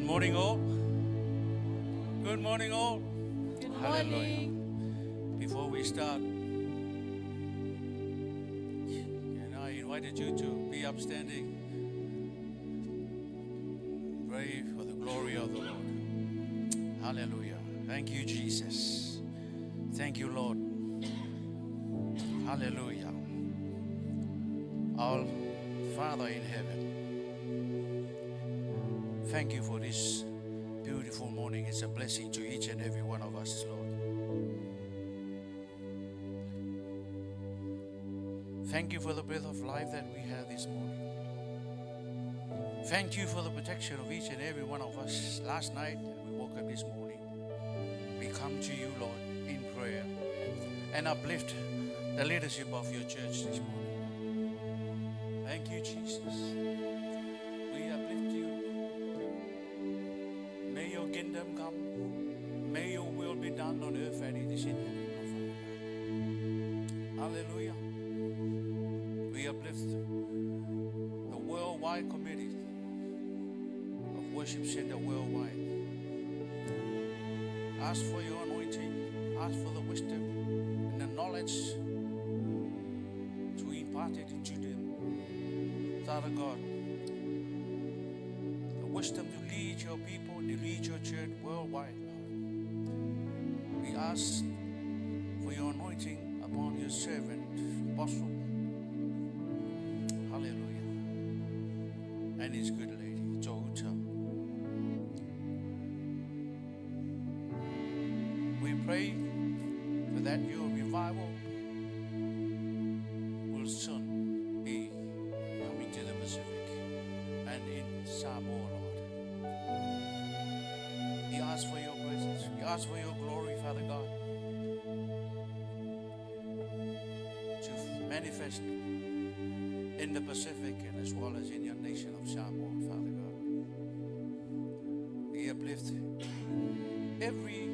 morning, all. Good morning, all. Good Hallelujah. morning. Before we start, I invited you to be upstanding. Pray for the glory of the Lord. Hallelujah. Thank you, Jesus. Thank you, Lord. Hallelujah. Our Father in heaven, thank you for this beautiful morning. It's a blessing to each and every one of us, Lord. Thank you for the breath of life that we have this morning. Thank you for the protection of each and every one of us last night and we woke up this morning. We come to you, Lord, in prayer and uplift the leadership of your church this morning. Thank you, Jesus. We uplift you. May your kingdom come. May your will be done on earth as it is in heaven. Hallelujah. We uplift the worldwide committee of worship center worldwide. Ask for your anointing. Ask for the wisdom and the knowledge to impart it into them. Father God, the wisdom to lead your people, to lead your church worldwide, Lord. We ask for your anointing upon your servant, Apostle. Hallelujah. And his good lady, Johuta. We pray that your revival will soon be coming to the Pacific and in Samoa, Lord. We ask for your presence. We ask for your glory, Father God, to manifest in the Pacific and as well as in your nation of Samoa, Father God. We uplift every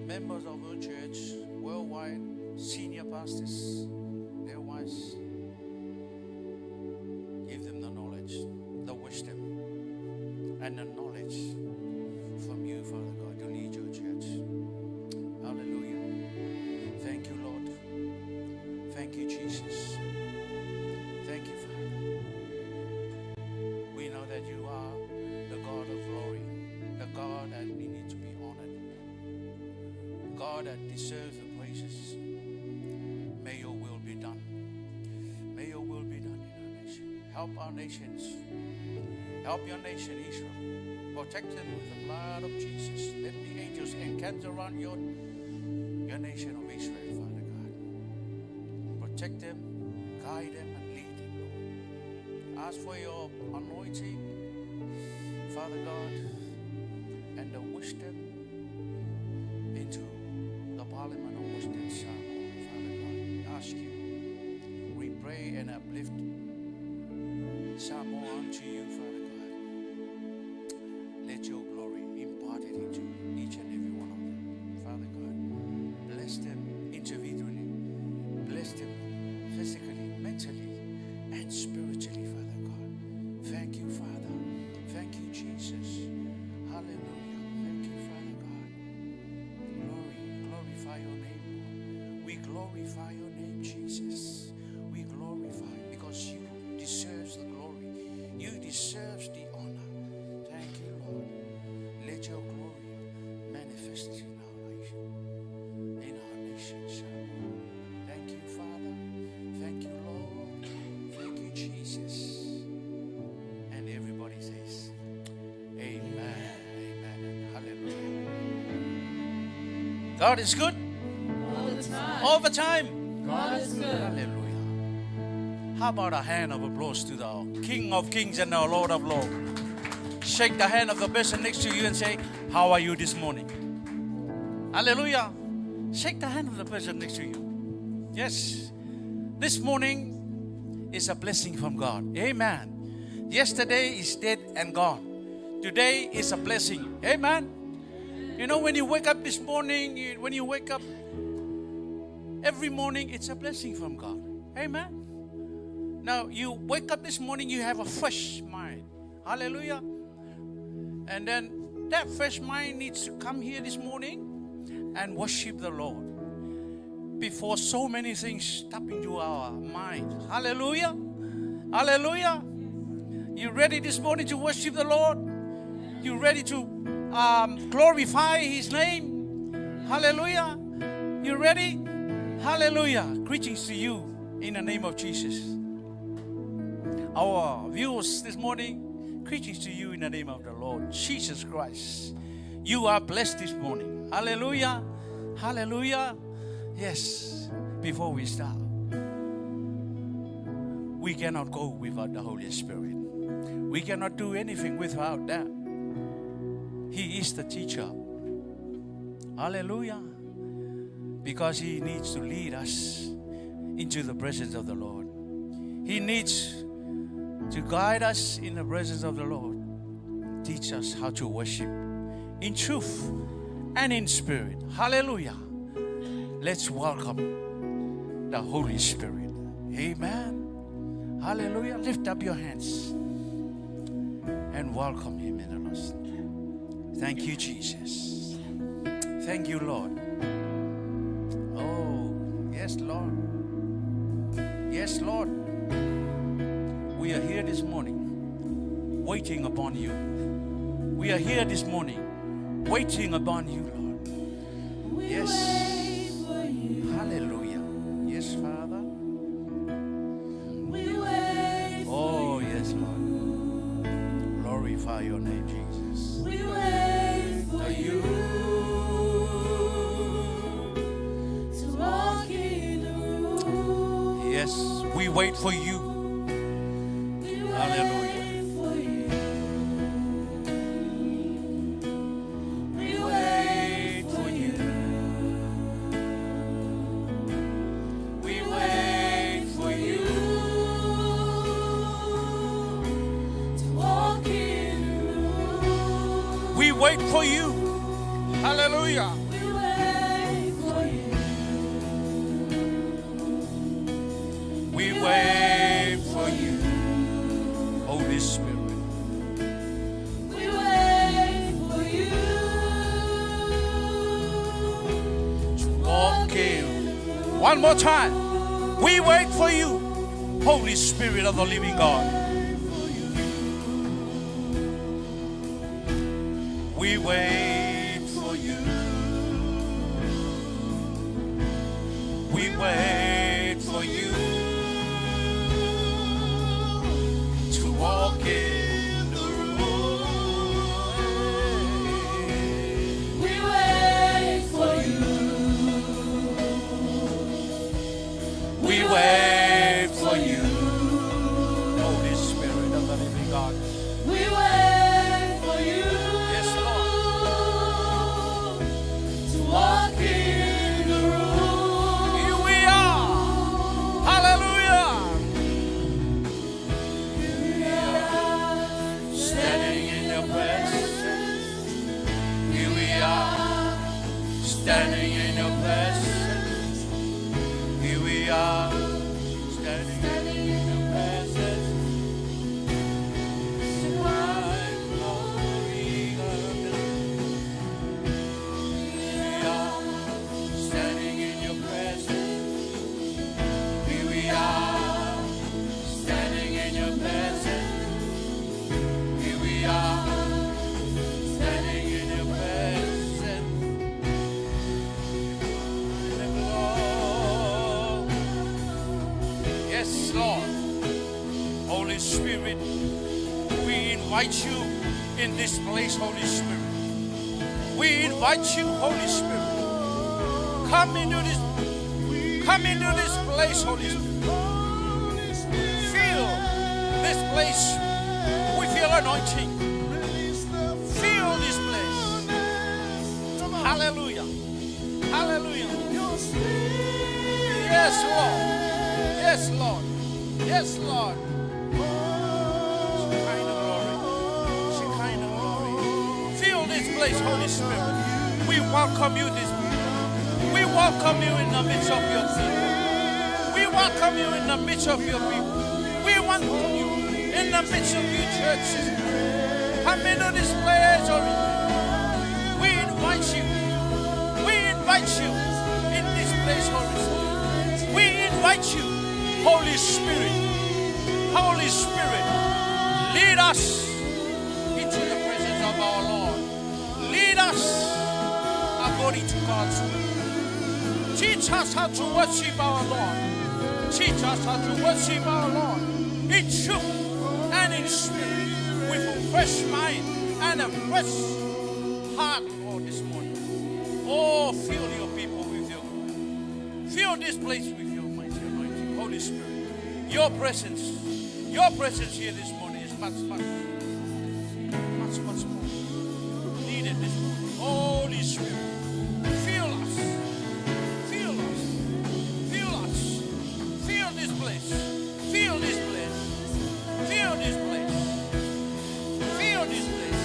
members of our church worldwide, senior pastors, their wives. Give them the knowledge, the wisdom, and the knowledge from you, Father God, to lead your church. Hallelujah. Thank you, Lord. Thank you, Jesus. Thank you, Father. We know that you are the God of glory, the God that we need to be honored, God that deserves the praises. May your will be done. May your will be done in our nation. Help our nations. Help your nation, Israel. Protect them with the blood of Jesus. Let the angels encamp around your nation of Israel, Father God. Protect them, guide them, and lead them, Lord. Ask for your anointing, Father God, and the wisdom into the Parliament of Western Samoa, Father God. We ask you. We pray and uplift Samoa unto you, Father God. Let your glory impart it into each and every one of them, Father God. Bless them individually. Bless them physically, mentally, and spiritually, Father God. Thank you, Father. Thank you, Jesus. Hallelujah. Thank you, Father God. Glorify your name, Lord. We glorify your name, Jesus. We glorify because you deserve the glory. You deserve the honor. Thank you, Lord. Let your glory manifest in our nation. In our nation, Samoa. Thank you, Father. Thank you, Lord. Thank you, Jesus. And everybody says, Amen. Amen. Hallelujah. God is good. All the time. All the time. God is good. Hallelujah. How about a hand of applause to the King of Kings and the Lord of Lords? Shake the hand of the person next to you and say, how are you this morning? Hallelujah. Shake the hand of the person next to you. Yes. This morning is a blessing from God. Amen. Yesterday is dead and gone. Today is a blessing. Amen. You know, when you wake up this morning, when you wake up every morning, it's a blessing from God. Amen. Now, you wake up this morning, you have a fresh mind. Hallelujah. And then that fresh mind needs to come here this morning and worship the Lord before so many things step into our mind. Hallelujah. Hallelujah. You ready this morning to worship the Lord? You ready to glorify His name? Hallelujah. You ready? Hallelujah. Greetings to you in the name of Jesus. Our viewers this morning, greetings to you in the name of the Lord Jesus Christ. You are blessed this morning. Hallelujah. Hallelujah. Yes. Before we start, we cannot go without the Holy Spirit. We cannot do anything without that. He is the teacher. Hallelujah. Because He needs to lead us into the presence of the Lord. He needs to guide us in the presence of the Lord. Teach us how to worship in truth and in spirit. Hallelujah. Let's welcome the Holy Spirit. Amen. Hallelujah. Lift up your hands and welcome Him in the Lord. Thank you, Jesus. Thank you, Lord. Oh, yes, Lord. Yes, Lord. We are here this morning waiting upon you. We are here this morning waiting upon you, Lord. Yes. Hallelujah. Yes, Father. Oh, yes, Lord. Glorify your name, Jesus. We wait for you to walk in the room. Yes, we wait for you. Hallelujah. We wait for you. We wait for you. To walk in the room. We wait for you. Hallelujah. We wait for you. We wait for you, Holy Spirit. We wait for you To walk in. One more time. We wait for you, Holy Spirit of the living God. We wait for you. We wait for you to walk in the room. We wait for you. We wait for you, Holy Spirit of the living God. We wait for you. Yes, Lord. To walk in the room. Here we are. Hallelujah. Standing in your presence. Here we are. Standing in your presence. Here we are. Standing in your presence. Divine glory of Here we are. Standing in your presence. Here we are. Standing in your presence. Here we are. Standing in your presence. Yes, Lord. Holy Spirit, we invite you in this place, Holy Spirit. We invite you, Holy Spirit. Come into this place, Holy Spirit. Fill this place with your anointing. Fill this place. Hallelujah. Hallelujah. Yes, Lord. Yes, Lord. Yes, Lord. Shekinah glory. Shekinah glory. Fill this place, Holy Spirit. We welcome you this morning. We welcome you in the midst of your people. We welcome you in the midst of your people. We welcome you in the midst of your churches. Come into this place, Holy Spirit. We invite you. We invite you in this place, Holy Spirit. We invite you, Holy Spirit. Holy Spirit, lead us into the presence of our Lord. Lead us according to God's will. Teach us how to worship our Lord. Teach us how to worship our Lord in truth and in spirit, with a fresh mind and a fresh heart, Lord, this morning. Oh, fill your people with your glory. Fill this place with your mighty anointing, Holy Spirit. Your presence here this morning is much more needed this morning. Holy Spirit, fill us, fill us, fill us, fill this place, fill this place, fill this place, fill this place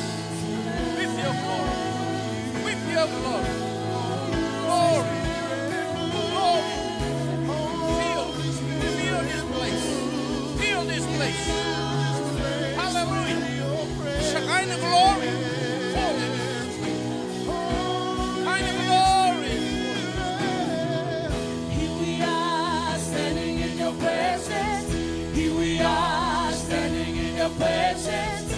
with your glory, with your glory, glory, glory. Fill this place, fill this place. Hallelujah. Shekinah glory. Shekinah glory. Here we are standing in your presence. Here we are standing in your presence.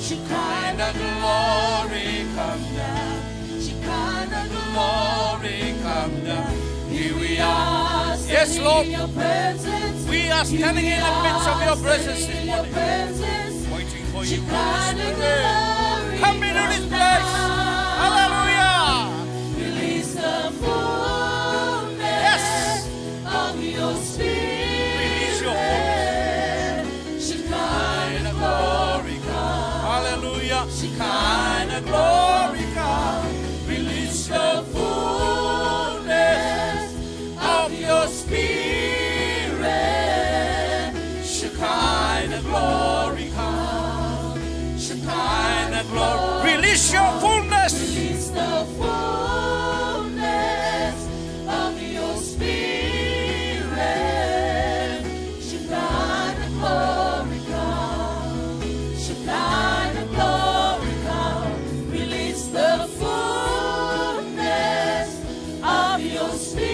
Shekinah glory come down. Shekinah glory come down. Here we are standing Yes, Lord. in your presence. We are standing in the midst of your presence this morning, waiting for you, Holy Spirit. Come into this place. Hallelujah. Release the fullness Yes. of your spirit. Release your fullness. Shekinah glory come. Hallelujah. Shekinah glory come. Release the fullness of your spirit. Shekinah glory come. Shekinah glory. Release your fullness. Release the fullness of your spirit. Shekinah glory come. Shekinah glory come. Release the fullness of your spirit.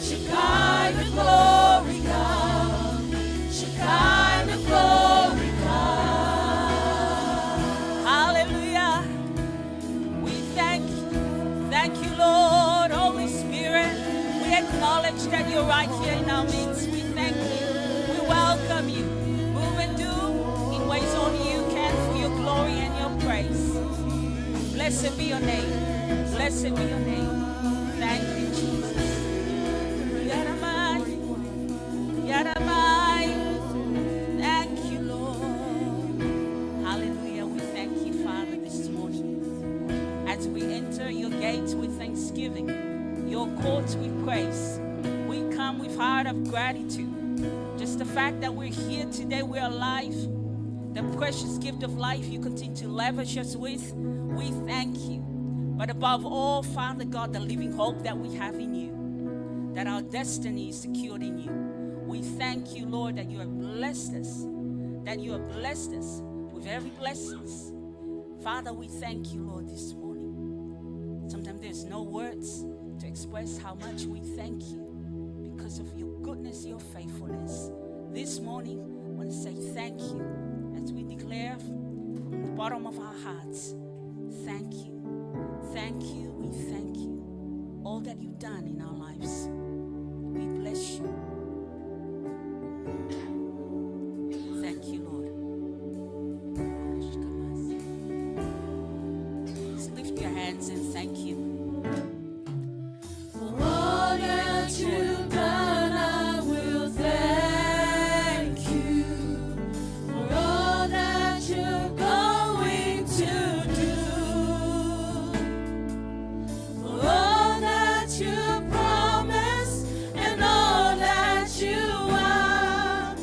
Shekinah glory come. Shekinah glory come. Hallelujah. We thank you. Thank you, Lord. Holy Spirit, we acknowledge that you're right here in our midst. We thank you. We welcome you. Move and do in ways only you can for your glory and your praise. Blessed be your name. Blessed be your name. Thank you, Jesus. Yaramai. Yaramai. Thank you, Lord. Hallelujah. We thank you, Father, this morning. As we enter your gates with thanksgiving, your courts with praise, we come with heart of gratitude. Just the fact that we're here today, we're alive, the precious gift of life you continue to lavish us with, we thank you. But above all, Father God, the living hope that we have in you, that our destiny is secured in you. We thank you, Lord, that you have blessed us, with every blessings. Father, we thank you, Lord, this morning. Sometimes there's no words to express how much we thank you because of your goodness, your faithfulness. This morning, I want to say thank you as we declare from the bottom of our hearts, thank you. Thank you, we thank you. All that you've done in our lives, we bless you. Thank you, Lord. Just lift your hands and thank you. For all that you've done, I will thank you. For all that you're going to do. For all that you promised and all that you are.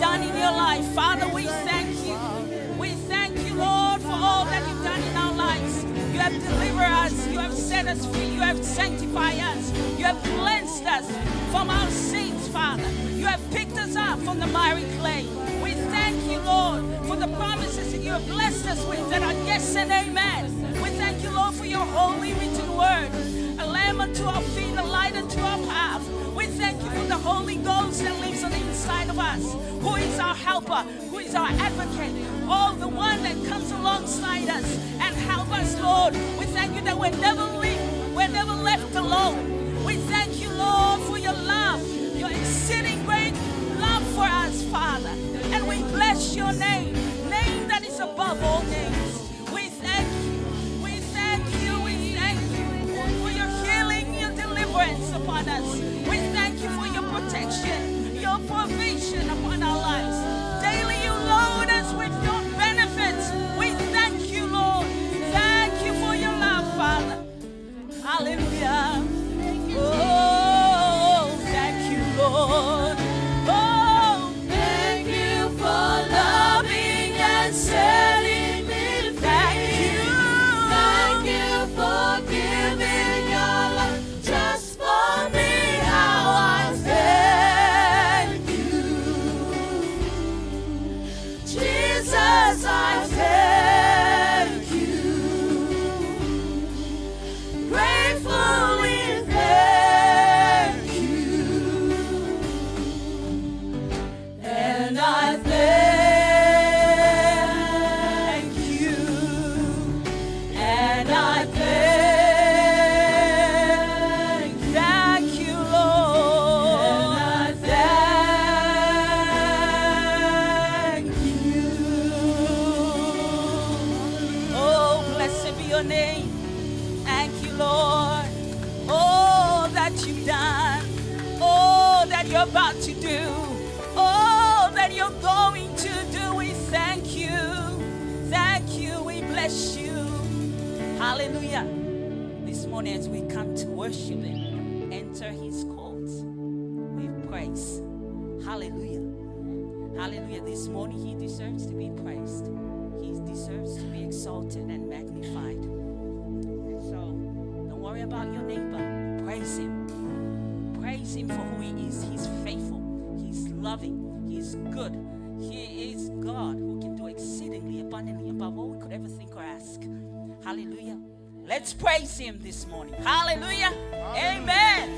done in your life. Father, we thank you. We thank you, Lord, for all that you've done in our lives. You have delivered us. You have set us free. You have sanctified us. You have cleansed us from our sins, Father. You have picked us up from the miry clay. We thank you, Lord, for the promises that you have blessed us with that are yes and amen. We thank you, Lord, for your holy written word, a lamp unto our feet, a light unto our path. We thank you for the Holy Ghost that lives on the inside of us, who is our helper, who is our advocate, oh, the one that comes alongside us and help us, Lord. We thank you that we're never left alone. We thank you, Lord, for your love, your exceeding great love for us, Father. And we bless your name that is above all names. We thank you, we thank you, we thank you for your healing, your deliverance upon us. We thank you for your protection, your provision upon our lives. Daily you load us with your benefits. We thank you, Lord. Thank you for your love, Father. Hallelujah. Oh, thank you, Lord. Oh, thank you for loving and setting me free. Thank you for giving your love just for me. How I thank you, Jesus. I thank you. Gratefully thank you, and I thank you, and I thank you, Lord, and I thank you. Oh, blessed be your name. Thank you, Lord. Oh, that you've done. Oh, that you're about to do. Oh, that you're going to do. We thank you. Thank you. We bless you. Hallelujah. This morning as we come to worship Him, enter His courts with praise. Hallelujah. Hallelujah. This morning He deserves to be praised. He deserves to be exalted and magnified. So, don't worry about your neighbor. Praise him. Praise him for who he is. He's faithful. He's loving. He's good. He is God who can do exceedingly abundantly above all we could ever think or ask. Hallelujah. Let's praise him this morning. Hallelujah. Amen.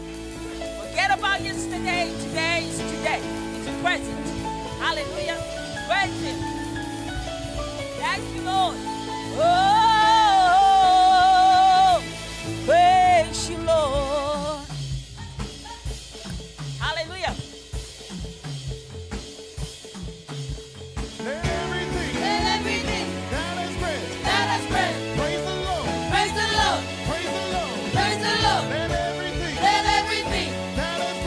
Forget about yesterday. Today is today. It's a present. Hallelujah. Praise him. Thank you, Lord. Oh. Praise you, Lord. Hallelujah. Let everything that has breath praise the Lord. Praise the Lord. Praise the Lord. Praise the Lord. Let everything that has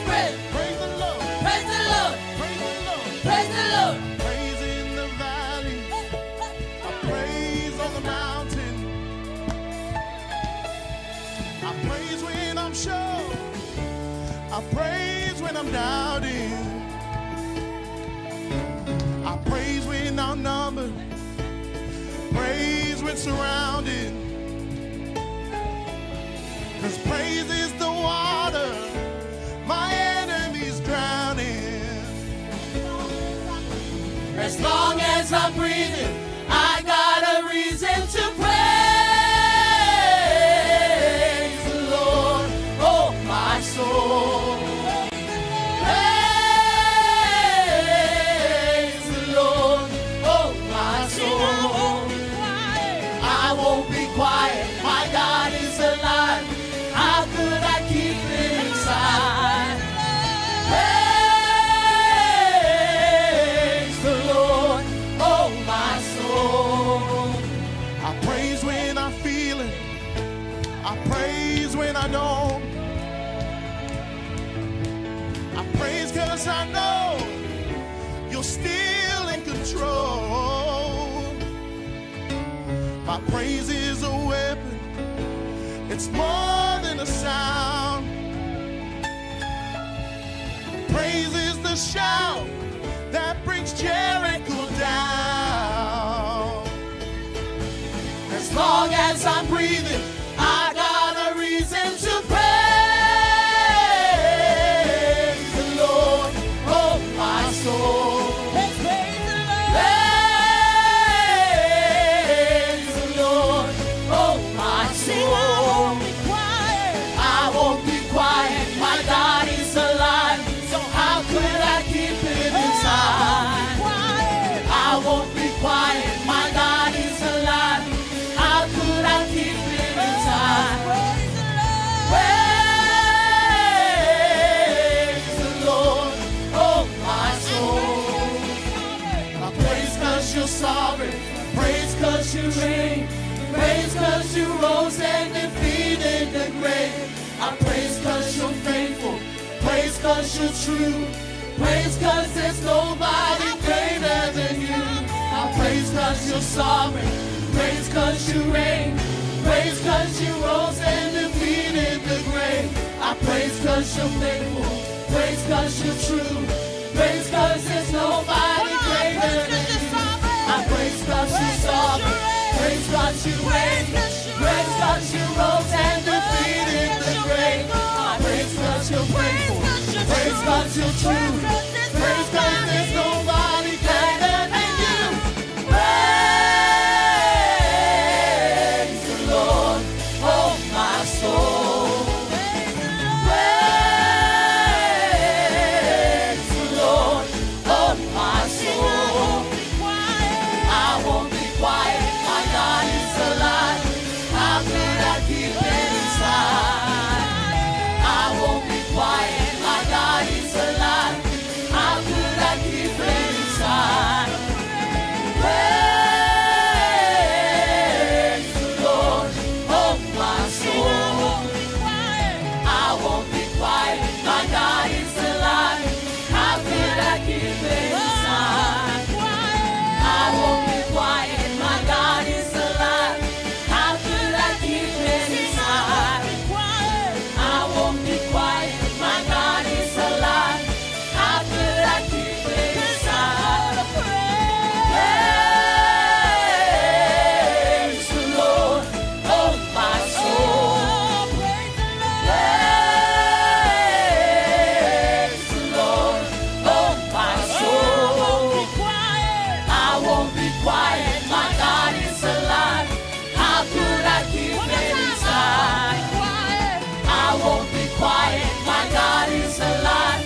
breath praise the Lord. Praise the Lord. Praise the Lord. Praise the Lord. Praise in the valley, I praise on the mountain. I praise when I'm sure, I praise when I'm doubting. I praise when I'm numbered, praise when surrounded. 'Cause praise is the water my enemies drowning. As long as I'm breathing, I got a reason to praise the Lord, oh my soul. Praise the Lord, oh my soul. I won't be quiet, my God is alive. How could I keep it inside? Praise the Lord, oh my soul. I praise when I feel it, I praise when I don't. I praise 'cause I know you're still in control. My praise is a weapon, it's more than a sound. Praise is the shout Jericho down. As long as I'm breathing, I got a reason to praise the Lord, oh my soul. Let's praise the Lord. Praise the Lord, oh my Sing, soul. I won't be quiet. I won't be quiet, my God is alive, so how could I keep it inside? Quiet. I won't be quiet, my God is alive, how could I keep it inside? Praise the Lord. Praise the Lord, oh my soul. I praise 'cause you're sovereign, praise 'cause you reign, praise 'cause you rose and defeated the grave. I praise 'cause you're faithful, praise 'cause you're true, praise 'cause there's nobody greater than you. I praise 'cause you're sovereign, praise 'cause you reign, praise 'cause you rose and defeated the grave. I praise 'cause you're faithful, praise 'cause you're true, praise 'cause there's nobody greater than you. I praise 'cause you're sovereign, praise 'cause you reign, praise 'cause you rose and defeated the grave. I praise 'cause you're faithful, praise 'cause you're true, praise 'cause there's nobody greater than you. Praise the Lord, oh my soul. Praise the Lord, oh my soul. I won't be quiet, my God is alive, how could I keep it inside? I won't be quiet, my God is alive, how could I keep it inside? Praise the Lord, oh my soul. I won't be quiet, my God is alive, how could I keep it inside? I won't be quiet, my God is alive, how could I keep it inside? I won't be quiet, my God is alive, how could I keep it inside? Praise the Lord, oh my soul. Praise the Lord, oh my soul. I won't be quiet, my God is alive, how could I keep it inside? I won't be quiet, my God is alive,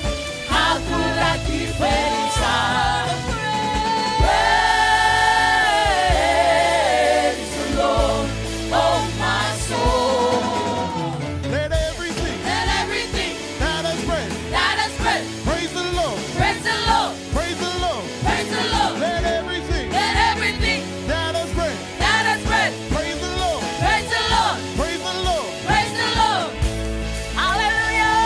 how could I keep it inside? Praise the Lord, oh my soul. Let everything that has breath praise the Lord, praise the Lord, praise the Lord, praise the Lord. Let everything that has breath praise the Lord, praise the Lord, praise the Lord, praise the Lord. Hallelujah.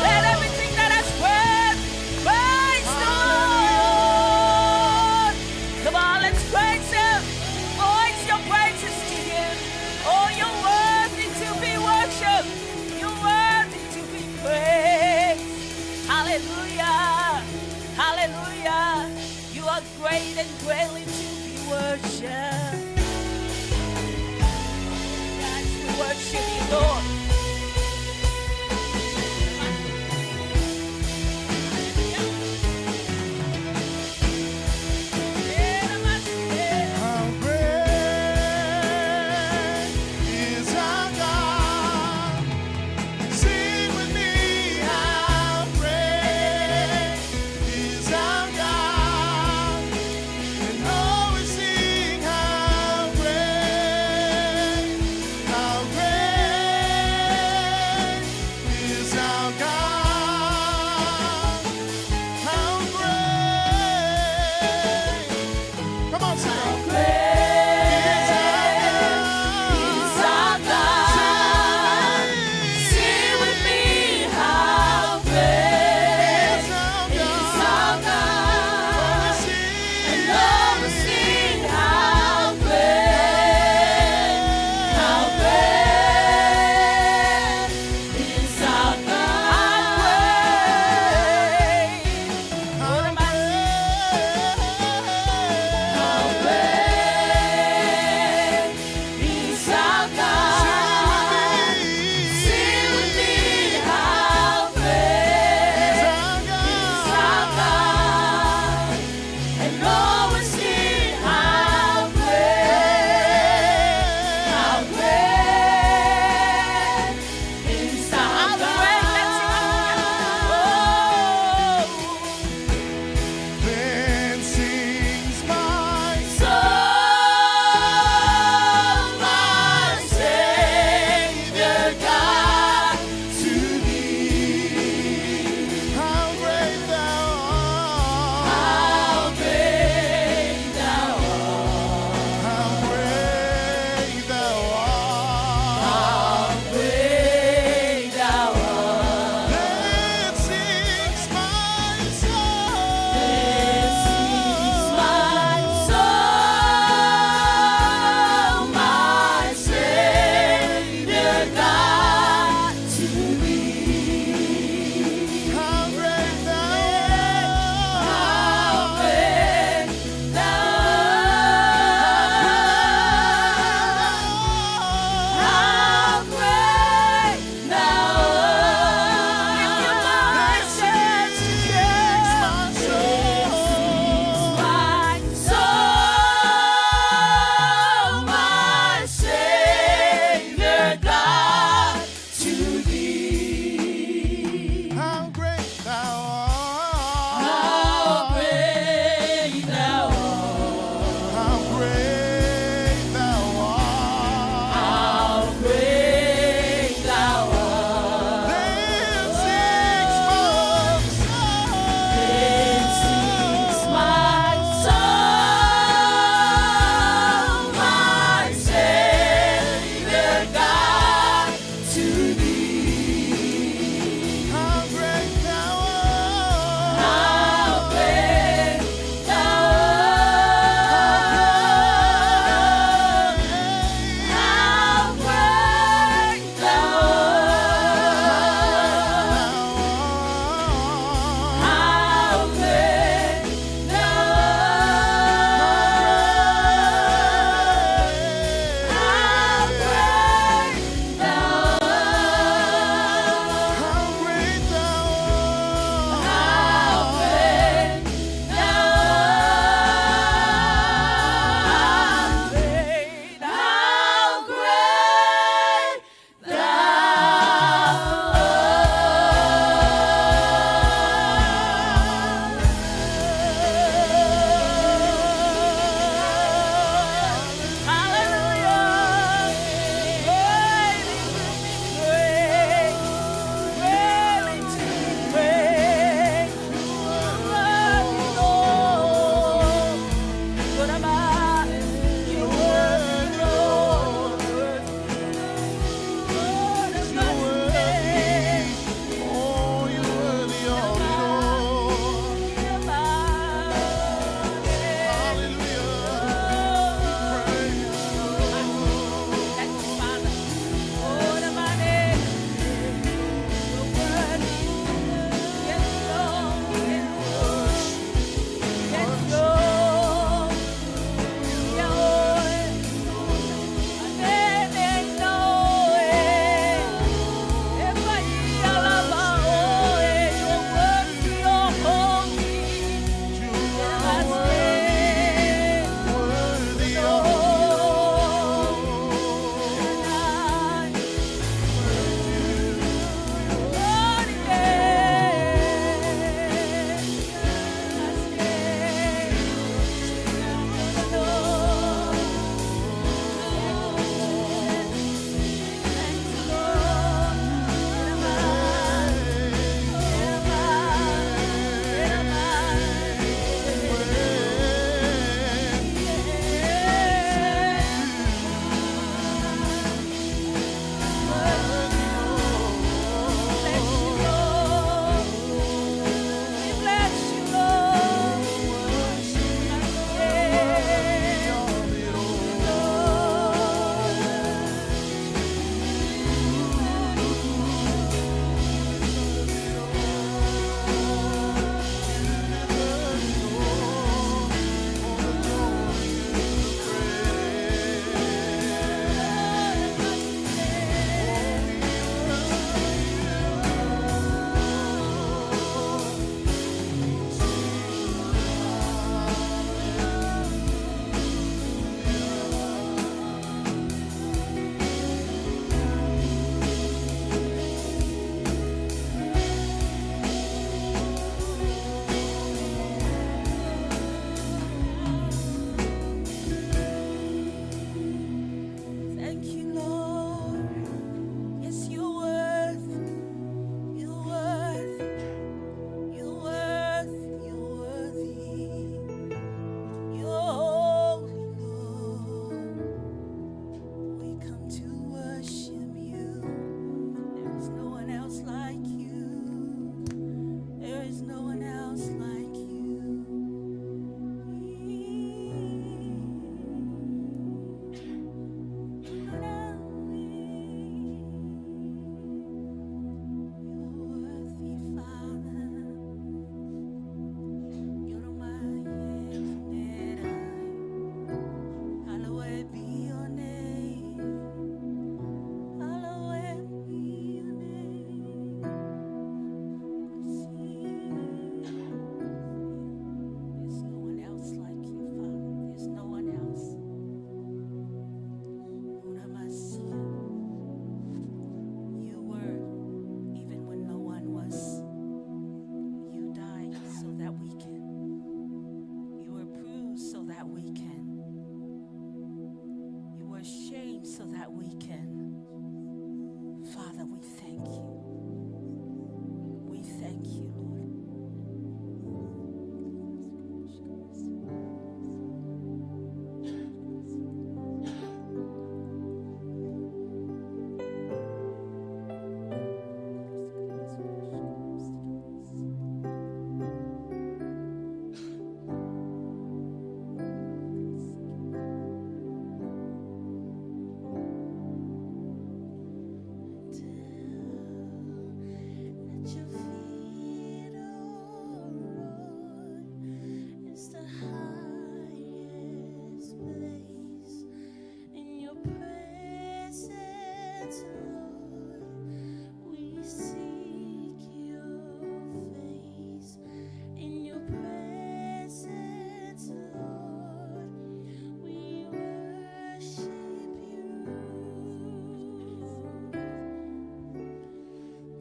Let everything that has breath praise the Lord. Come on, let's praise Him. Voice your praises to Him. Oh, you're worthy to be worshipped. You're worthy to be praised. Hallelujah. Hallelujah. You are great and greatly to be worshipped. Yes, we worship you, Lord. How great is our God? Sing with me, how great is our God? And always sing, how great is our God? How great. Come on, sing. How great is our God? Sing with me, how great is our God. And always sing, how great is our God. How great that we can. Father, we thank you. We thank you, Lord. At your feet, oh Lord, is the highest place. In your presence, Lord, we seek your face. In your presence, Lord, we worship you.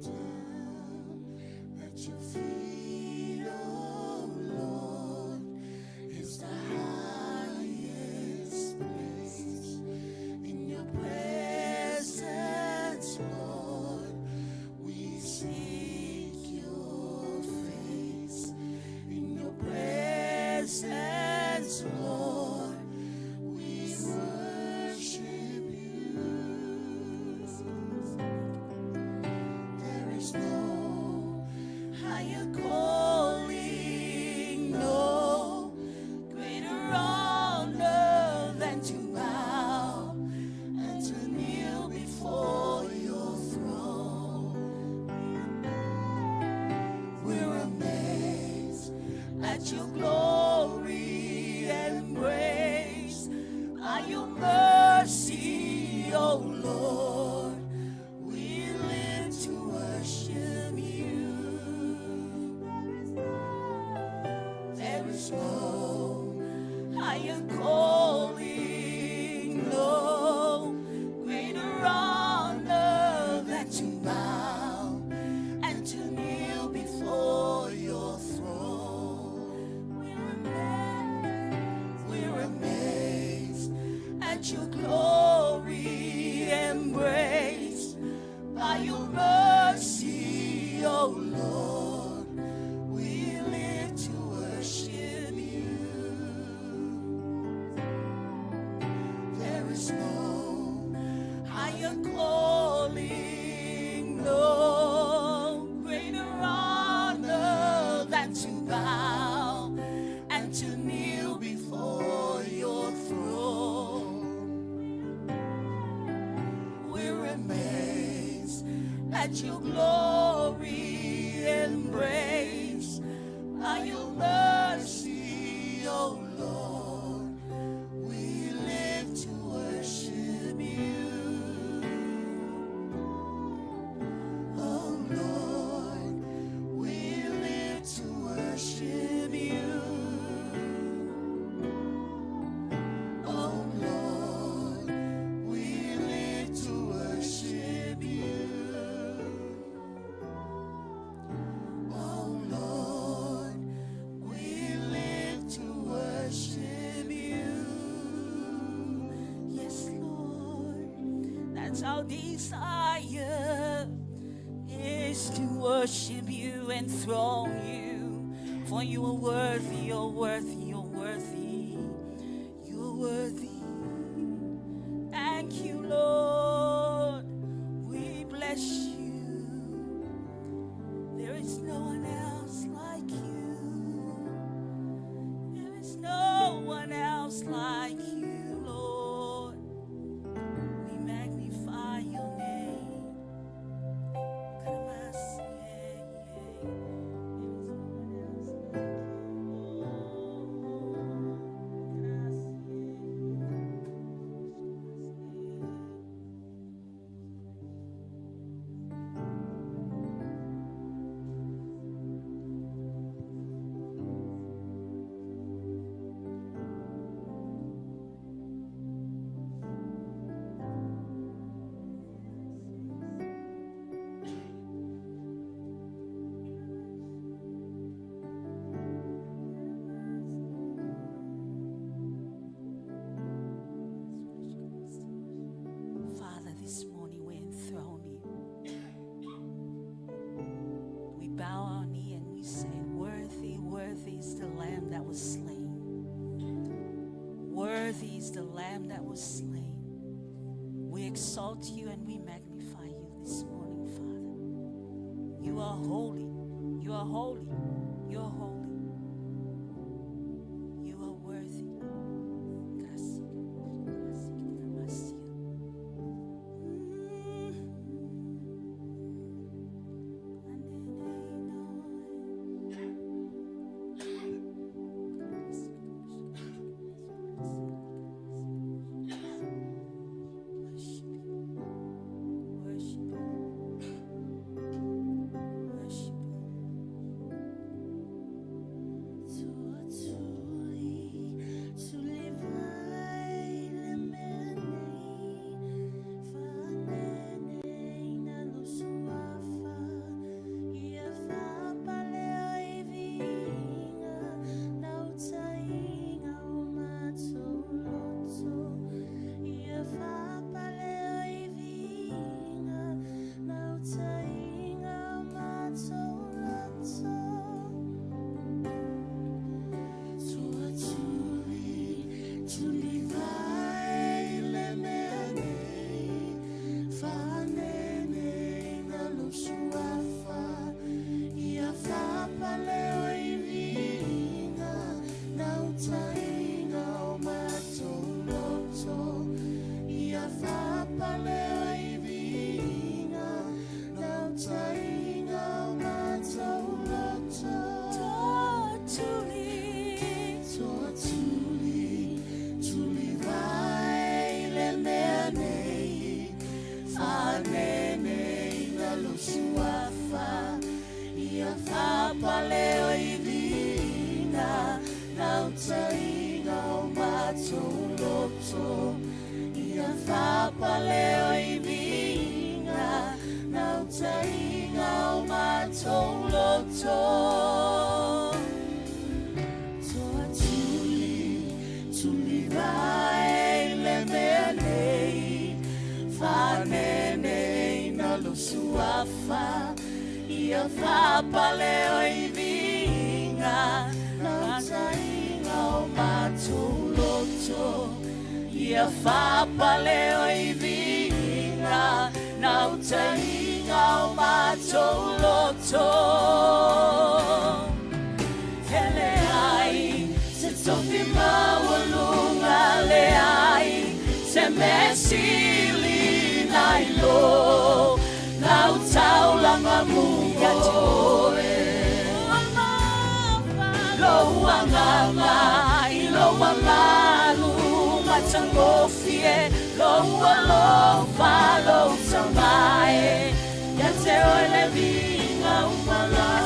Down at your feet, oh Lord, is the highest place. In your presence, Lord, we seek your face. In your presence, Lord, we worship you. There is no higher calling, no greater honor than to bow and to kneel before your throne. We're amazed at your glory and grace, by your mercy, oh Lord. We live to worship you. There is no higher calling, no greater honor than to bow and to kneel before your throne. We're amazed at your glory and grace, by your mercy, oh Lord. We live to worship you. There is no higher calling, no greater honor than to bow and to kneel before your throne. We're amazed at your glory and grace, by your mercy, oh Lord. We live to worship you. Oh Lord, we live to worship you. Oh Lord, we live to worship you. Oh Lord, we live to worship you. Yes, Lord, That's our desire, is to worship you, enthrone you. For you are worthy, you're worthy, you're worthy, you're worthy. Thank you, Lord. We bless you. There is no one else like you. There is no one else like you, Lord. We magnify your name. There is no one else like you. is the Lamb that was slain. We exalt you and we magnify you this morning, Father. You are holy. You are holy. You are holy. You are worthy.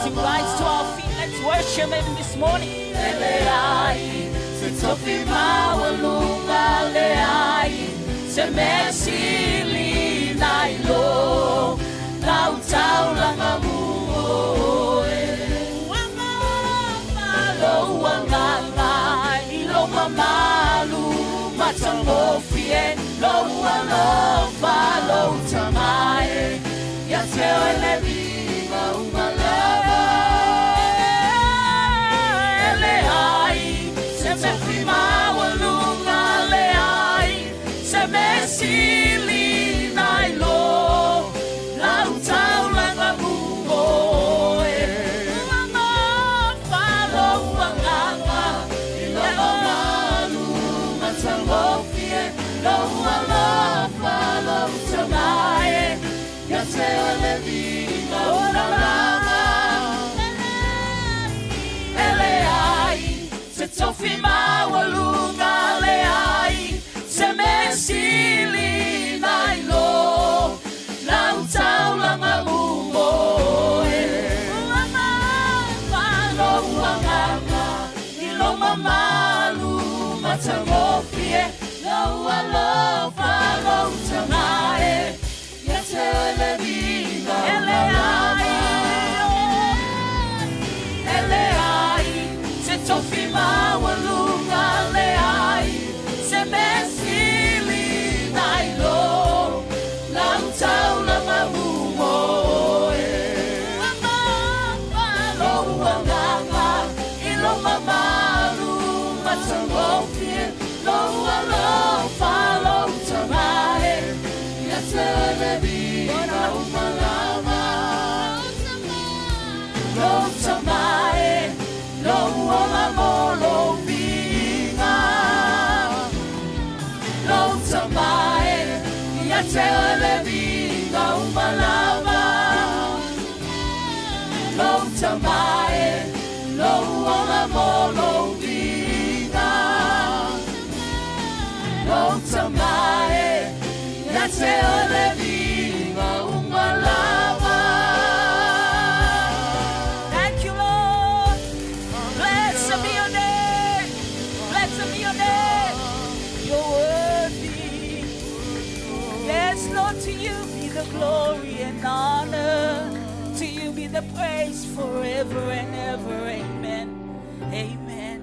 As you rise to our feet, let's worship him this morning. Tofima walunga lea tamae, ia te ole vinga umalama. Lo tamae, lo ona mo lo vinga. Lo tamae, ia te ole vinga umalama. Thank you, Lord. Blessed be your name. Blessed be your name. You're worthy. Yes, Lord, to you be the glory and honor. To you be the praise forever and ever. Amen. Amen.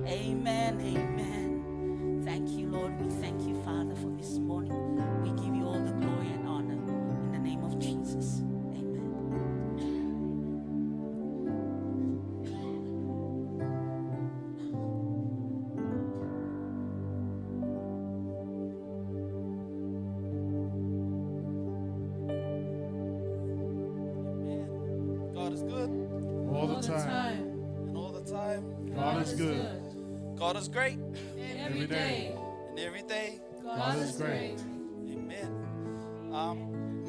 Amen. Amen. Thank you, Lord. We thank you, Father, for this morning. We give you all the glory and honor in the name of Jesus. Amen. God is good, All the time. and all the time, God is good. God is great, Every day. and every day, God is great. amen.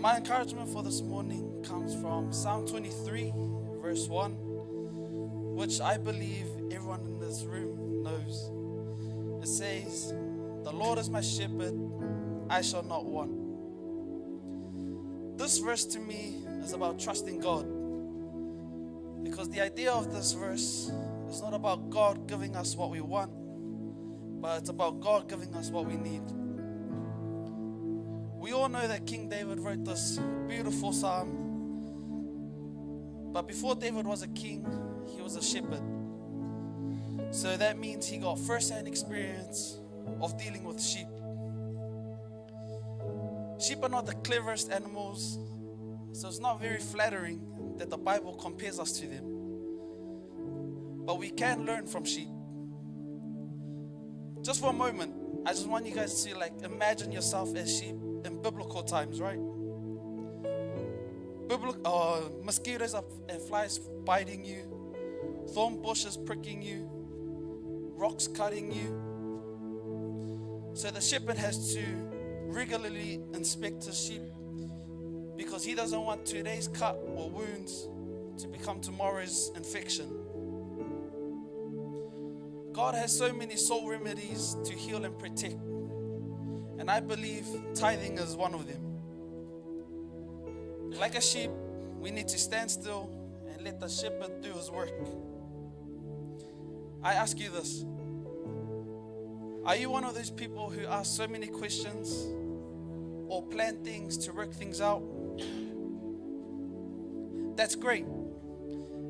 My encouragement for this morning comes from Psalm 23, verse 1, which I believe everyone in this room knows. It says, "The Lord is my shepherd, I shall not want." This verse to me is about trusting God. Because the idea of this verse is not about God giving us what we want, but it's about God giving us what we need. We all know that King David wrote this beautiful psalm. But before David was a king, he was a shepherd. So that means he got first-hand experience of dealing with sheep. Sheep are not the cleverest animals, so it's not very flattering that the Bible compares us to them. But we can learn from sheep. Just for a moment, I just want you guys to imagine yourself as sheep in biblical times, right? Mosquitoes and flies biting you, thorn bushes pricking you, rocks cutting you. So the shepherd has to regularly inspect his sheep because he doesn't want today's cut or wounds to become tomorrow's infection. God has so many soul remedies to heal and protect, and I believe tithing is one of them. Like a sheep, we need to stand still and let the shepherd do his work. I ask you this: are you one of those people who ask so many questions or plan things to work things out? That's great,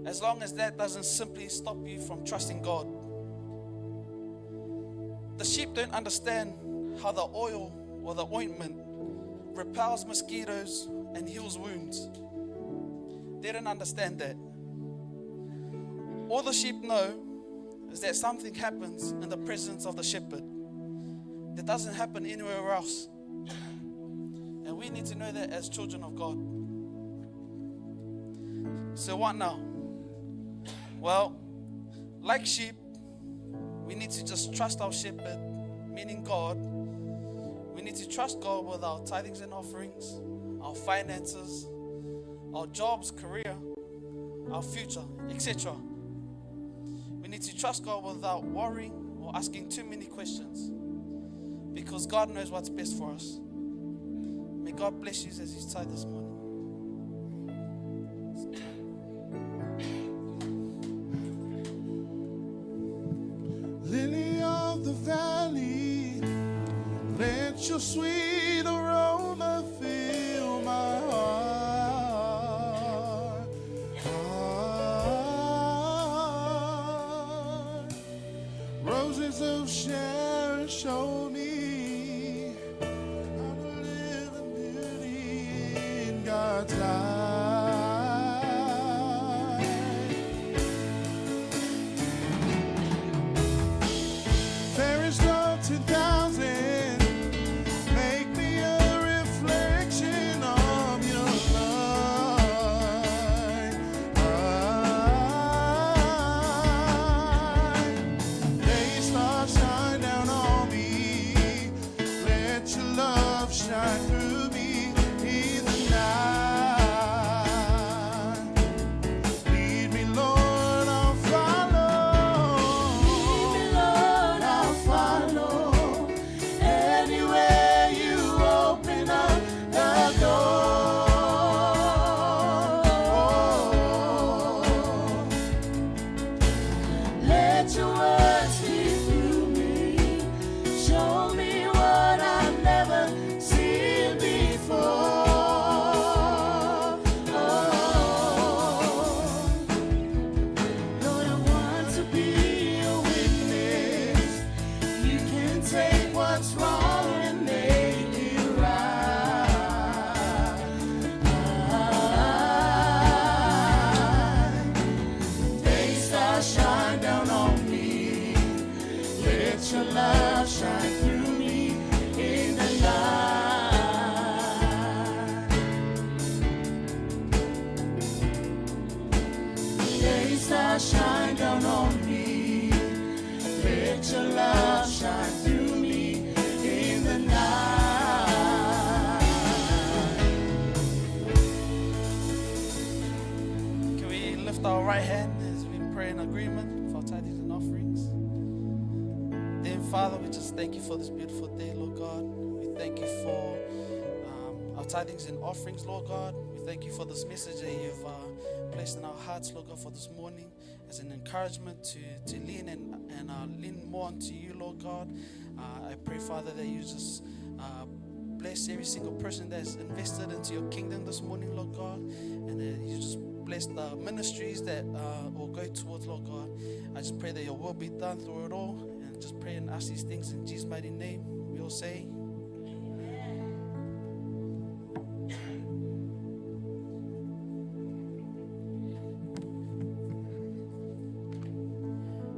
as long as that doesn't simply stop you from trusting God. The sheep don't understand how the oil or the ointment repels mosquitoes and heals wounds. They don't understand that. All the sheep know is that something happens in the presence of the shepherd that doesn't happen anywhere else. And we need to know that as children of God. So what now? Well, like sheep, we need to just trust our shepherd, meaning God. We need to trust God with our tithings and offerings, our finances, our jobs, career, our future, etc. We need to trust God without worrying or asking too many questions, because God knows what's best for us. May God bless you as you tithe this morning. Lily of the valley, let your sweet aroma fill my heart. Roses of Sharon show me how to live in beauty in God's light. Fairest of 10,000, make me a reflection of your light. Day stars shine down on me, let Let your love shine through me in the night. Lead me, Lord, I'll follow. Lead me, Lord, I'll follow. Anywhere you open up the door. Let your word speak through me. Show me what I've never seen before. Lord, I want to be a witness. You can take what's wrong and make it right. Day stars shine down on me. Let your love shine through me in the night. Day stars shine down on me. Let your love shine through me in the night. Can we lift our right hand as we pray in agreement for tithings and offerings? Then, Father, we just thank you for this beautiful day, Lord God. We thank you for our tithings and offerings, Lord God. We thank you for this message that you've placed in our hearts, Lord God, for this morning as an encouragement to lean and lean more onto you, Lord God. I pray, Father, that you just bless every single person that's invested into your kingdom this morning, Lord God, and that you just bless the ministries that will go towards, Lord God. I just pray that your will be done through it all, and just pray and ask these things in Jesus' mighty name. We all say,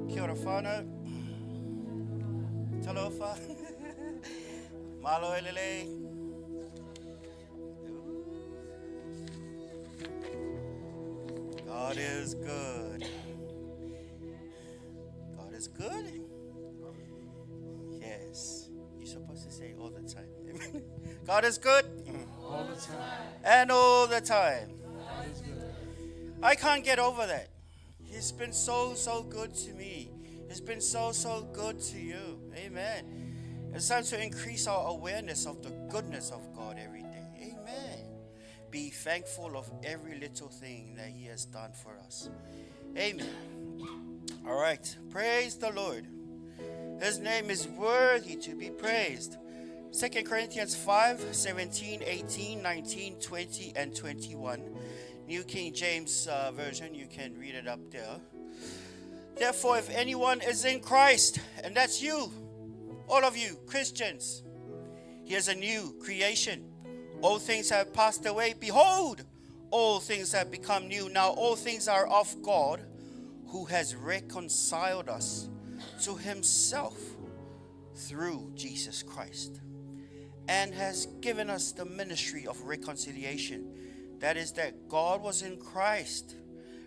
Kia ora whānau. Talofa. Malo elele. God is good. God is good. Yes. You're supposed to say all the time. God is good. All the time. And all the time. God is good. I can't get over that. He's been so good to me. He's been so good to you. Amen. It's time to increase our awareness of the goodness of God every day. Amen. Be thankful of every little thing that He has done for us. Amen. All right. Praise the Lord. His name is worthy to be praised. 2 Corinthians 5, 17, 18, 19, 20, and 21. New King James Version, you can read it up there. Therefore, if anyone is in Christ, and that's you, all of you Christians, he is a new creation. All things have passed away. Behold, all things have become new. Now all things are of God, who has reconciled us to himself through Jesus Christ, and has given us the ministry of reconciliation. That is, that God was in Christ,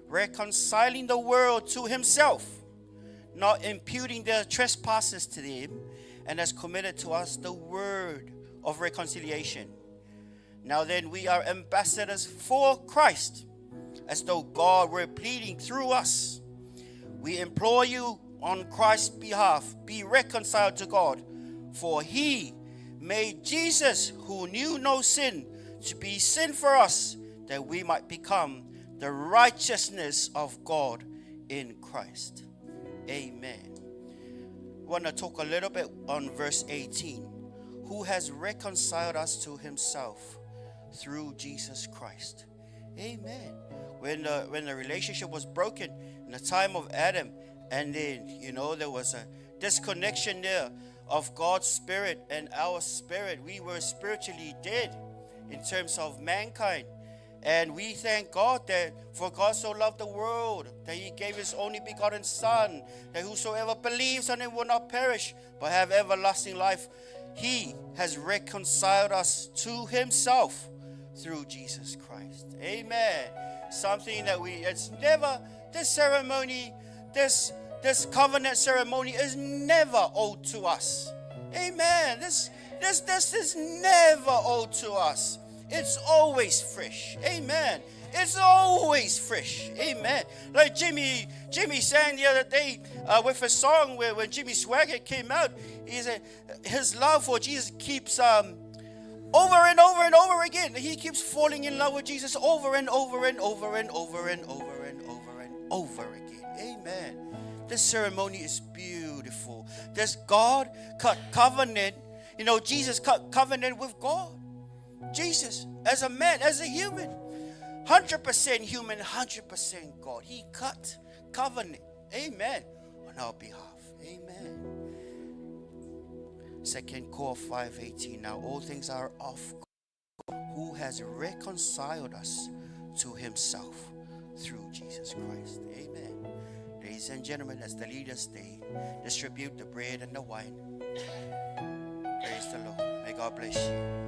reconciling the world to himself, not imputing their trespasses to them, and has committed to us the word of reconciliation. Now then, we are ambassadors for Christ, as though God were pleading through us. We implore you on Christ's behalf, be reconciled to God, for he made Jesus, who knew no sin, to be sin for us, that we might become the righteousness of God in Christ. Amen. I want to talk a little bit on verse 18. Who has reconciled us to himself through Jesus Christ. Amen. When the relationship was broken in the time of Adam, and then, there was a disconnection there of God's spirit and our spirit. We were spiritually dead in terms of mankind. And we thank God that for God so loved the world, that he gave his only begotten Son, that whosoever believes on him will not perish, but have everlasting life. He has reconciled us to himself through Jesus Christ. Amen. Something that it's never, this ceremony, this covenant ceremony is never owed to us. Amen. This is never old to us. It's always fresh. Amen. It's always fresh. Amen. Like Jimmy sang the other day with a song where when Jimmy Swaggart came out, he said his love for Jesus keeps over and over and over again. He keeps falling in love with Jesus over and over and over and over and over and over and over again. Amen. This ceremony is beautiful. This God cut covenant. You know, Jesus cut covenant with God. Jesus, as a man, as a human, 100% human, 100% God. He cut covenant. Amen. On our behalf. Amen. 2 Corinthians 5:18. Now all things are of God, who has reconciled us to himself through Jesus Christ. Amen. Ladies and gentlemen, as the leaders, they distribute the bread and the wine. Praise the Lord. May God bless you.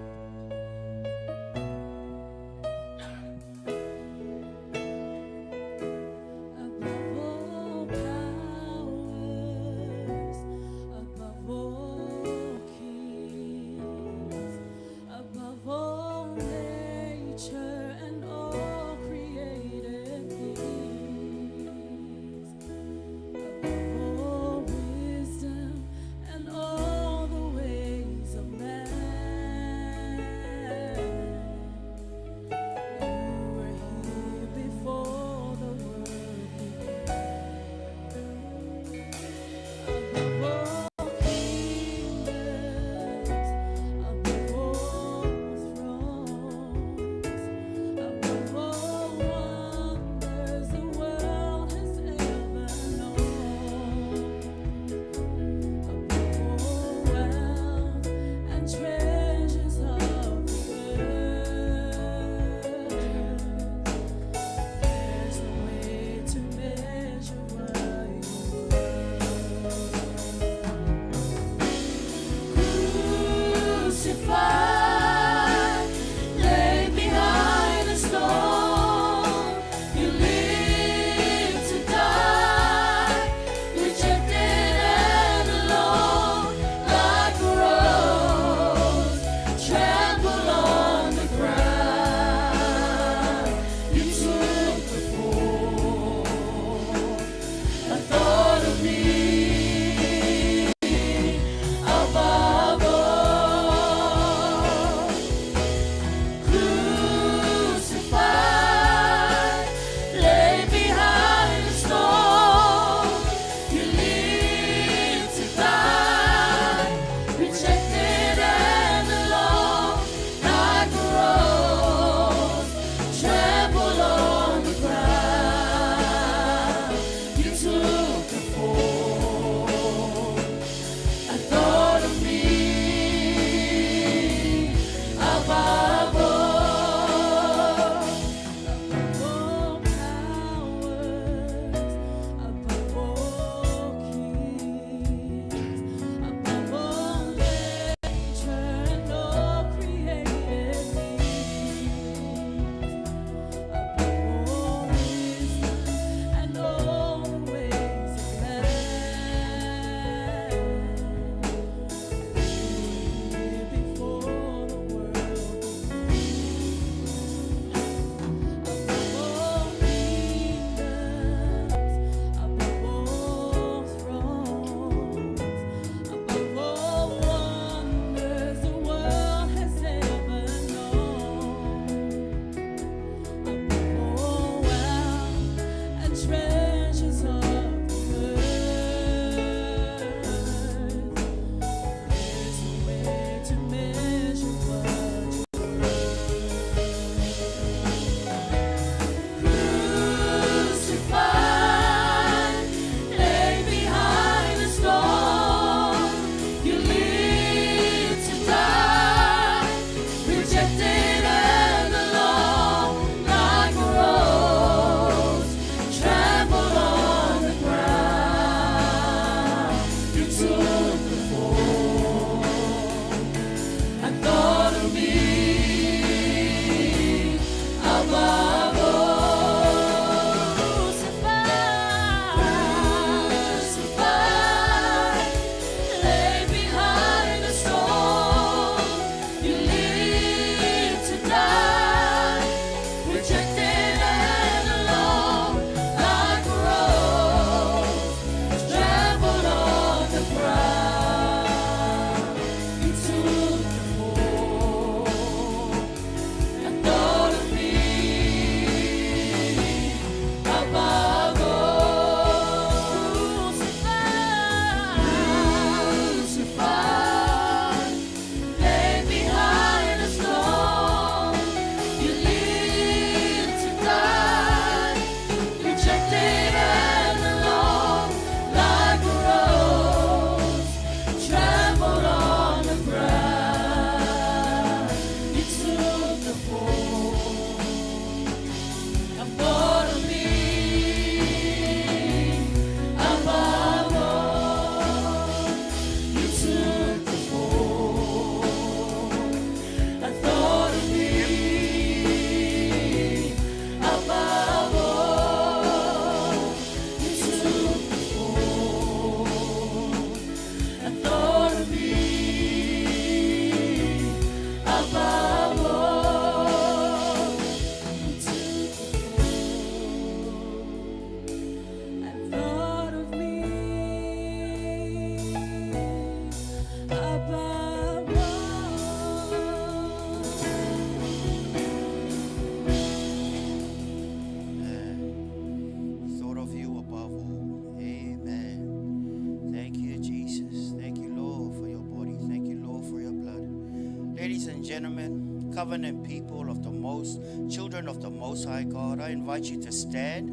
Ladies and gentlemen, covenant people of the most, children of the Most High God, I invite you to stand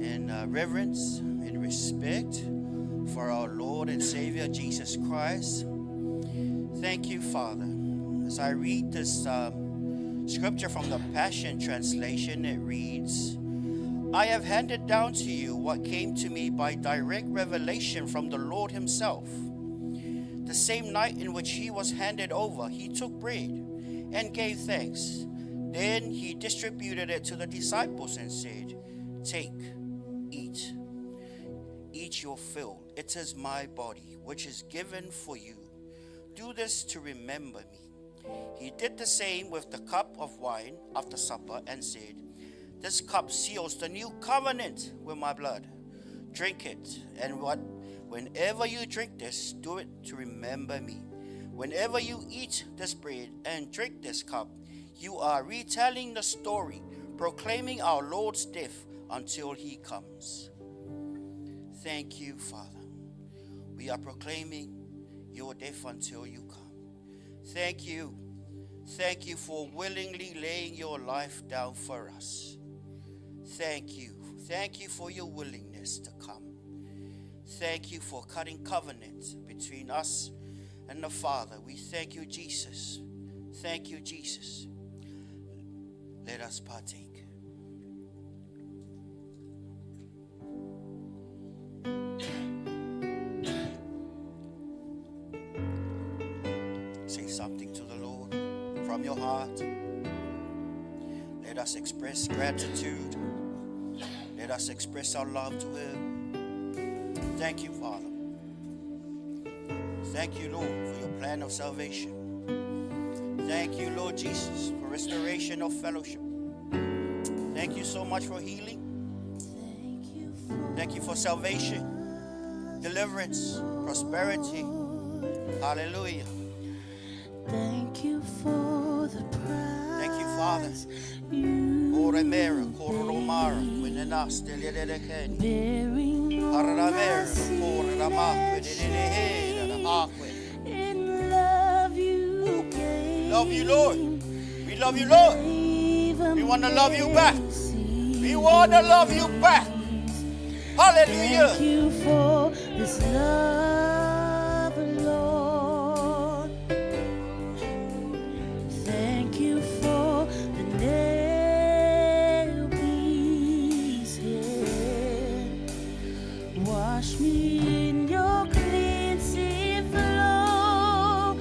in reverence, in respect for our Lord and Savior Jesus Christ. Thank you, Father. As I read this scripture from the Passion Translation, it reads, I have handed down to you what came to me by direct revelation from the Lord himself. The same night in which he was handed over, he took bread and gave thanks. Then he distributed it to the disciples and said, take, eat. Eat your fill. It is my body, which is given for you. Do this to remember me. He did the same with the cup of wine after supper and said, this cup seals the new covenant with my blood. Drink it, and whenever you drink this, do it to remember me. Whenever you eat this bread and drink this cup, you are retelling the story, proclaiming our Lord's death until he comes. Thank you, Father. We are proclaiming your death until you come. Thank you. Thank you for willingly laying your life down for us. Thank you. Thank you for your willingness to come. Thank you for cutting covenant between us and the Father. We thank you, Jesus. Thank you, Jesus. Let us partake. Say something to the Lord from your heart. Let us express gratitude. Let us express our love to him. Thank you, Father. Thank you, Lord, for your plan of salvation. Thank you, Lord Jesus, for restoration of fellowship. Thank you so much for healing. Thank you for salvation, deliverance, prosperity. Hallelujah. Thank you for the prize. Thank you, Father. Ora mera, koromara, winenas delidekeni. Bearing all Haramera, my sin koramak, and winedehe, shame. akwe. In love you gave. Love you, Lord. We love you, Lord. We want to love you back. We want to love you back. Hallelujah. Thank you for this love, Lord. Thank you for the nail pieces. Wash me in your cleansing flow.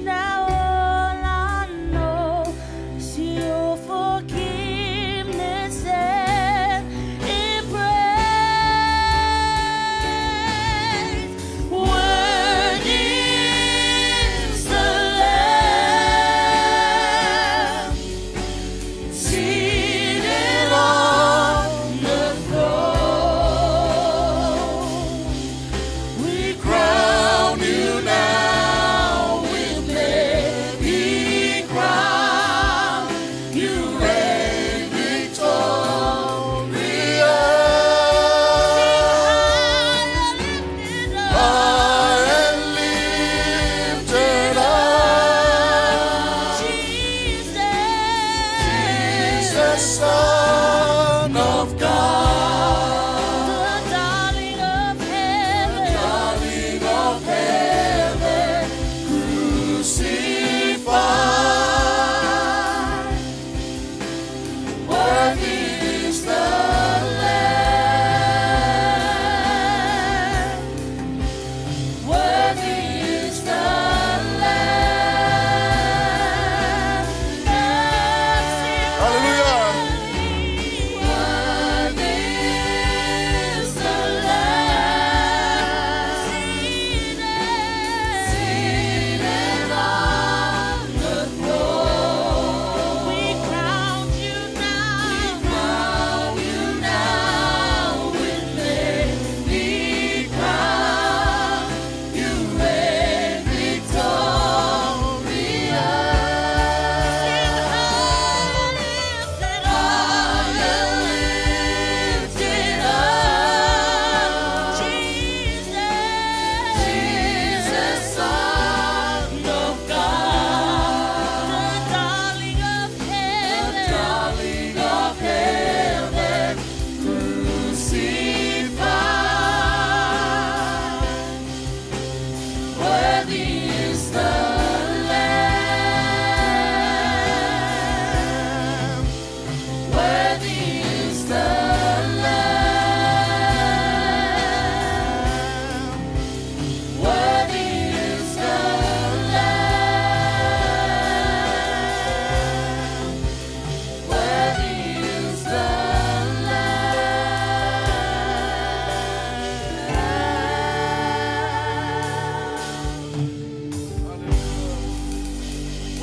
Now all I know is your forgiveness and embrace.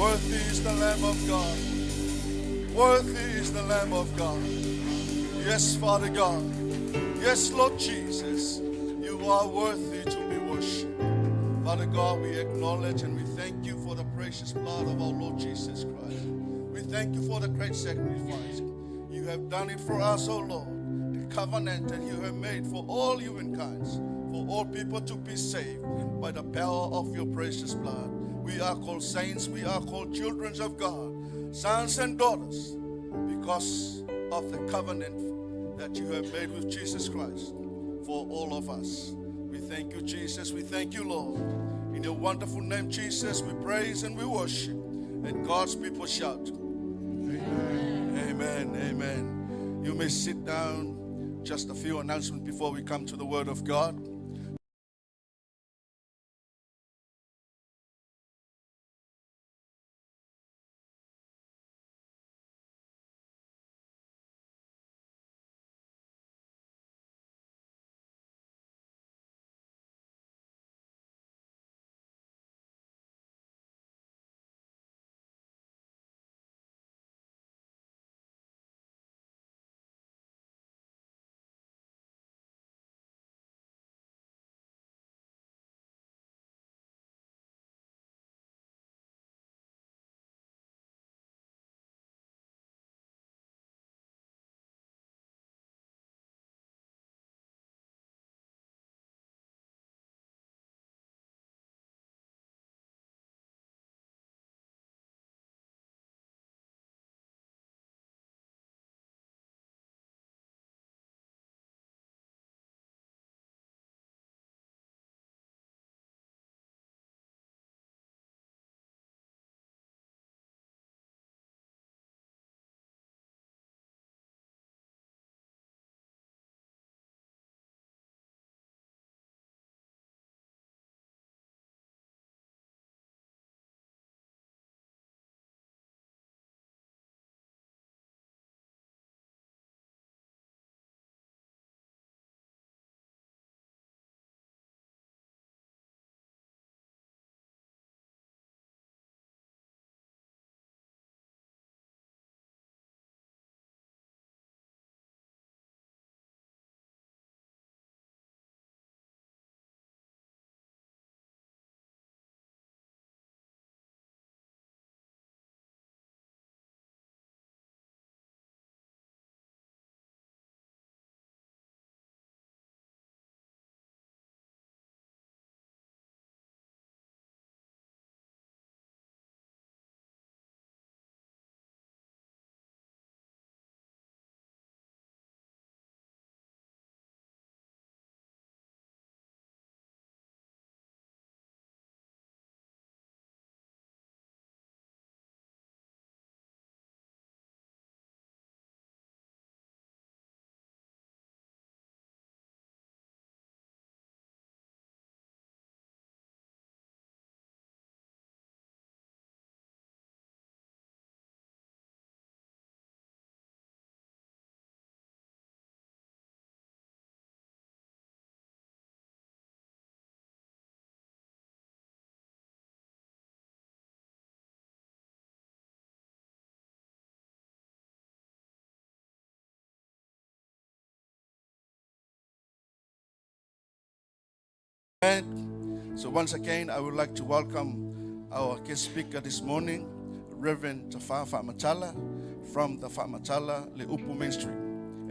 Worthy is the Lamb of God. Worthy is the Lamb of God. Yes, Father God. Yes, Lord Jesus. You are worthy to be worshipped. Father God, we acknowledge and we thank you for the precious blood of our Lord Jesus Christ. We thank you for the great sacrifice. You have done it for us, O Lord. The covenant that you have made for all humankind, for all people to be saved by the power of your precious blood. We are called saints, we are called children of God, sons and daughters, because of the covenant that you have made with Jesus Christ for all of us. We thank you, Jesus. We thank you, Lord. In your wonderful name, Jesus, we praise and we worship. And God's people shout, Amen. Amen. Amen. You may sit down. Just a few announcements before we come to the Word of God. And so once again, I would like to welcome our guest speaker this morning, Reverend Tafafa Machala from the Famatala Leupu Ministry.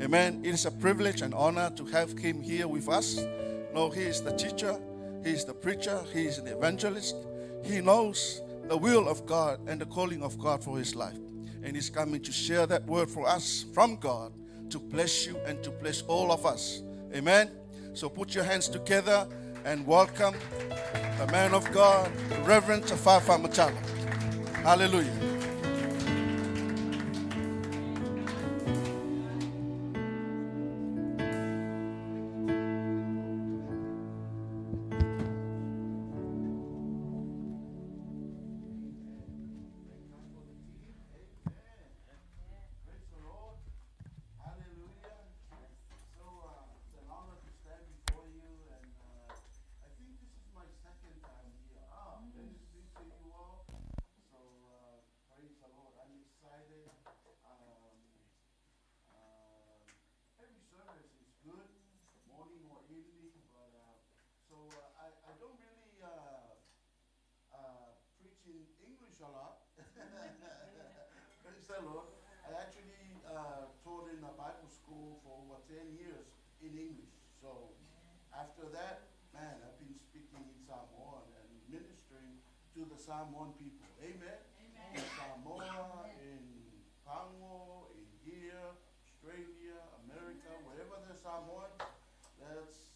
Amen. It is a privilege and honor to have him here with us. No, he is the teacher, he is the preacher, he is an evangelist. He knows the will of God and the calling of God for his life. And he's coming to share that word for us from God to bless you and to bless all of us. Amen. So put your hands together and welcome the man of God, Reverend Tafafa Machala. Hallelujah. English a lot. Praise the Lord. I actually taught in a Bible school for over 10 years in English. So after that, man, I've been speaking in Samoan and ministering to the Samoan people. Amen. In Samoa, in Pango, in here, Australia, America, wherever there's Samoan, that's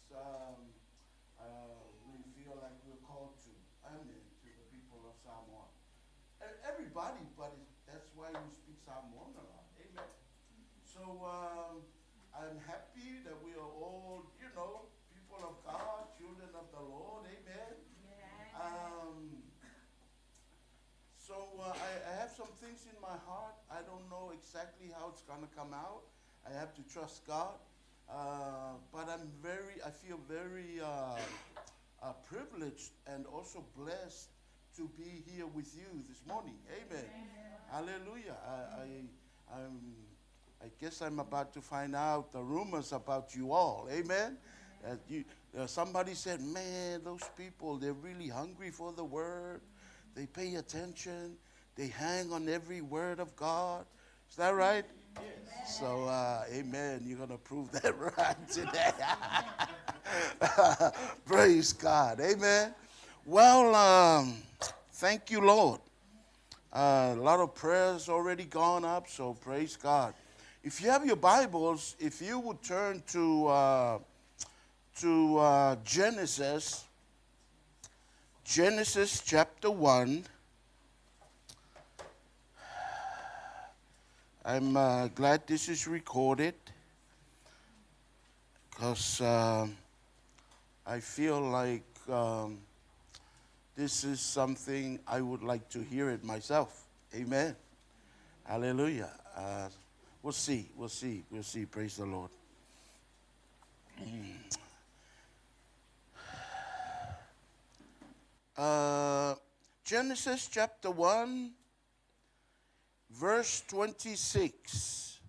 we feel like we're called to. Amen. To the people of Samoa. Everybody, but that's why we speak Samoan a lot. Amen. So I'm happy that we are all, people of God, children of the Lord. Amen. So I have some things in my heart. I don't know exactly how it's going to come out. I have to trust God. But I feel very privileged and also blessed to be here with you this morning. Amen. Hallelujah. I guess I'm about to find out the rumors about you all. Amen. Somebody said, man, those people, they're really hungry for the word. They pay attention. They hang on every word of God. Is that right? Yes. So, amen. You're going to prove that right today. Praise God. Amen. Well, thank you, Lord. A lot of prayers already gone up, so praise God. If you have your Bibles, if you would turn to Genesis chapter 1. I'm glad this is recorded because I feel like this is something I would like to hear it myself. Amen. Hallelujah. We'll see. Praise the Lord. Genesis chapter 1, verse 26.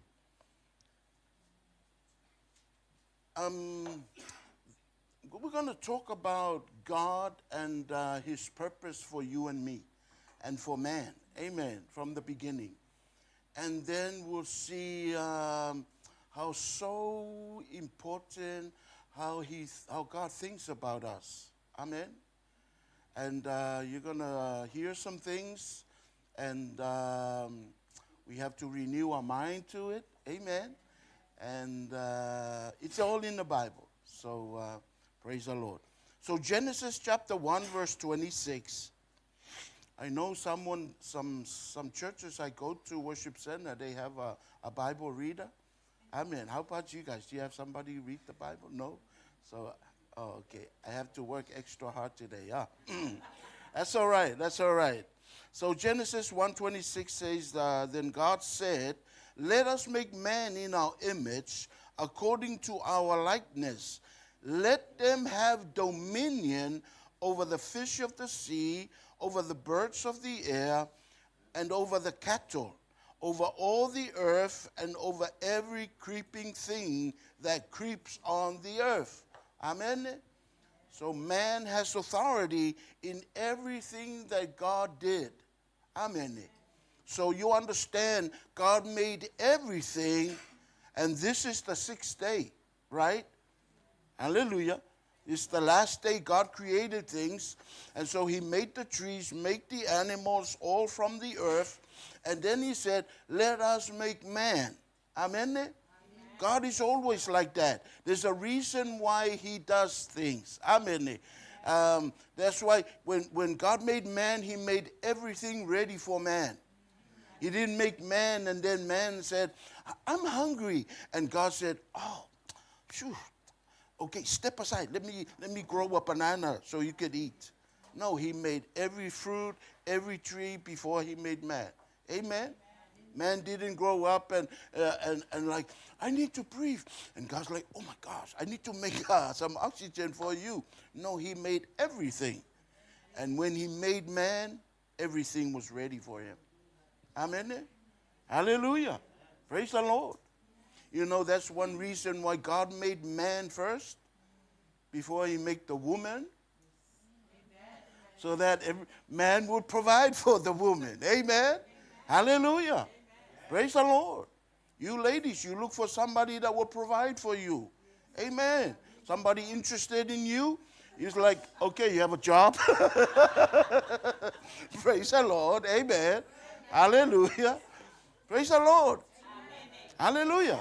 We're going to talk about God and his purpose for you and me and for man. Amen. From the beginning. And then we'll see how so important how God thinks about us. Amen. And you're going to hear some things, and we have to renew our mind to it. Amen. And it's all in the Bible. So praise the Lord. So Genesis chapter 1, verse 26. I know some churches I go to, worship center, they have a Bible reader. Amen. How about you guys? Do you have somebody read the Bible? No? So, okay. I have to work extra hard today. Yeah. That's all right. So Genesis 1:26 says, then God said, let us make man in our image, according to our likeness. Let them have dominion over the fish of the sea, over the birds of the air, and over the cattle, over all the earth, and over every creeping thing that creeps on the earth. Amen. So man has authority in everything that God did. Amen. So you understand, God made everything, and this is the sixth day, right? Hallelujah. It's the last day God created things, and so he made the trees, made the animals, all from the earth, and then he said, let us make man. Amen? Amen. God is always like that. There's a reason why he does things. Amen. That's why when God made man, he made everything ready for man. He didn't make man, and then man said, I'm hungry. And God said, oh, phew. Okay, step aside. Let me grow a banana so you could eat. No, he made every fruit, every tree before he made man. Amen? Man didn't grow up and like, I need to breathe. And God's like, oh my gosh, I need to make some oxygen for you. No, he made everything. And when he made man, everything was ready for him. Amen? Hallelujah. Praise the Lord. You know, that's one reason why God made man first before he made the woman. Amen. so that every man would provide for the woman. Amen. Hallelujah. Praise the Lord. You ladies, you look for somebody that will provide for you. Amen. Somebody interested in you. He's like, okay, you have a job. Praise the Lord. Amen. Hallelujah. Praise the Lord. Hallelujah.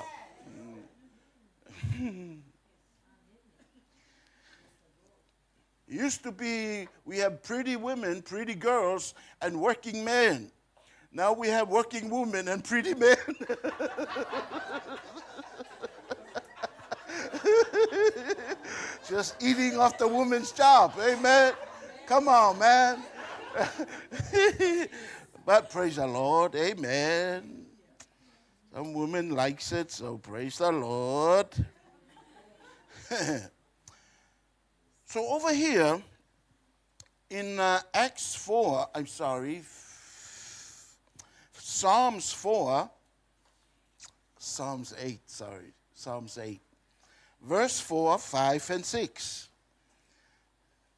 Used to be, we have pretty women, pretty girls, and working men. Now we have working women and pretty men. Just eating off the woman's job. Amen. Come on, man. But praise the Lord. Amen. Some woman likes it, so praise the Lord. So over here in Acts 4, Psalms 8, verse 4, 5, and 6.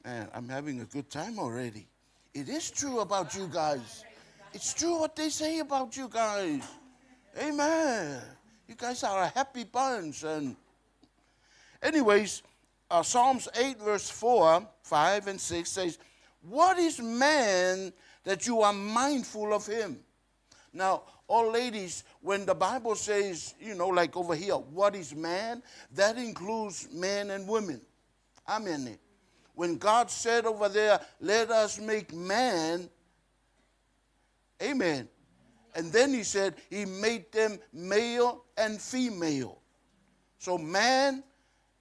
Man, I'm having a good time already. It is true about you guys. It's true what they say about you guys. Amen. You guys are a happy bunch. And anyways, Psalms 8, verse 4, 5, and 6 says, what is man that you are mindful of him? Now, all ladies, when the Bible says, like over here, what is man? That includes men and women. Amen. When God said over there, let us make man, amen. And then he said he made them male and female. So man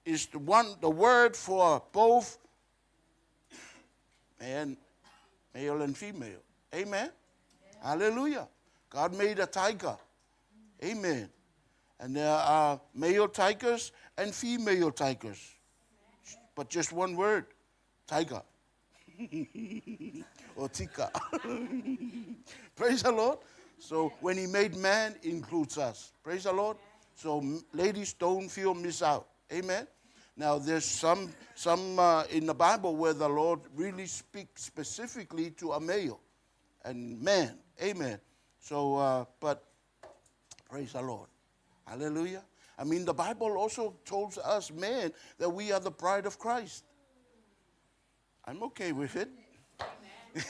is the word for both man, male and female. Amen. Hallelujah. God made a tiger. Amen. And there are male tigers and female tigers. But just one word, tiger. Or tika. Praise the Lord. So when he made man, includes us. Praise the Lord. So ladies, don't feel missed out. Amen. Now there's some in the Bible where the Lord really speaks specifically to a male and man. Amen. So, but praise the Lord. Hallelujah. I mean, the Bible also tells us, men, that we are the bride of Christ. I'm okay with it.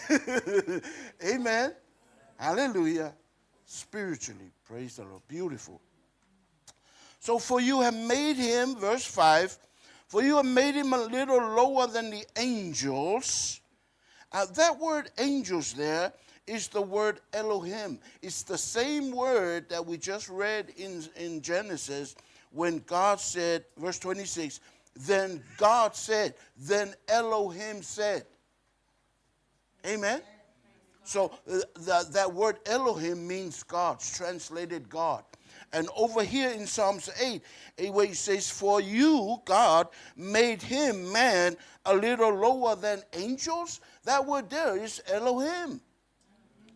Amen. Amen. Hallelujah. Spiritually, praise the Lord. Beautiful. So for you have made him, verse 5, for you have made him a little lower than the angels. That word angels there is the word Elohim. It's the same word that we just read in Genesis when God said, verse 26, then God said, then Elohim said. Amen? So that word Elohim means God, it's translated God. And over here in Psalms 8, where he says, for you, God, made him, man, a little lower than angels, that word there is Elohim.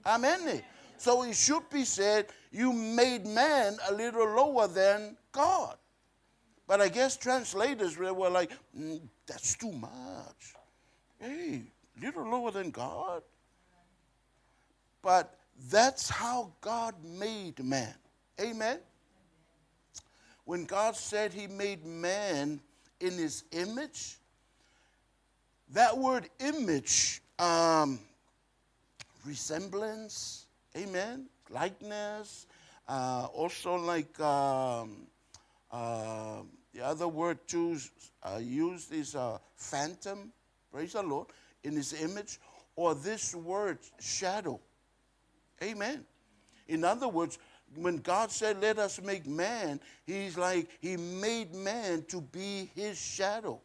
Amen. So it should be said, you made man a little lower than God. But I guess translators were like, that's too much. Hey, little lower than God. But that's how God made man. Amen. When God said he made man in his image, that word image, resemblance, amen, likeness, also like the other word used is phantom, praise the Lord, in his image, or this word shadow, amen. In other words, when God said, let us make man, he's like, he made man to be his shadow.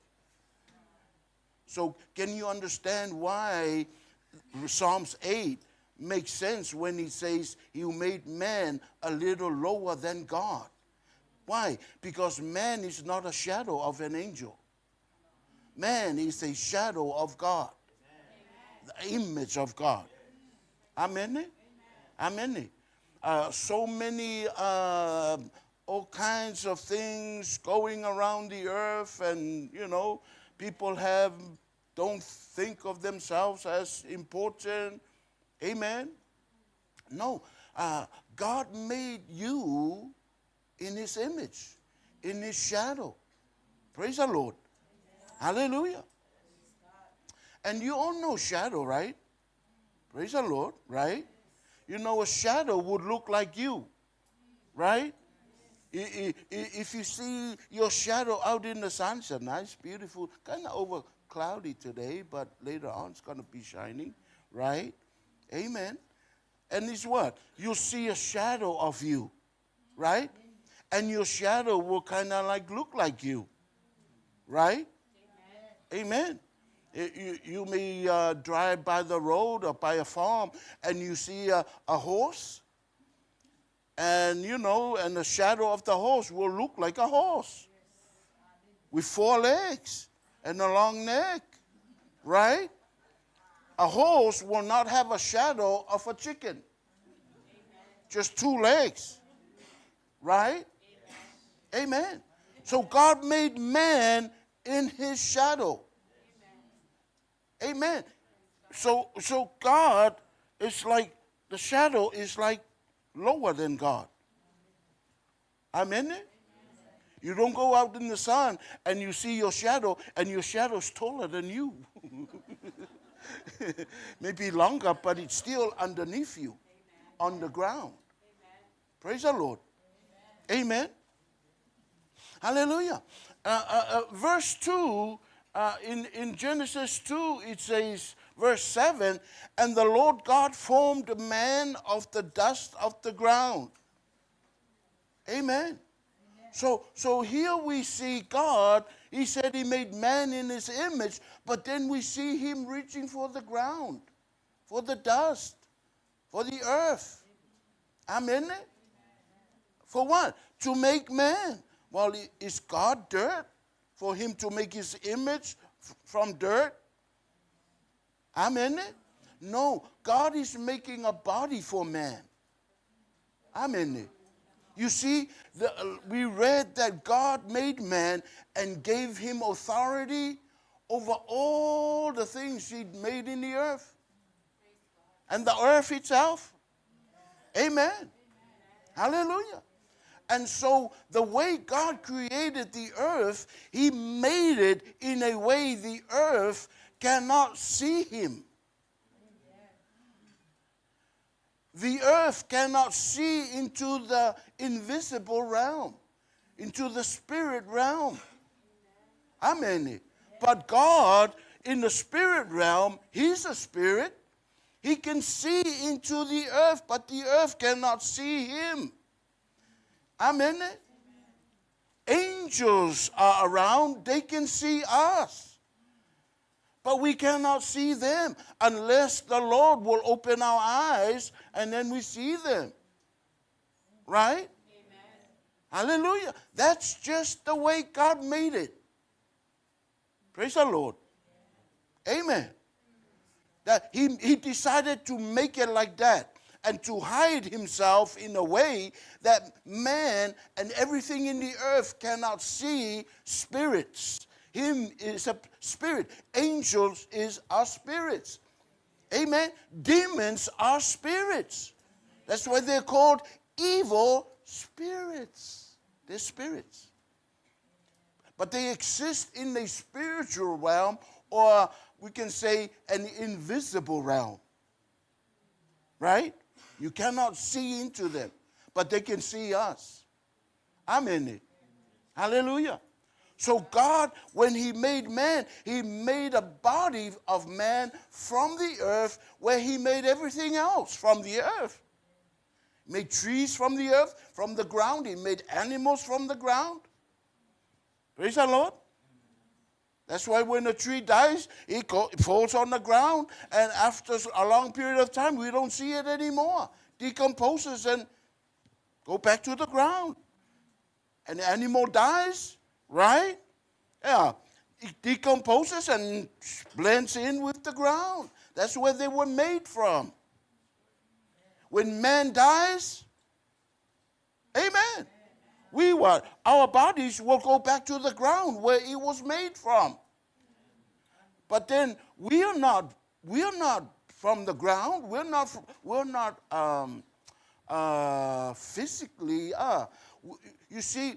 So can you understand why Psalms 8 makes sense when he says he made man a little lower than God? Why? Because man is not a shadow of an angel. Man is a shadow of God. The image of God. Amen? Amen. So many, all kinds of things going around the earth, and, people have don't think of themselves as important. Amen. No, God made you in his image, in his shadow. Praise the Lord. Hallelujah. And you all know shadow, right? Praise the Lord, right? You know a shadow would look like you, right? If you see your shadow out in the sunset, nice, beautiful, kind of over cloudy today, but later on it's going to be shining, right? Amen. And it's what? You'll see a shadow of you, right? And your shadow will kind of like look like you, right? Amen. You may drive by the road or by a farm and you see a horse. And, you know, and the shadow of the horse will look like a horse with 4 legs and a long neck, right? A horse will not have a shadow of a chicken. Just 2 legs, right? Amen. So God made man in his shadow. Amen. So God is like, the shadow is like lower than God. Amen. You don't go out in the sun and you see your shadow and your shadow's taller than you. Maybe longer, but it's still underneath you on the ground. Praise the Lord. Amen. Hallelujah. Verse 2, in Genesis 2, it says, verse 7, and the Lord God formed man of the dust of the ground. Amen. So here we see God, he said he made man in his image, but then we see him reaching for the ground, for the dust, for the earth. Amen. For what? To make man. Well, is God dirt? For him to make his image from dirt? Amen. No, God is making a body for man. Amen. You see, we read that God made man and gave him authority over all the things he'd made in the earth. And the earth itself. Amen. Hallelujah. And so the way God created the earth, he made it in a way the earth cannot see him. The earth cannot see into the invisible realm, into the spirit realm. Amen. But God, in the spirit realm, he's a spirit. He can see into the earth, but the earth cannot see him. Amen. Angels are around, they can see us. But we cannot see them unless the Lord will open our eyes and then we see them. Right? Amen. Hallelujah. That's just the way God made it. Praise the Lord. Amen. That he decided to make it like that. And to hide himself in a way that man and everything in the earth cannot see spirits. Him is a spirit. Angels is our spirits. Amen. Demons are spirits. That's why they're called evil spirits. They're spirits. But they exist in the spiritual realm, or we can say an invisible realm. Right? You cannot see into them, but they can see us. I'm in it. Hallelujah. So God, when he made man, he made a body of man from the earth where he made everything else from the earth. He made trees from the earth, from the ground. He made animals from the ground. Praise the Lord. That's why when a tree dies, it falls on the ground, and after a long period of time, we don't see it anymore. Decomposes and go back to the ground. And the animal dies, right? Yeah. It decomposes and blends in with the ground. That's where they were made from. When man dies, amen. Our bodies will go back to the ground where it was made from. But then we are not from the ground. We're not physically. You see,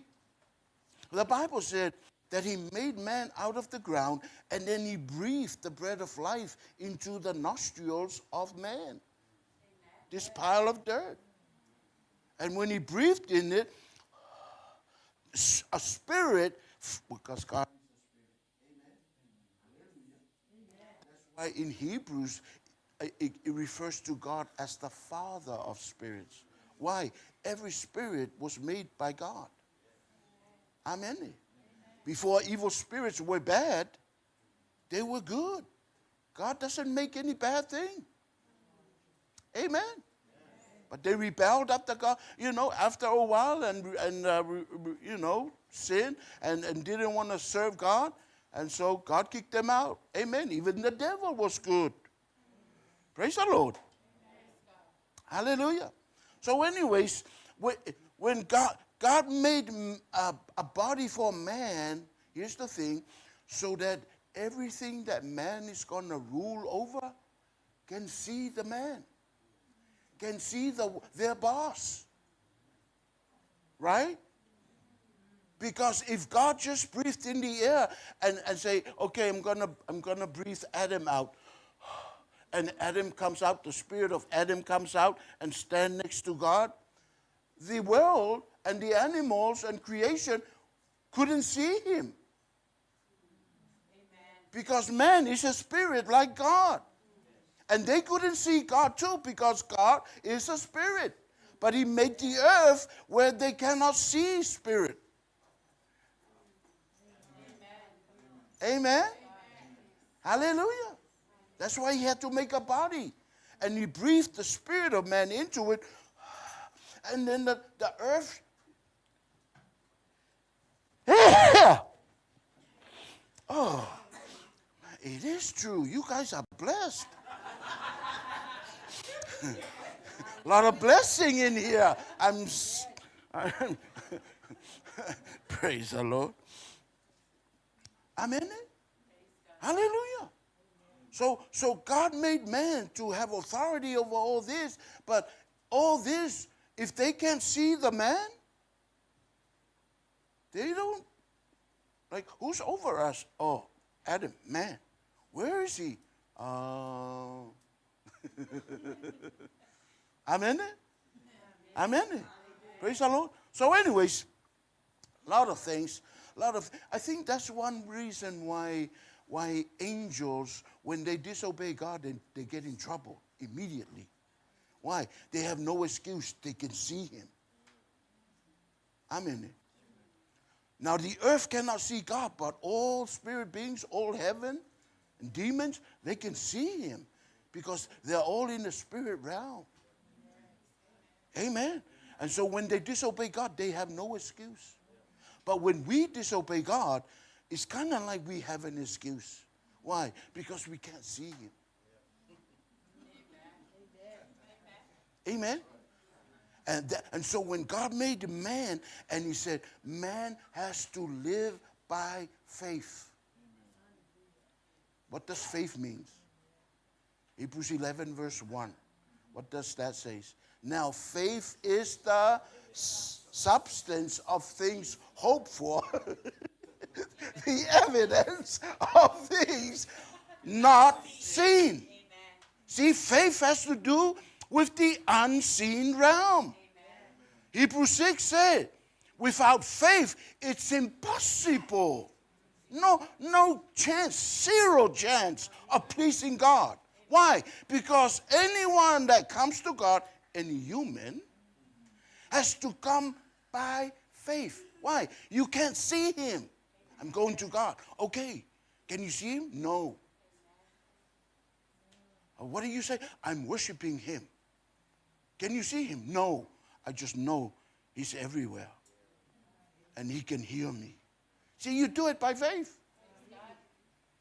the Bible said that he made man out of the ground, and then he breathed the breath of life into the nostrils of man. This pile of dirt. And when he breathed in it, a spirit, because God is a spirit. Amen. That's why in Hebrews, it refers to God as the Father of spirits. Why? Every spirit was made by God. Amen. Before evil spirits were bad, they were good. God doesn't make any bad thing. Amen. But they rebelled after God, after a while and sinned and didn't want to serve God. And so God kicked them out. Amen. Even the devil was good. Praise the Lord. Hallelujah. So anyways, when God made a body for man, here's the thing, so that everything that man is going to rule over can see the man, can see their boss. Right? Because if God just breathed in the air and say, okay, I'm gonna breathe Adam out, and Adam comes out, the spirit of Adam comes out and stand next to God, the world and the animals and creation couldn't see him. Amen. Because man is a spirit like God. And they couldn't see God too because God is a spirit. But he made the earth where they cannot see spirit. Amen. Amen. Hallelujah. That's why he had to make a body. And he breathed the spirit of man into it. And then the earth. Oh, it is true. You guys are blessed. A lot of blessing in here. Praise the Lord. Amen. Hallelujah. So God made man to have authority over all this, but all this, if they can't see the man, they don't, like, who's over us? Oh, Adam, man. Where is he? Amen. Amen. Praise the Lord. So anyways, a lot of things. I think that's one reason why angels, when they disobey God, they get in trouble immediately. Why? They have no excuse. They can see him. Amen. Now the earth cannot see God, but all spirit beings, all heaven and demons, they can see him because they're all in the spirit realm. Amen. And so when they disobey God, they have no excuse. But when we disobey God, it's kind of like we have an excuse. Why? Because we can't see him. Amen. And so when God made the man, and he said, man has to live by faith. What does faith mean? Hebrews 11 verse 1. What does that say? Now faith is the substance of things hoped for, the evidence of things not seen. Amen. See, faith has to do with the unseen realm. Amen. Hebrews 6 said, without faith, it's impossible. No chance, zero chance of pleasing God. Why? Because anyone that comes to God, any human, has to come by faith. Why? You can't see him. I'm going to God. Okay. Can you see him? No. What do you say? I'm worshiping him. Can you see him? No. I just know he's everywhere. And he can hear me. See, you do it by faith.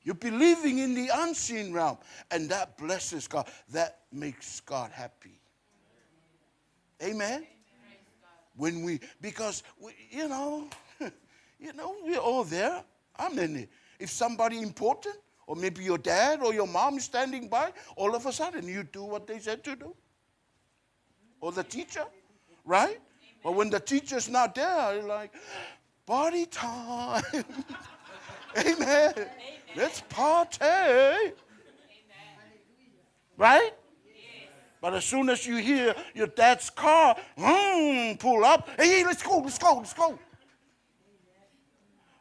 You're believing in the unseen realm. And that blesses God. That makes God happy. Amen? Because we're all there. I mean, if somebody important Or maybe your dad or your mom is standing by. All of a sudden, you do what they said to do. Or the teacher, right? But when the teacher's not there, you're like, party time. Amen. Let's party. Right? But as soon as you hear your dad's car, pull up, hey, let's go, let's go, let's go.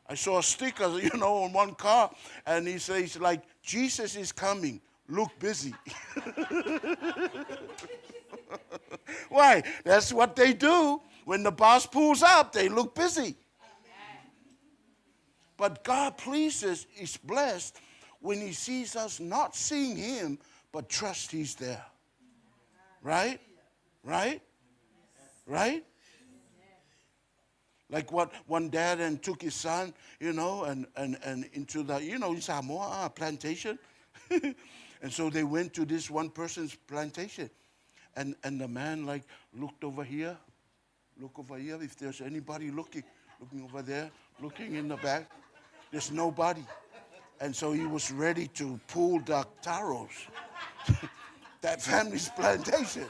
I saw a sticker, on one car, and he says, like, Jesus is coming, look busy. Why? That's what they do. When the boss pulls up, they look busy. But God pleases, is blessed when he sees us not seeing him, but trust he's there. Right? Right? Right? Like what one dad and took his son, and into the, in Samoa, plantation. And so they went to this one person's plantation. And the man like looked over here, if there's anybody looking over there, looking in the back. There's nobody. And so he was ready to pull the taros. That family's plantation.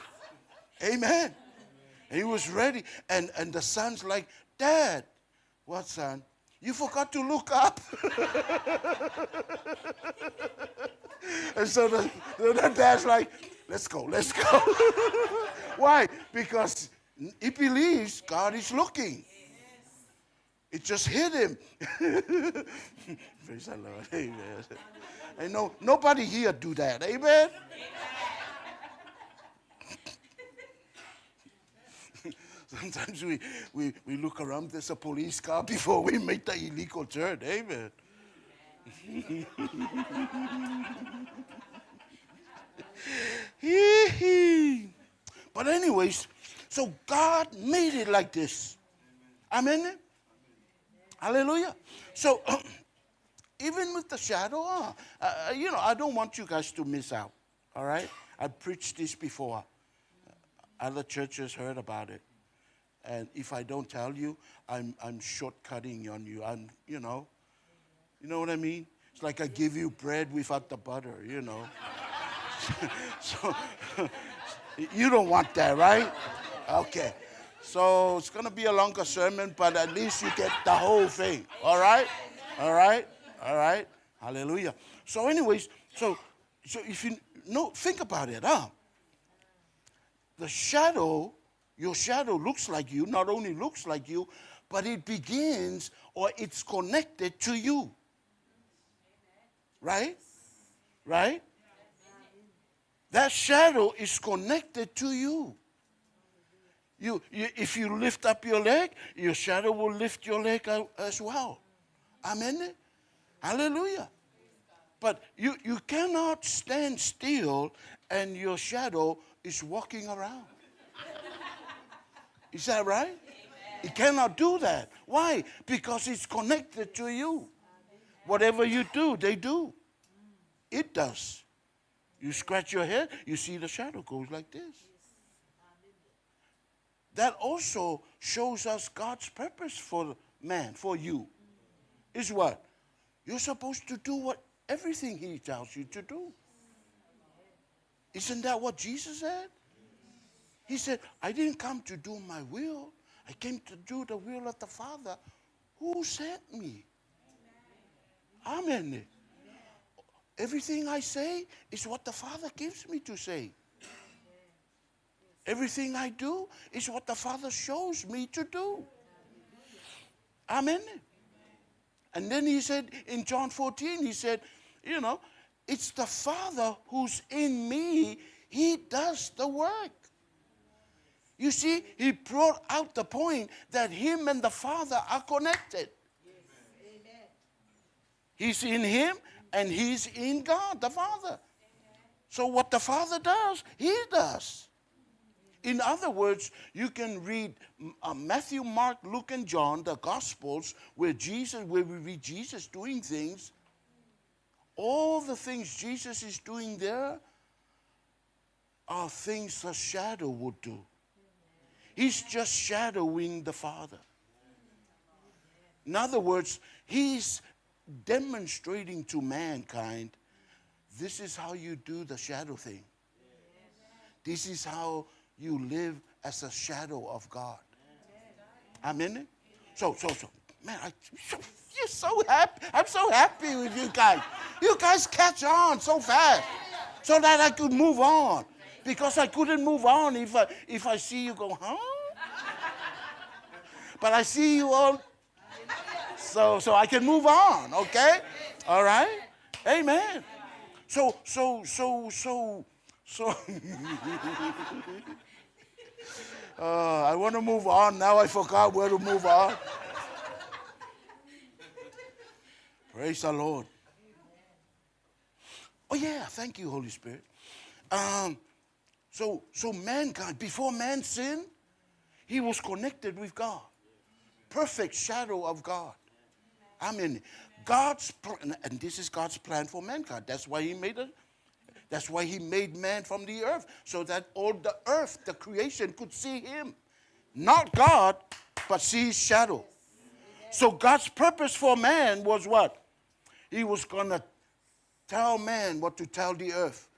Amen. And he was ready. And the son's like, Dad, what son? You forgot to look up. And so the dad's like, let's go. Why? Because he believes God is looking. It just hit him. Praise the Lord. Amen. I know nobody here do that. Amen. Sometimes we look around, there's a police car before we make the illegal turn. Amen. But anyways, so God made it like this. Amen. Hallelujah. So even with the shadow, I don't want you guys to miss out. All right? I preached this before. Other churches heard about it. And if I don't tell you, I'm shortcutting on you. You know what I mean? It's like I give you bread without the butter, So you don't want that, right? Okay. So it's going to be a longer sermon, but at least you get the whole thing. All right? All right? All right? Hallelujah. So anyways, so if you think about it, the shadow, your shadow looks like you, not only looks like you, but it begins or it's connected to you. Right? Right? That shadow is connected to you. If you lift up your leg, your shadow will lift your leg as well. Amen? Hallelujah. But you cannot stand still and your shadow is walking around. Is that right? It cannot do that. Why? Because it's connected to you. Whatever you do, they do. It does. You scratch your head, you see the shadow goes like this. That also shows us God's purpose for man, for you. Is what? You're supposed to do everything he tells you to do. Isn't that what Jesus said? He said, I didn't come to do my will. I came to do the will of the Father who sent me. Amen. Everything I say is what the Father gives me to say. Everything I do is what the Father shows me to do. Amen. And then he said in John 14, he said, it's the Father who's in me. He does the work. You see, he brought out the point that him and the Father are connected. Yes. He's in him and he's in God, the Father. Amen. So what the Father does, he does. In other words, you can read Matthew, Mark, Luke, and John, the Gospels, where we read Jesus doing things. All the things Jesus is doing there are things a shadow would do. He's just shadowing the Father. In other words, he's demonstrating to mankind, this is how you do the shadow thing. This is how you live as a shadow of God. Amen? So, man, you're so happy. I'm so happy with you guys. You guys catch on so fast so that I could move on. Because I couldn't move on if I see you go, huh? But I see you all, so I can move on, okay? All right? Amen. So. I want to move on. Now I forgot where to move on. Praise the Lord. Oh yeah, thank you, Holy Spirit. So mankind, before man sinned, he was connected with God. Perfect shadow of God. I mean, God's plan, and this is God's plan for mankind. That's why he made it. That's why he made man from the earth, so that all the earth, the creation, could see him. Not God, but see his shadow. So God's purpose for man was what? He was going to tell man what to tell the earth.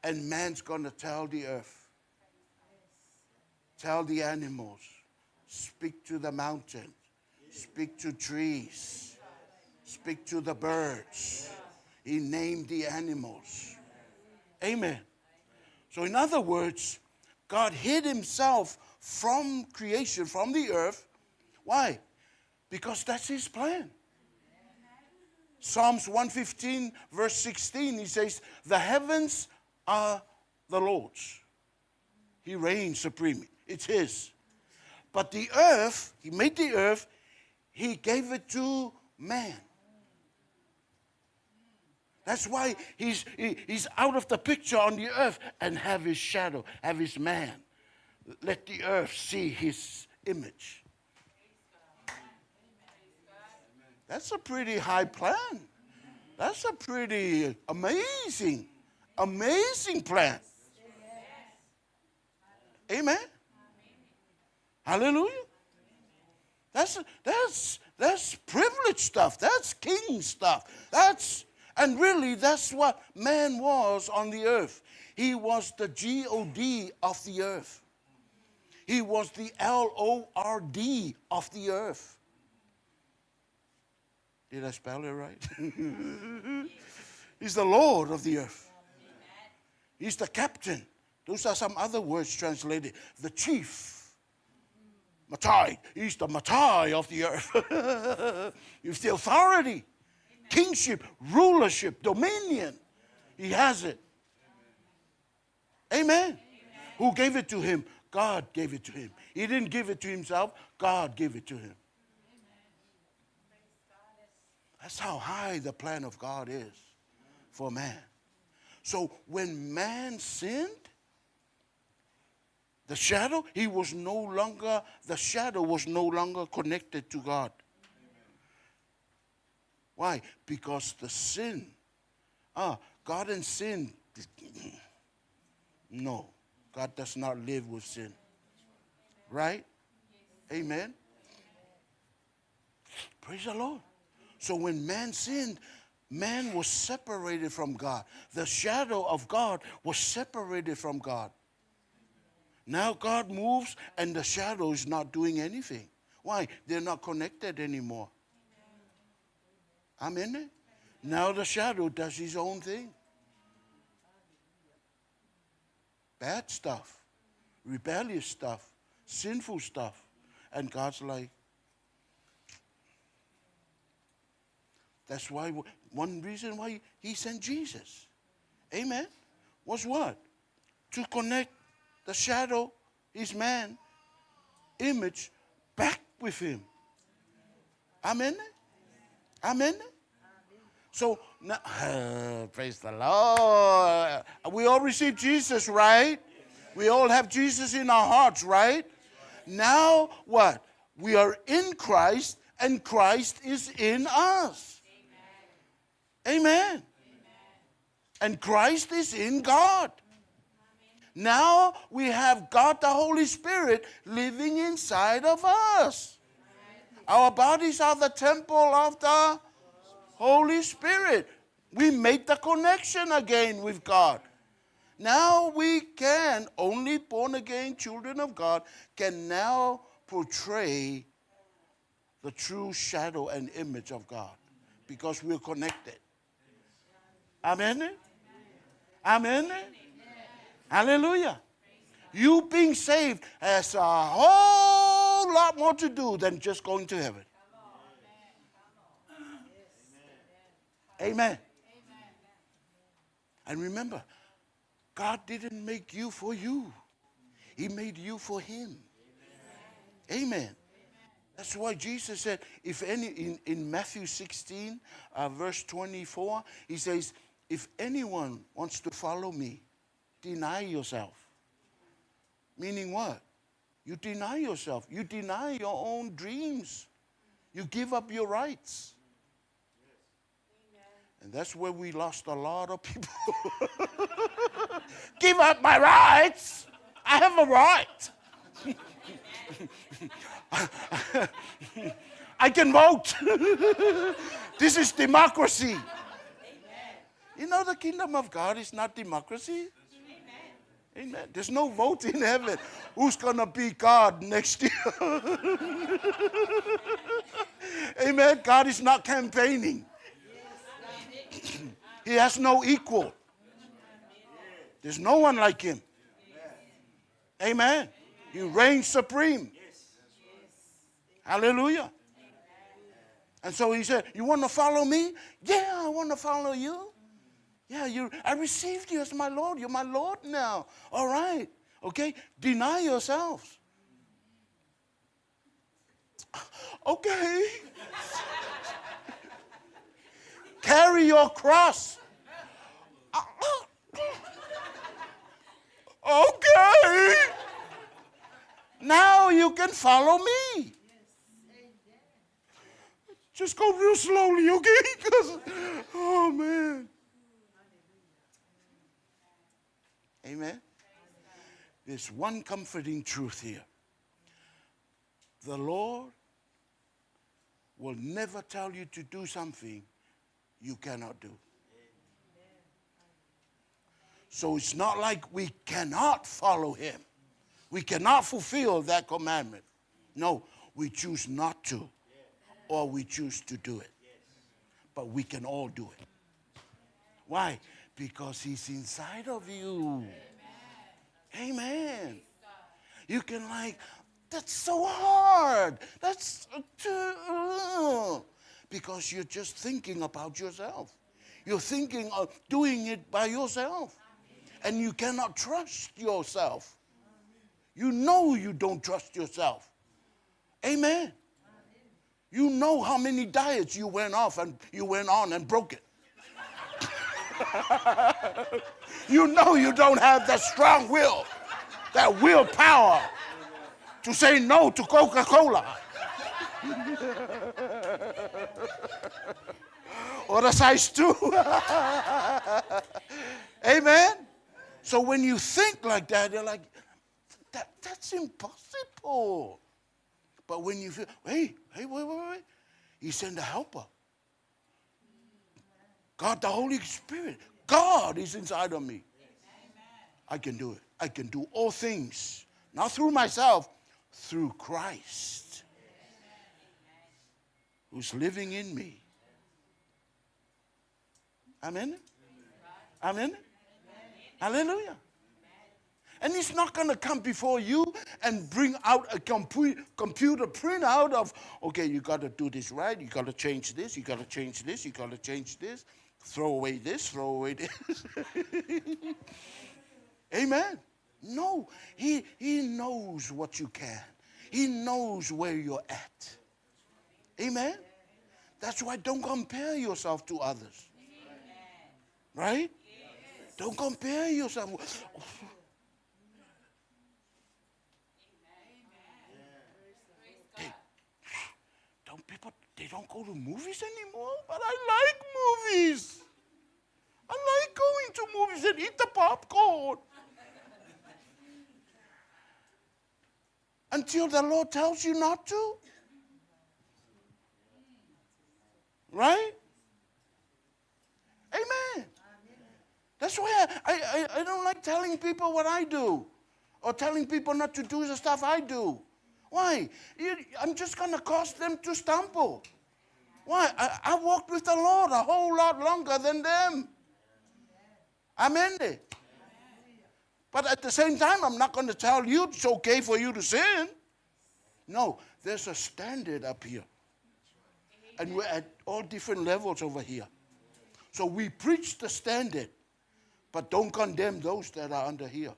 And man's going to tell the earth. Tell the animals. Speak to the mountain. Speak to trees. Speak to the birds. He named the animals. Amen. So in other words, God hid himself from creation, from the earth. Why? Because that's his plan. Psalms 115, verse 16, he says, the heavens are the Lord's. He reigns supreme. It's his. But the earth, he made the earth, he gave it to man. That's why he's out of the picture on the earth and have his shadow, have his man. Let the earth see his image. That's a pretty high plan. That's a pretty amazing plan. Amen. Hallelujah. That's privileged stuff. That's king stuff. And really, that's what man was on the earth. He was the God of the earth. He was the Lord of the earth. Did I spell it right? He's the Lord of the earth. He's the captain. Those are some other words translated. The chief. Matai. He's the Matai of the earth. He's the authority. Kingship, rulership, dominion. He has it. Amen. Who gave it to him? God gave it to him. He didn't give it to himself. God gave it to him. That's how high the plan of God is for man. So when man sinned, the shadow was no longer connected to God. Why? Because the sin. God and sin. No, God does not live with sin. Right? Amen. Praise the Lord. So when man sinned, man was separated from God. The shadow of God was separated from God. Now God moves and the shadow is not doing anything. Why? They're not connected anymore. Amen. Now the shadow does his own thing. Bad stuff, rebellious stuff, sinful stuff. And God's like, that's why one reason why he sent Jesus. Amen. Was what? To connect the shadow, his man, image, back with him. Amen. Amen. So, now, praise the Lord. We all receive Jesus, right? We all have Jesus in our hearts, right? Now, what? We are in Christ, and Christ is in us. Amen. And Christ is in God. Now we have God the Holy Spirit living inside of us. Our bodies are the temple of the Holy Spirit. We made the connection again with God. Now we can, only born again children of God, can now portray the true shadow and image of God because we're connected. Amen? Amen? Hallelujah. You being saved has a whole lot more to do than just going to heaven. Amen. And remember, God didn't make you for you. He made you for him. Amen. That's why Jesus said, if any, in Matthew 16, verse 24, he says, if anyone wants to follow me, deny yourself. Meaning what? You deny yourself. You deny your own dreams. You give up your rights. And that's where we lost a lot of people. Give up my rights. I have a right. I can vote. This is democracy. You know, the kingdom of God is not democracy. Amen. There's no vote in heaven. Who's going to be God next year? Amen. God is not campaigning. He has no equal. There's no one like him. Amen. He reigns supreme. Hallelujah. And so he said, you want to follow me? Yeah, I want to follow you. Yeah, I received you as my Lord. You're my Lord now. All right. Okay. Deny yourselves. Okay. Carry your cross. Okay. Now you can follow me. Just go real slowly, okay? Because, oh, man. Amen. There's one comforting truth here. The Lord will never tell you to do something you cannot do. So it's not like we cannot follow him. We cannot fulfill that commandment. No, we choose not to, or we choose to do it. But we can all do it. Why? Because he's inside of you. Amen. You can that's so hard. That's because you're just thinking about yourself. You're thinking of doing it by yourself. And you cannot trust yourself. You know you don't trust yourself. Amen. You know how many diets you went on and broke it. You know you don't have that strong will, that willpower to say no to Coca-Cola. Or the size 2. Amen? So when you think like that, you're like, that's impossible. But when you feel, wait, he sent a helper. God, the Holy Spirit. God is inside of me. I can do it. I can do all things. Not through myself, through Christ. Who's living in me. Amen? Amen? Hallelujah. And he's not going to come before you and bring out a computer printout of, okay, you got to do this right, you got to change this, you got to change this, you got to change this, throw away this, throw away this. Amen. No, he knows what you can. He knows where you're at. Amen. That's why don't compare yourself to others. Right? Don't compare yourself. They don't go to movies anymore, but I like movies. I like going to movies and eat the popcorn. Until the Lord tells you not to. Right? Amen. That's why I don't like telling people what I do or telling people not to do the stuff I do. Why? I'm just going to cause them to stumble. Why? I walked with the Lord a whole lot longer than them. Amen. But at the same time, I'm not going to tell you it's okay for you to sin. No, there's a standard up here. And we're at all different levels over here. So we preach the standard, but don't condemn those that are under here.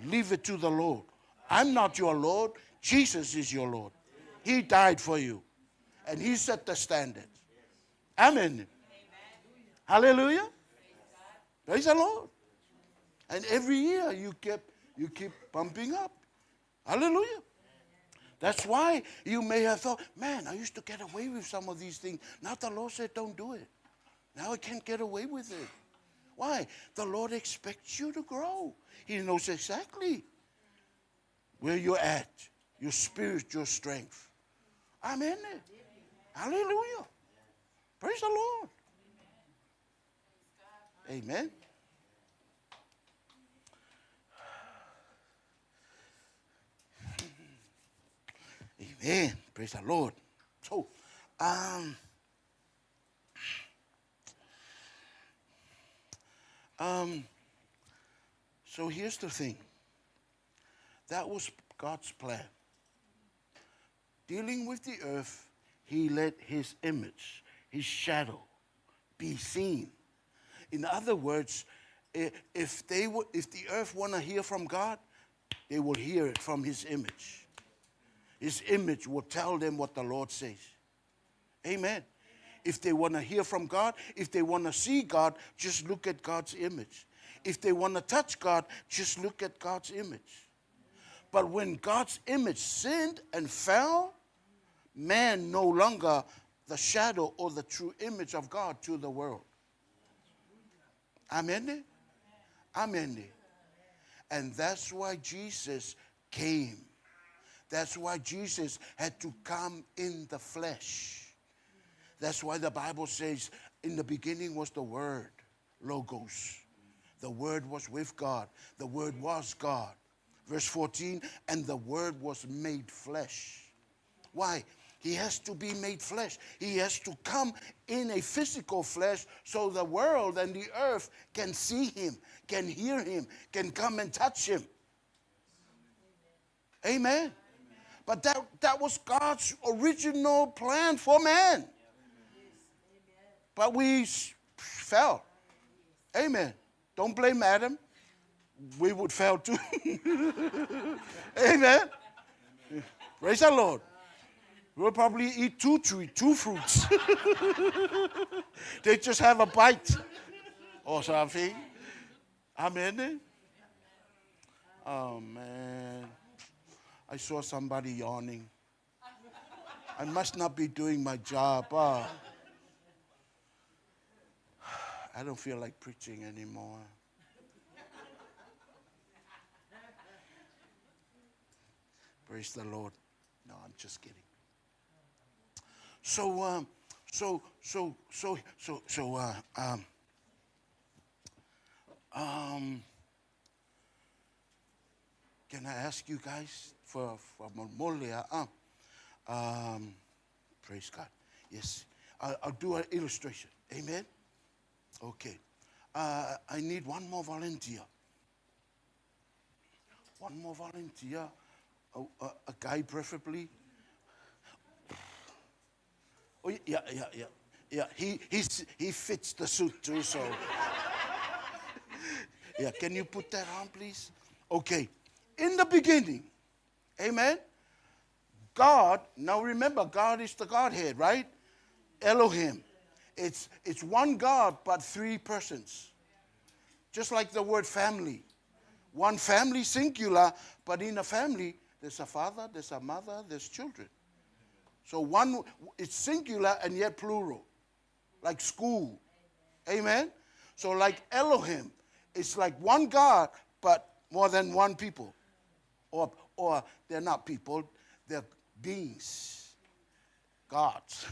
Leave it to the Lord. I'm not your Lord. Jesus is your Lord. He died for you. And he set the standard. Amen. Hallelujah. Praise the Lord. And every year you keep bumping up. Hallelujah. That's why you may have thought, man, I used to get away with some of these things. Now the Lord said, don't do it. Now I can't get away with it. Why? The Lord expects you to grow. He knows exactly where you're at, your spiritual strength. Amen. Hallelujah. Praise the Lord. Amen. Amen. Praise the Lord. So here's the thing. That was God's plan. Dealing with the earth, he let his image, his shadow, be seen. In other words, if the earth want to hear from God, they will hear it from his image. His image will tell them what the Lord says. Amen. If they want to hear from God, if they want to see God, just look at God's image. If they want to touch God, just look at God's image. But when God's image sinned and fell, man no longer the shadow or the true image of God to the world. Amen. Amen. And that's why Jesus came. That's why Jesus had to come in the flesh. That's why the Bible says, in the beginning was the Word, Logos. The Word was with God. The Word was God. Verse 14, and the Word was made flesh. Why? He has to be made flesh. He has to come in a physical flesh so the world and the earth can see him, can hear him, can come and touch him. Amen. But that was God's original plan for man. But we fell. Amen. Don't blame Adam. We would fail too. Amen. Praise the Lord. We'll probably eat two fruits. They just have a bite or something. Amen. Oh, man. I saw somebody yawning. I must not be doing my job. I don't feel like preaching anymore. Praise the Lord. No, I'm just kidding. Can I ask you guys for Mongolia? Praise God. Yes. I'll do an illustration. Amen? Okay. I need one more volunteer. One more volunteer. A guy preferably. Oh, yeah. He fits the suit too, so. Yeah, can you put that on, please? Okay. In the beginning, amen, God, now remember, God is the Godhead, right? Elohim. It's one God, but three persons. Just like the word family. One family, singular, but in a family, there's a father, there's a mother, there's children. So one, it's singular and yet plural, like school. Amen? So like Elohim, it's like one God, but more than one people. Or they're not people, they're beings, gods.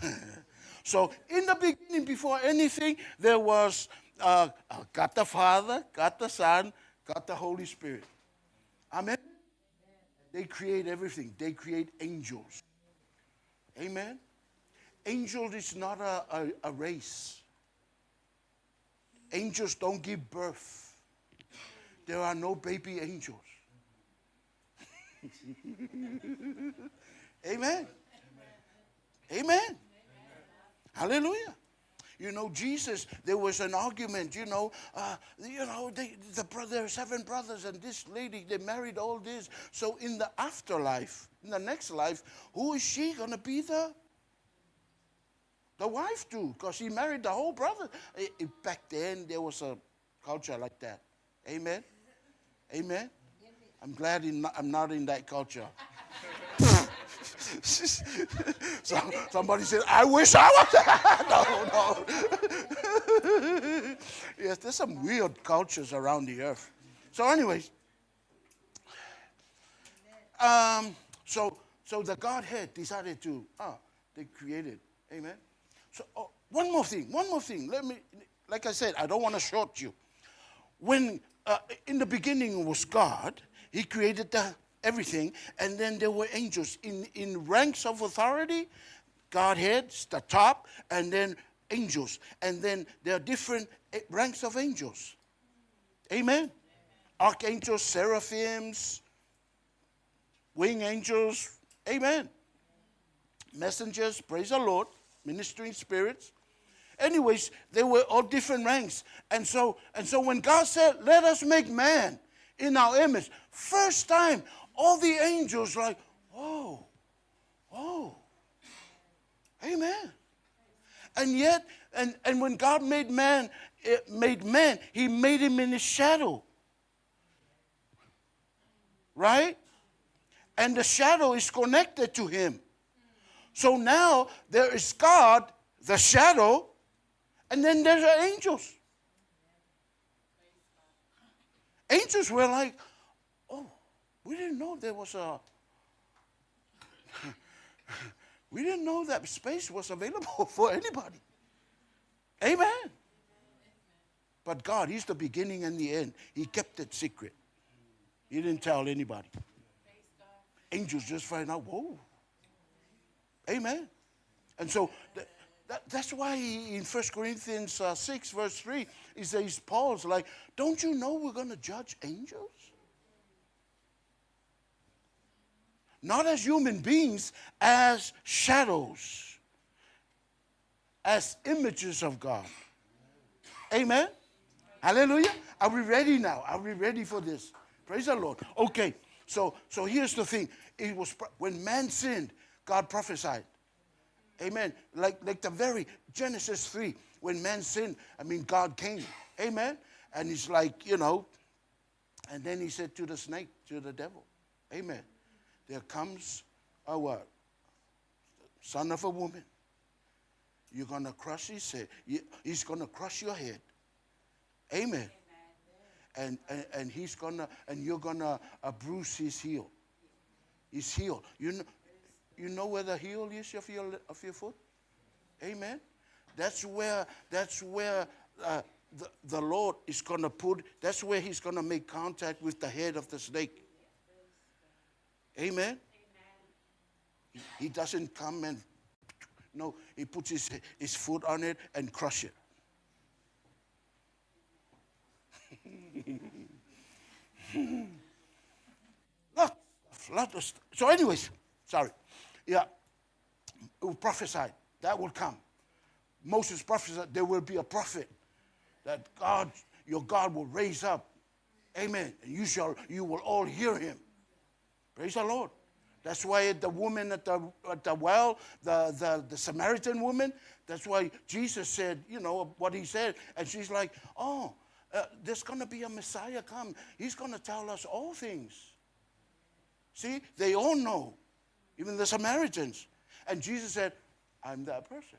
So in the beginning, before anything, there was God the Father, God the Son, God the Holy Spirit. Amen? They create everything. They create angels. Amen? Angel is not a race. Angels don't give birth. There are no baby angels. Amen. Amen. Hallelujah. You know, Jesus, there was an argument, there are 7 brothers and this lady, they married all this. So in the afterlife, in the next life, who is she going to be the wife to? Because he married the whole brother. Back then, there was a culture like that. Amen? Amen? I'm glad I'm not in that culture. So, somebody said, I wish I was. No. Yes, there's some weird cultures around the earth. So anyways, so the Godhead decided to, they created. Amen. So one more thing. Let me, like I said, I don't want to short you. When in the beginning was God, he created everything, and then there were angels in ranks of authority. Godhead's the top, and then angels, and then there are different ranks of angels. Amen. Archangels, seraphims, wing angels. Amen. Messengers, praise the Lord, ministering spirits. Anyways, they were all different ranks. And so when God said, let us make man in our image, first time, all the angels like, whoa, amen. And yet, and when God made man, he made him in his shadow. Right? And the shadow is connected to him. So now there is God, the shadow, and then there's the angels. Angels were like, oh, we didn't know there was we didn't know that space was available for anybody. Amen. But God, he's the beginning and the end. He kept it secret. He didn't tell anybody. Angels just find out, whoa. Amen. And so that's why in 1 Corinthians 6, verse 3, he says, Paul's like, don't you know we're going to judge angels? Not as human beings, as shadows, as images of God. Amen? Hallelujah. Are we ready now? Are we ready for this? Praise the Lord. Okay, so here's the thing. It was when man sinned, God prophesied. Amen. Like the very Genesis 3, when man sinned, God came. Amen. And he's like, and then he said to the snake, to the devil, amen, there comes a what? Son of a woman. You're going to crush his head. He's going to crush your head. Amen. And he's going to, and you're going to bruise his heel. His heel. You know where the heel is of your foot? Amen. That's where the Lord is going to put, that's where he's going to make contact with the head of the snake. Amen. He doesn't come and, no, he puts his foot on it and crush it. lot of stuff. So anyways, sorry. Yeah, it was prophesied. That will come. Moses prophesied there will be a prophet that God, your God will raise up. Amen. And you will all hear him. Praise the Lord. That's why the woman at the well, the Samaritan woman, that's why Jesus said, what he said. And she's like, there's going to be a Messiah come. He's going to tell us all things. See, they all know, even the Samaritans. And Jesus said, I'm that person.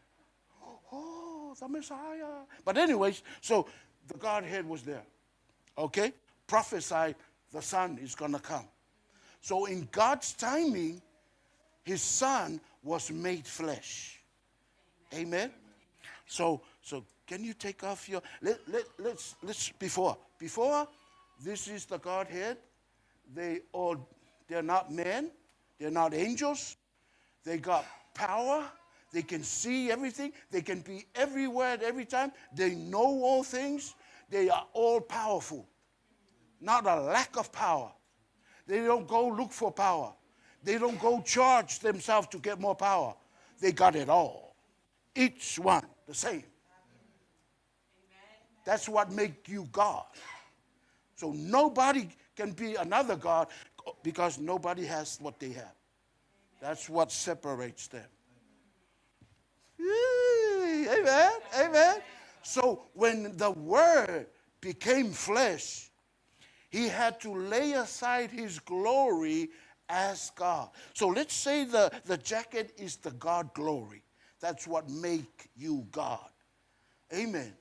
Oh, the Messiah. But anyways, so the Godhead was there. Okay? Prophesied the Son is going to come. So in God's timing, his Son was made flesh. Amen. So can you take off your let's before this is the Godhead. They're not men, they're not angels. They got power. They can see everything. They can be everywhere at every time. They know all things. They are all powerful. Not a lack of power. They don't go look for power. They don't go charge themselves to get more power. They got it all. Each one the same. That's what makes you God. So nobody can be another God because nobody has what they have. That's what separates them. Amen. Amen. So when the Word became flesh, he had to lay aside his glory as God. So let's say the jacket is the God glory. That's what make you God. Amen.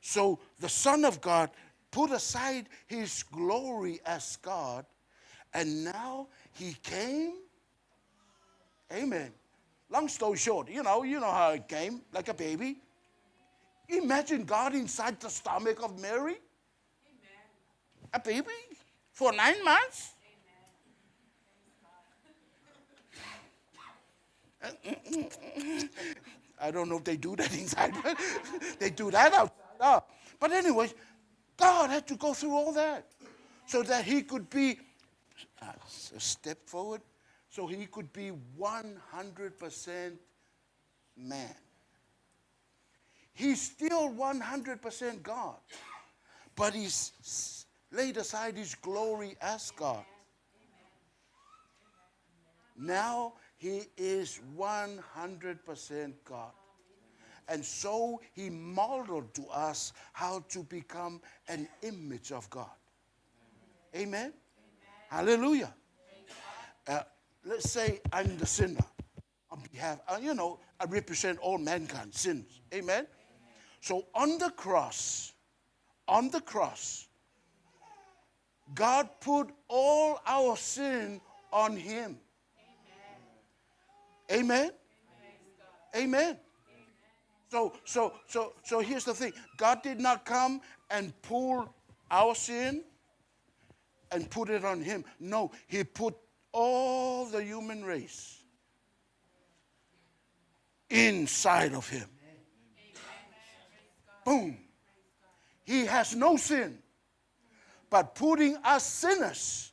So the Son of God put aside his glory as God, and now he came. Amen. Long story short, you know how it came, like a baby. Imagine God inside the stomach of Mary. Amen. A baby for 9 months. I don't know if they do that inside, but they do that outside. But anyways, God had to go through all that so that he could be a step forward, so he could be 100% man. He's still 100% God, but he's laid aside his glory as God. Now he is 100% God. And so he modeled to us how to become an image of God. Amen? Hallelujah. Let's say I'm the sinner on behalf, I represent all mankind's sins. Amen? So on the cross, God put all our sin on him. Amen? Amen. So here's the thing. God did not come and pull our sin and put it on him. No, he put all the human race inside of him. Boom. He has no sin. But putting us sinners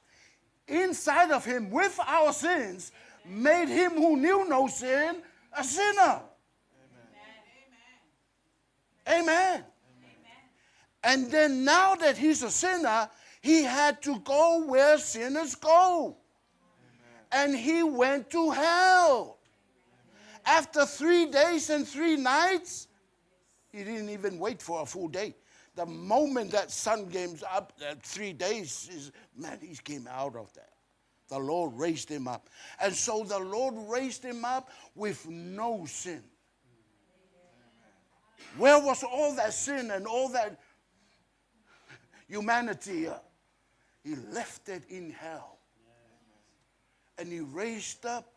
inside of him with our sins made him who knew no sin a sinner. Amen. And then now that he's a sinner, he had to go where sinners go. And he went to hell. After 3 days and 3 nights, he didn't even wait for a full day. The moment that sun came up, 3 days, he came out of that. The Lord raised him up. And so the Lord raised him up with no sin. Where was all that sin and all that humanity? He left it in hell. And he raised up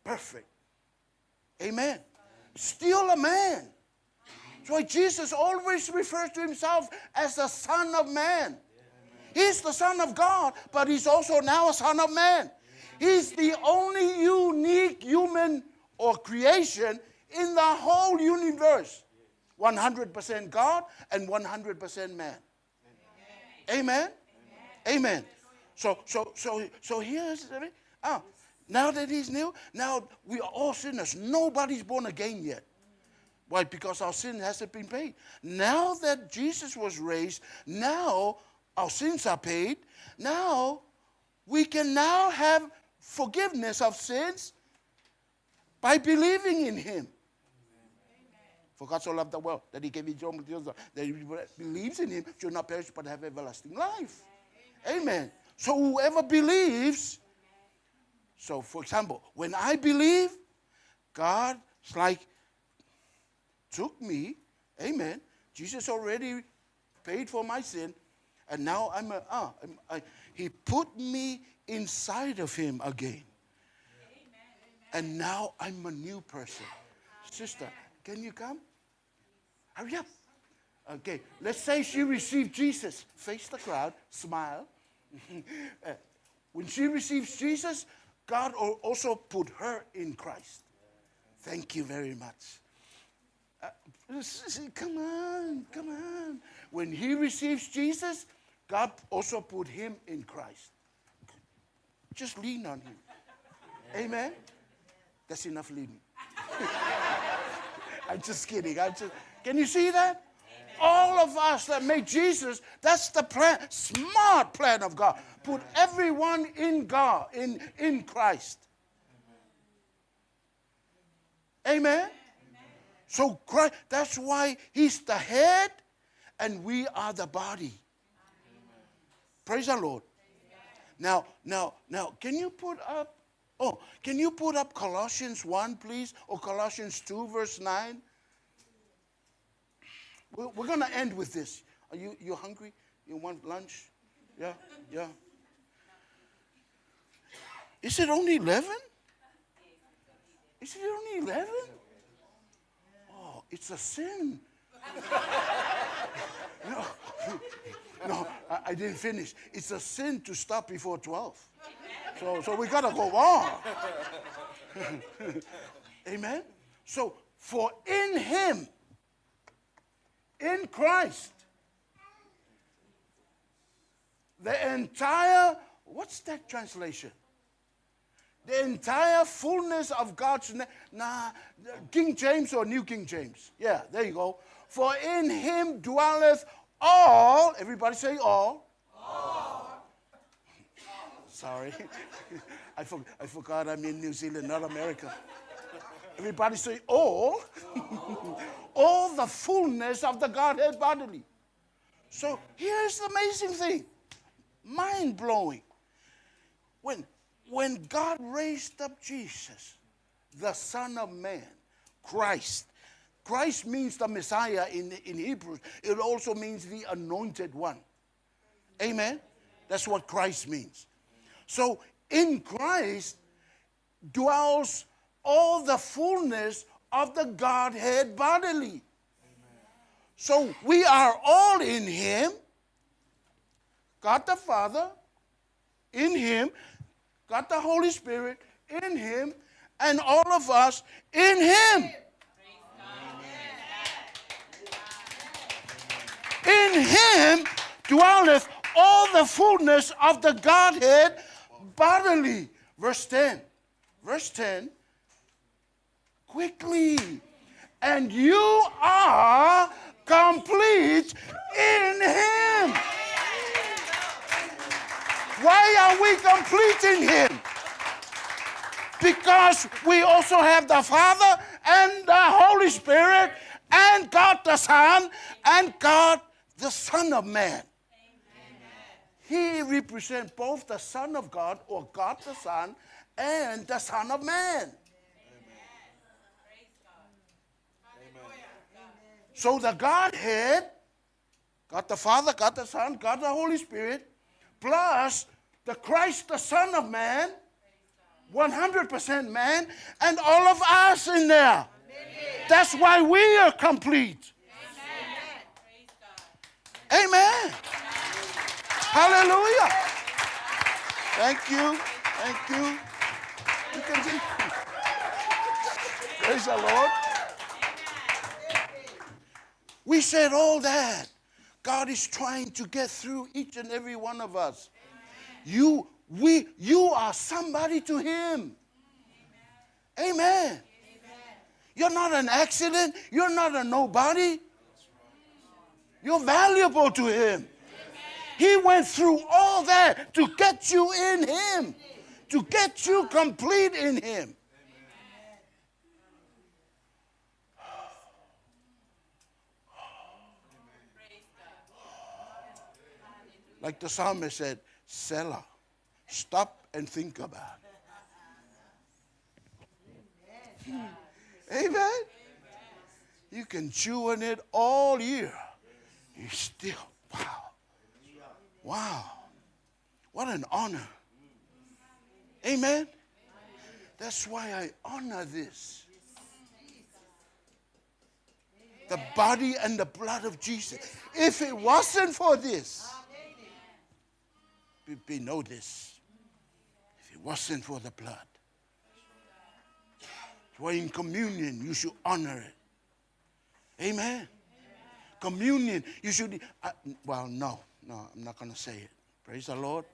perfect. Amen. Still a man. That's why Jesus always refers to himself as the Son of Man. He's the Son of God, but he's also now a Son of Man. He's the only unique human or creation in the whole universe. 100% God and 100% man. Amen? Amen. So here's the thing. Now that he's new, now we are all sinners. Nobody's born again yet. Why? Because our sin hasn't been paid. Now that Jesus was raised, now our sins are paid. Now we can now have forgiveness of sins by believing in him. For God so loved the world that he gave his only Son, that he believes in him should not perish but have everlasting life. Amen. So whoever believes, so for example, when I believe, God's like took me, amen. Jesus already paid for my sin, and now he put me inside of him again. And now I'm a new person. Sister, can you come? Hurry up. Okay, let's say she received Jesus. Face the crowd, smile. When she receives Jesus, God also put her in Christ. Thank you very much. Come on, come on. When he receives Jesus, God also put him in Christ. Just lean on him. Amen? That's enough leaning. I'm just kidding. Can you see that? All of us that made Jesus, that's the plan, smart plan of God. Put everyone in God, in Christ. Amen? So Christ, that's why he's the head and we are the body. Praise the Lord. Now, can you put up Colossians 1, please? Or Colossians 2, verse 9? We're going to end with this. Are you hungry? You want lunch? Yeah. Is it only 11? Is it only 11? Oh, it's a sin. No, I didn't finish. It's a sin to stop before 12. So we got to go on. Amen? So, for in him, in Christ, the entire, what's that translation? The entire fullness of God's King James or New King James? Yeah, there you go. For in him dwelleth all, everybody say all. All. Sorry. I forgot I'm in New Zealand, not America. Everybody say all. All the fullness of the Godhead bodily. So here's the amazing thing. Mind-blowing. When God raised up Jesus, the Son of Man, Christ means the Messiah in Hebrew. It also means the anointed one. Amen? That's what Christ means. So in Christ dwells all the fullness of the Godhead bodily. Amen. So we are all in him. God the Father, in him. God the Holy Spirit, in him. And all of us in him. In him dwelleth all the fullness of the Godhead bodily. Verse 10. Verse 10. Quickly. And you are complete in him. Why are we complete in him? Because we also have the Father and the Holy Spirit and God the Son and God the Son of Man. He represents both the Son of God or God the Son and the Son of Man. So the Godhead, God the Father, God the Son, God the Holy Spirit, plus the Christ, the Son of Man, 100% man, and all of us in there. That's why we are complete. Amen. Hallelujah. Thank you. Thank you. You can see. Praise the Lord. We said all that. God is trying to get through each and every one of us. You are somebody to him. Amen. You're not an accident. You're not a nobody. You're valuable to him. He went through all that to get you in him, to get you complete in him. Like the psalmist said, Selah, stop and think about it. Amen. You can chew on it all year. You still, wow. What an honor. Amen. That's why I honor this. The body and the blood of Jesus. If it wasn't for this, we know this. If it wasn't for the blood, we're in communion, you should honor it. Amen. Communion, you should. No, I'm not going to say it. Praise the Lord.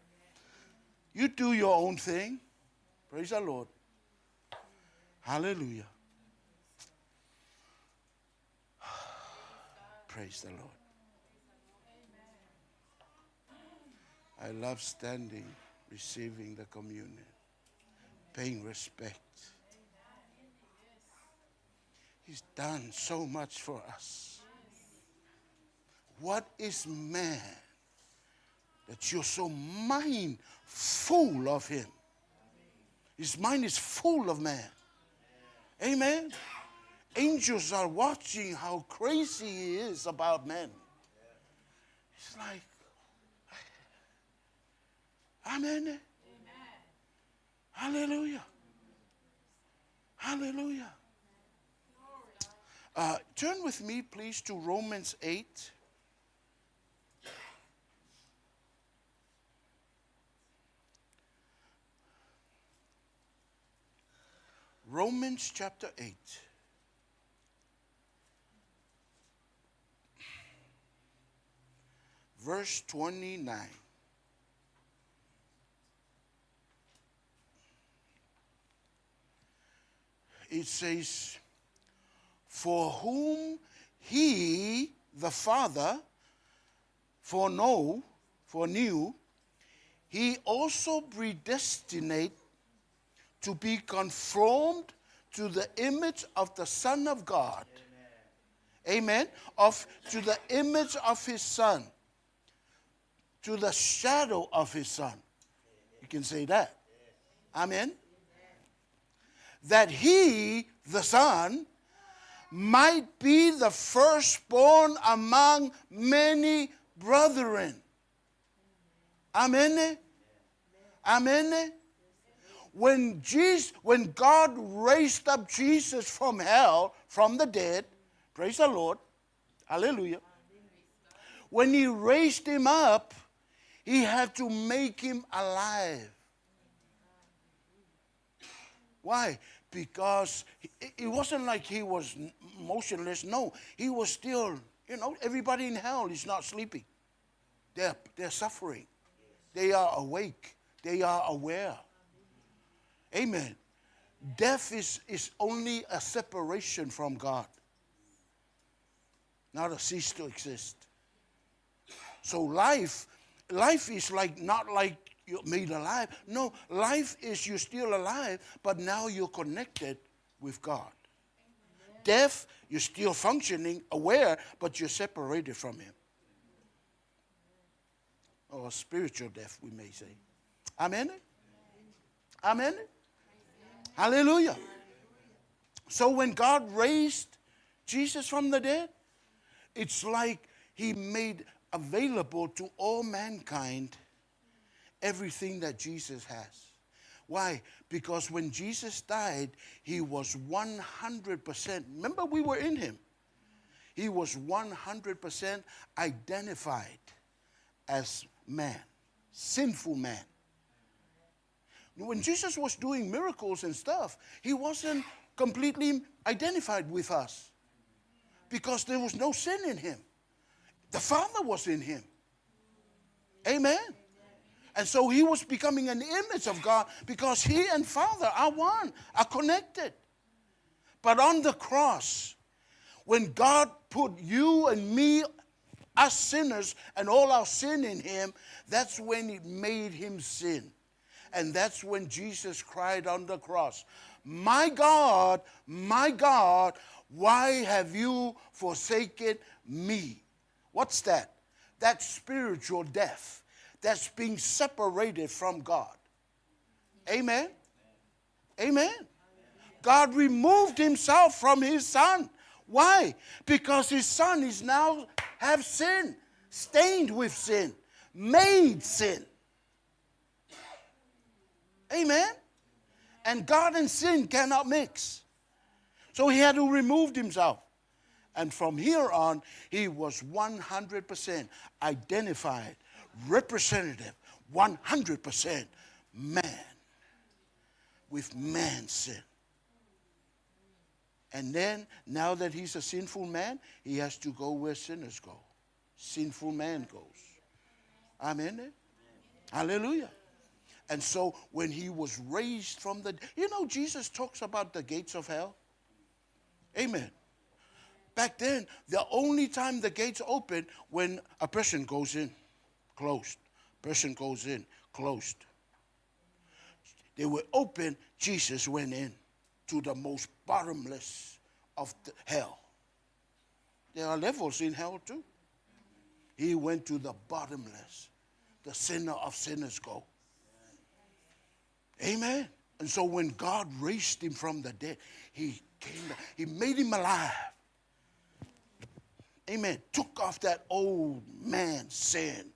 You do your own thing. Praise the Lord. Hallelujah. Praise the Lord. I love standing, receiving the communion, paying respect. He's done so much for us. What is man that you're so mindful of him? His mind is full of man. Amen. Angels are watching how crazy he is about men. It's like, amen. Hallelujah. Hallelujah. Turn with me, please, to Romans 8. Romans chapter 8. Verse 29. It says, for whom he, the Father, foreknew, he also predestinate to be conformed to the image of the Son of God. Amen. To the image of his Son. To the shadow of his Son. You can say that. Amen. That he, the Son, might be the firstborn among many brethren. Amen. Amen. When God raised up Jesus from hell, from the dead, praise the Lord, hallelujah. When he raised him up, he had to make him alive. Why? Because it wasn't like he was motionless. No, he was still, everybody in hell is not sleeping. They're suffering. They are awake. They are aware. Amen. Death is only a separation from God, not a cease to exist. So life is not like you're made alive. No, life is you're still alive, but now you're connected with God. Death, you're still functioning, aware, but you're separated from him. Or spiritual death, we may say. Amen? Amen? Hallelujah. So when God raised Jesus from the dead, it's like he made available to all mankind everything that Jesus has. Why? Because when Jesus died, he was 100%. Remember, we were in him. He was 100% identified as man, sinful man. When Jesus was doing miracles and stuff, he wasn't completely identified with us because there was no sin in him. The Father was in him. Amen. And so he was becoming an image of God because he and Father are one, are connected. But on the cross, when God put you and me, us sinners, and all our sin in him, that's when it made him sin. And that's when Jesus cried on the cross, my God, why have you forsaken me? What's that? That's spiritual death. That's being separated from God. Amen? Amen? God removed himself from his Son. Why? Because his Son is now have sin, stained with sin, made sin. Amen? And God and sin cannot mix. So he had to remove himself. And from here on, he was 100% identified, representative, 100% man with man's sin. And then, now that he's a sinful man, he has to go where sinners go. Sinful man goes. Amen. Hallelujah. And so when he was raised from the, Jesus talks about the gates of hell. Amen. Back then, the only time the gates open when a person goes in, closed. Person goes in, closed. They were open, Jesus went in to the most bottomless of the hell. There are levels in hell too. He went to the bottomless. The sinner of sinners go. Amen. And so when God raised him from the dead, he made him alive. Amen. Took off that old man's sin,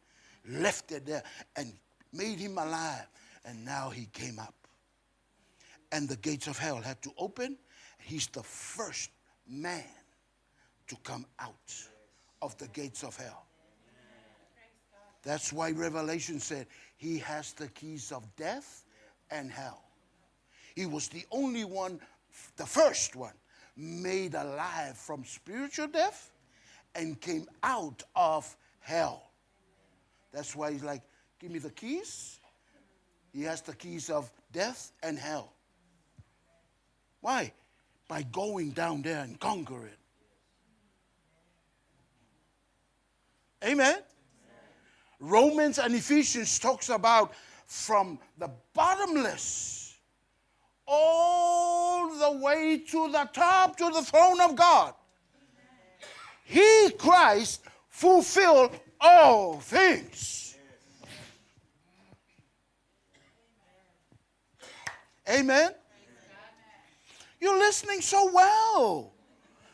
left it there, and made him alive. And now he came up. And the gates of hell had to open. He's the first man to come out of the gates of hell. That's why Revelation said he has the keys of death and hell. He was the only one, the first one, made alive from spiritual death and came out of hell. That's why he's like, give me the keys. He has the keys of death and hell. Why? By going down there and conquering. Amen. Romans and Ephesians talks about from the bottomless all the way to the top, to the throne of God. He, Christ, fulfilled all things. Amen. You're listening so well.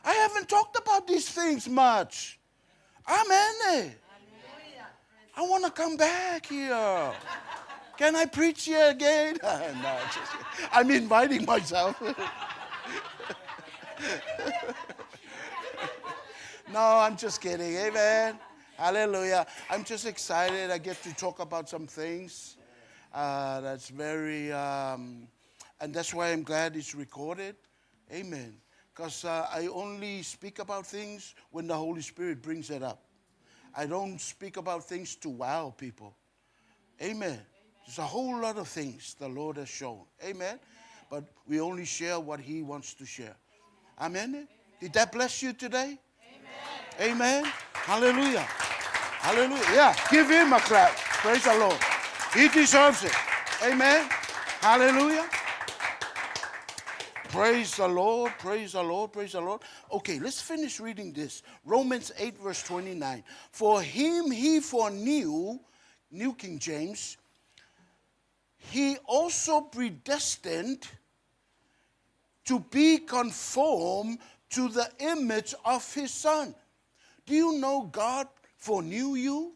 I haven't talked about these things much. Amen. I want to come back here. Can I preach here again? No, I'm inviting myself. No, I'm just kidding. Amen. Hallelujah. I'm just excited. I get to talk about some things. That's very, and that's why I'm glad it's recorded. Amen. Because I only speak about things when the Holy Spirit brings it up. I don't speak about things to wow people. Amen. There's a whole lot of things the Lord has shown. Amen. But we only share what he wants to share. Amen. Did that bless you today? Amen. Amen. Hallelujah. Hallelujah. Yeah, give him a clap. Praise the Lord. He deserves it. Amen. Hallelujah. Praise the Lord, praise the Lord, praise the Lord. Okay, let's finish reading this. Romans 8, verse 29. For him he foreknew, New King James, he also predestined to be conformed to the image of his Son. Do you know God foreknew you?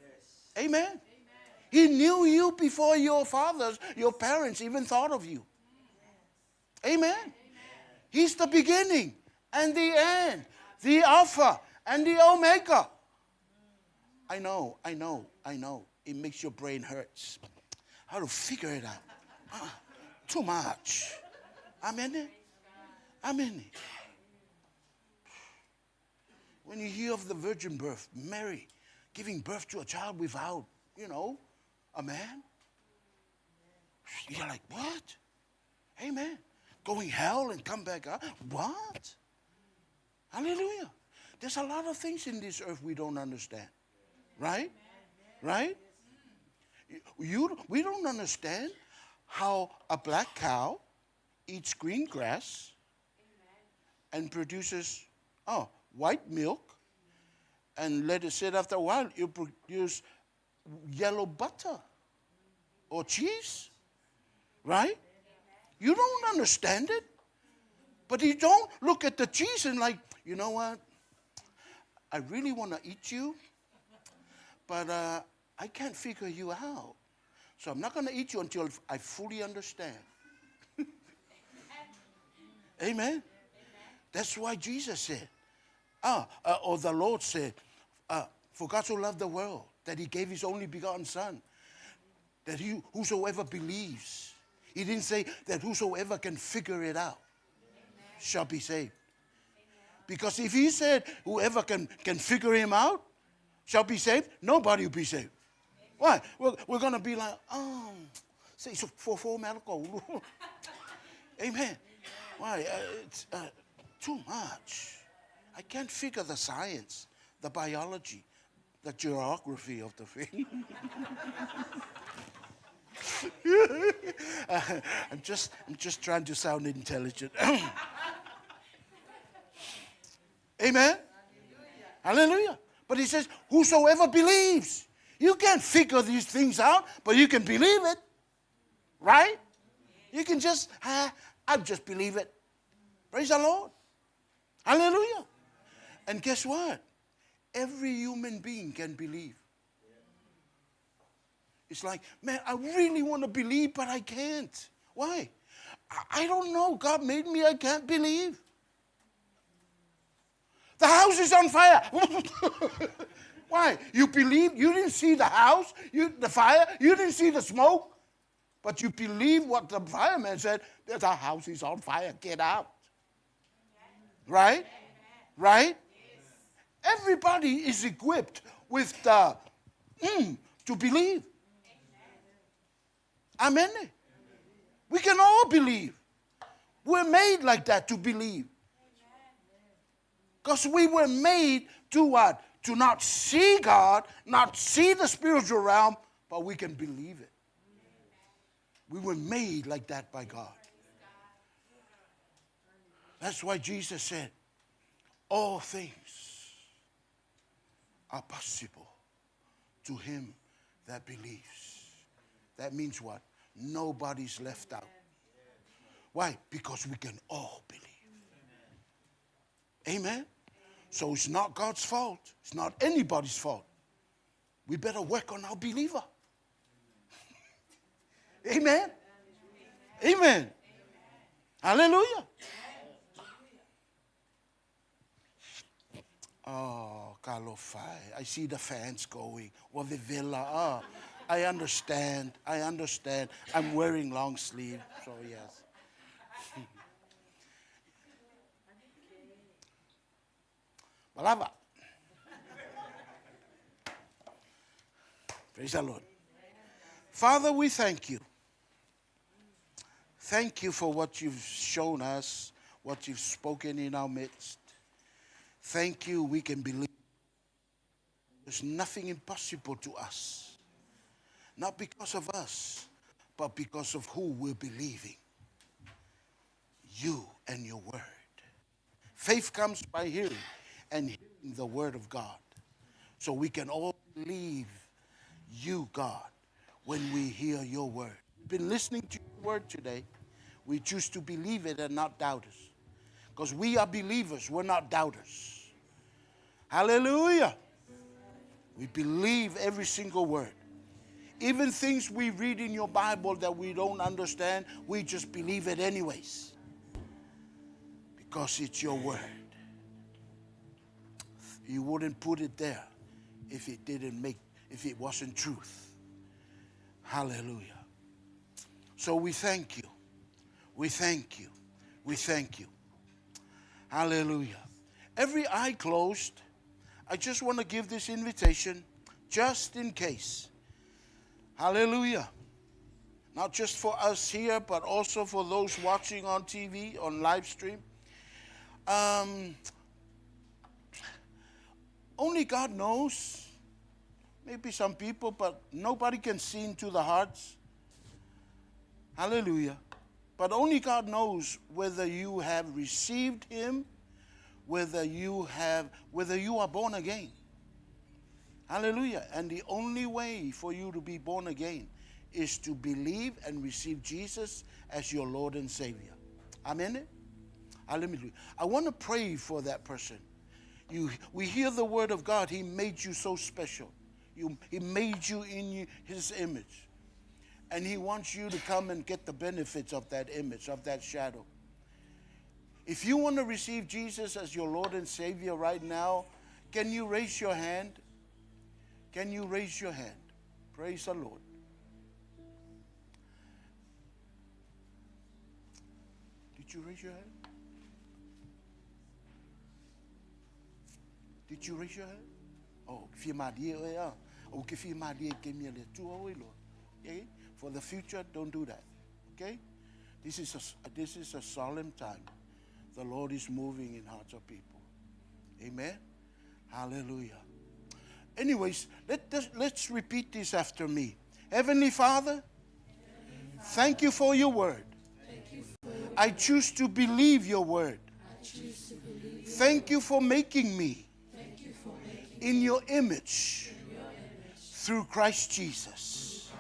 Yes. Amen. Amen. He knew you before your fathers, your parents even thought of you. Amen. Amen. He's the beginning and the end, the Alpha and the Omega. I know. It makes your brain hurts. How to figure it out. Too much. Amen. Amen. When you hear of the virgin birth, Mary giving birth to a child without, a man, you're like, what? Amen. Going hell and come back up? What? Hallelujah. There's a lot of things in this earth we don't understand. Right? Right? We don't understand how a black cow eats green grass and produces white milk, and let it sit after a while, you produce yellow butter or cheese. Right? You don't understand it. But you don't look at the cheese and like, you know what? I really want to eat you, but I can't figure you out. So I'm not going to eat you until I fully understand. Amen. That's why Jesus said, or the Lord said, for God so loved the world that he gave his only begotten Son, that whosoever believes. He didn't say that whosoever can figure it out shall be saved. Because if he said whoever can figure him out shall be saved, nobody will be saved. Why? We're going to be like, say, for medical. Amen. Why? It's too much. I can't figure the science, the biology, the geography of the thing. I'm just trying to sound intelligent. Amen. Hallelujah. But he says, whosoever believes. You can't figure these things out, but you can believe it. Right? You can just, I just believe it. Praise the Lord. Hallelujah. And guess what? Every human being can believe. It's like, man, I really want to believe, but I can't. Why? I don't know. God made me, I can't believe. The house is on fire. Why? You believe? You didn't see the house, the fire. You didn't see the smoke. But you believe what the fireman said. The house is on fire. Get out. Right? Right? Everybody is equipped with the to believe. Amen. We can all believe. We're made like that to believe. Because we were made to what? To not see God, not see the spiritual realm, but we can believe it. We were made like that by God. That's why Jesus said, all things are possible to him that believes. That means what? Nobody's left out. Why? Because we can all believe. Amen? So it's not God's fault. It's not anybody's fault. We better work on our believer. Amen? Amen. Hallelujah. Oh, Kalofai. I see the fans going. Or the villa. Oh, I understand. I understand. I'm wearing long sleeve. So, yes. Palabra. Praise the Lord. Father, we thank you. Thank you for what you've shown us, what you've spoken in our midst. Thank you, we can believe. There's nothing impossible to us. Not because of us, but because of who we're believing. You and your word. Faith comes by hearing, and hearing the word of God. So we can all believe you, God, when we hear your word. We've been listening to your word today. We choose to believe it and not doubters. Because we are believers, we're not doubters. Hallelujah. We believe every single word. Even things we read in your Bible that we don't understand, we just believe it anyways. Because it's your word. You wouldn't put it there if it wasn't truth. Hallelujah. So we thank you. We thank you. We thank you. Hallelujah. Every eye closed, I just want to give this invitation just in case. Hallelujah. Not just for us here, but also for those watching on TV, on live stream. Only God knows. Maybe some people, but nobody can see into the hearts. Hallelujah. But only God knows whether you have received him, whether you are born again. Hallelujah. And the only way for you to be born again is to believe and receive Jesus as your Lord and Savior. Amen. Hallelujah. I want to pray for that person. We hear the word of God. He made you so special. He made you in his image. And he wants you to come and get the benefits of that image, of that shadow. If you want to receive Jesus as your Lord and Savior right now, can you raise your hand? Can you raise your hand? Praise the Lord. Did you raise your hand? Did you raise your hand? Oh, if you might hear, oh, if you might hear, give me a little Lord. Okay? For the future, don't do that. Okay? This is a solemn time. The Lord is moving in hearts of people. Amen. Hallelujah. Anyways, let's repeat this after me. Heavenly Father, thank you for your word. I choose to believe your word. Thank you for making me in your image through Christ Jesus.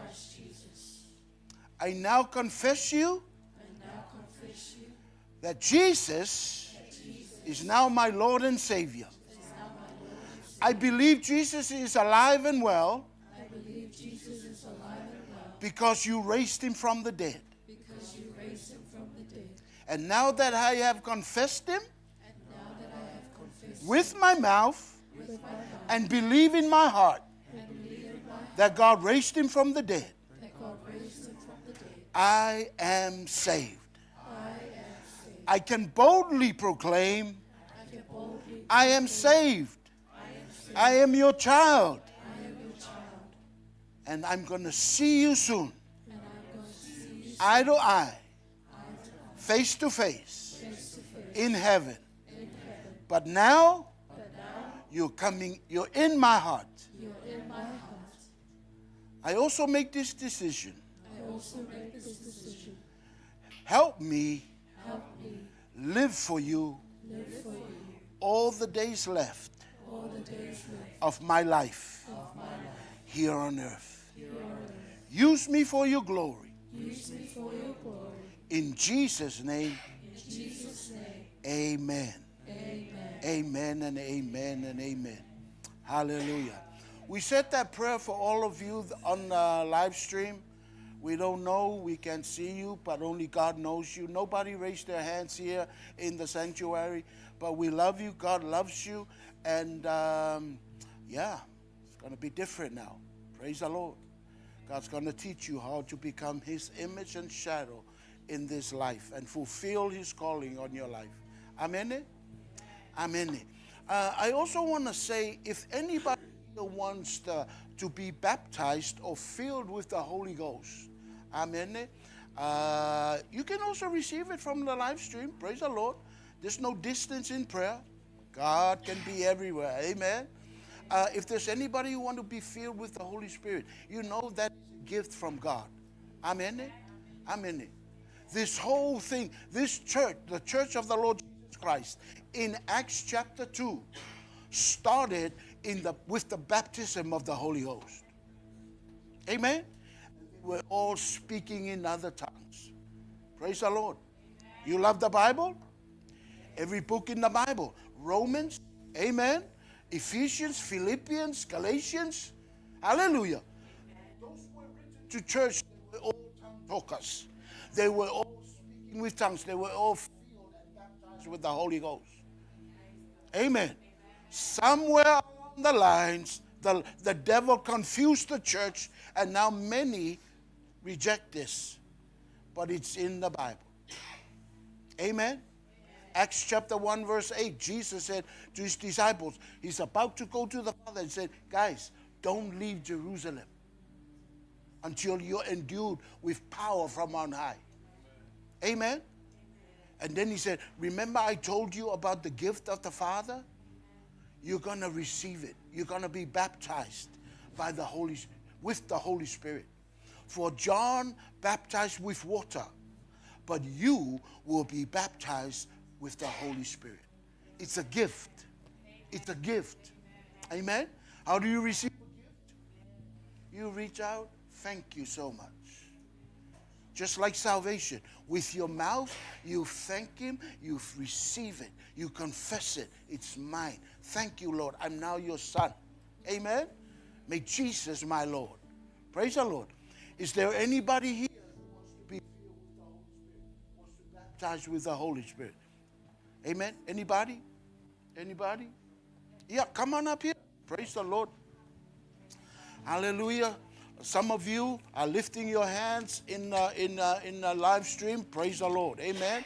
I now confess you that Jesus is now my Lord and Savior. I believe Jesus is alive and well because you raised him from the dead. And now that I have confessed him with my mouth and believe in my heart that God raised him from the dead, I am saved. I can boldly proclaim, I am saved. I am your child. And I'm going to see you soon. Eye to eye. Face to face. In heaven. But now, you're in my heart. I also make this decision. Help me live for you all the days left of my life here on earth. Use me for your glory. In Jesus' name, amen. Amen and amen and amen. Hallelujah. We said that prayer for all of you on the live stream. We don't know, we can't see you, but only God knows you. Nobody raised their hands here in the sanctuary, but we love you. God loves you. And yeah, it's going to be different now. Praise the Lord. God's going to teach you how to become his image and shadow in this life and fulfill his calling on your life. Amen? Amen. I also want to say, if anybody wants to be baptized or filled with the Holy Ghost, amen, you can also receive it from the live stream. Praise the Lord. There's no distance in prayer. God can be everywhere. Amen. If there's anybody who want to be filled with the Holy Spirit, you know that's a gift from God. Amen. Amen. This whole thing, this church, the church of the Lord Jesus Christ, in Acts chapter 2, started with the baptism of the Holy Ghost. Amen. We're all speaking in other tongues. Praise the Lord. You love the Bible? Every book in the Bible. Romans, amen. Ephesians, Philippians, Galatians. Hallelujah. Those were written to church. They were all tongue talkers. They were all speaking with tongues. They were all filled and baptized with the Holy Ghost. Amen. Somewhere along the lines, the devil confused the church, and now many reject this. But it's in the Bible. Amen. Acts chapter 1 verse 8, Jesus said to his disciples, he's about to go to the Father and said, guys, don't leave Jerusalem until you're endued with power from on high. Amen. And then he said, remember I told you about the gift of the Father? You're going to receive it. You're going to be baptized with the Holy Spirit. For John baptized with water, but you will be baptized with the Holy Spirit. It's a gift. It's a gift. Amen. How do you receive a gift? You reach out. Thank you so much. Just like salvation. With your mouth, you thank him, you receive it, you confess it. It's mine. Thank you, Lord. I'm now your son. Amen. Make Jesus my Lord. Praise the Lord. Is there anybody here who wants to be filled with the Holy Spirit? Wants to be baptized with the Holy Spirit? Amen. Anybody? Anybody? Yeah, come on up here. Praise the Lord. Hallelujah. Some of you are lifting your hands in the live stream. Praise the Lord. Amen.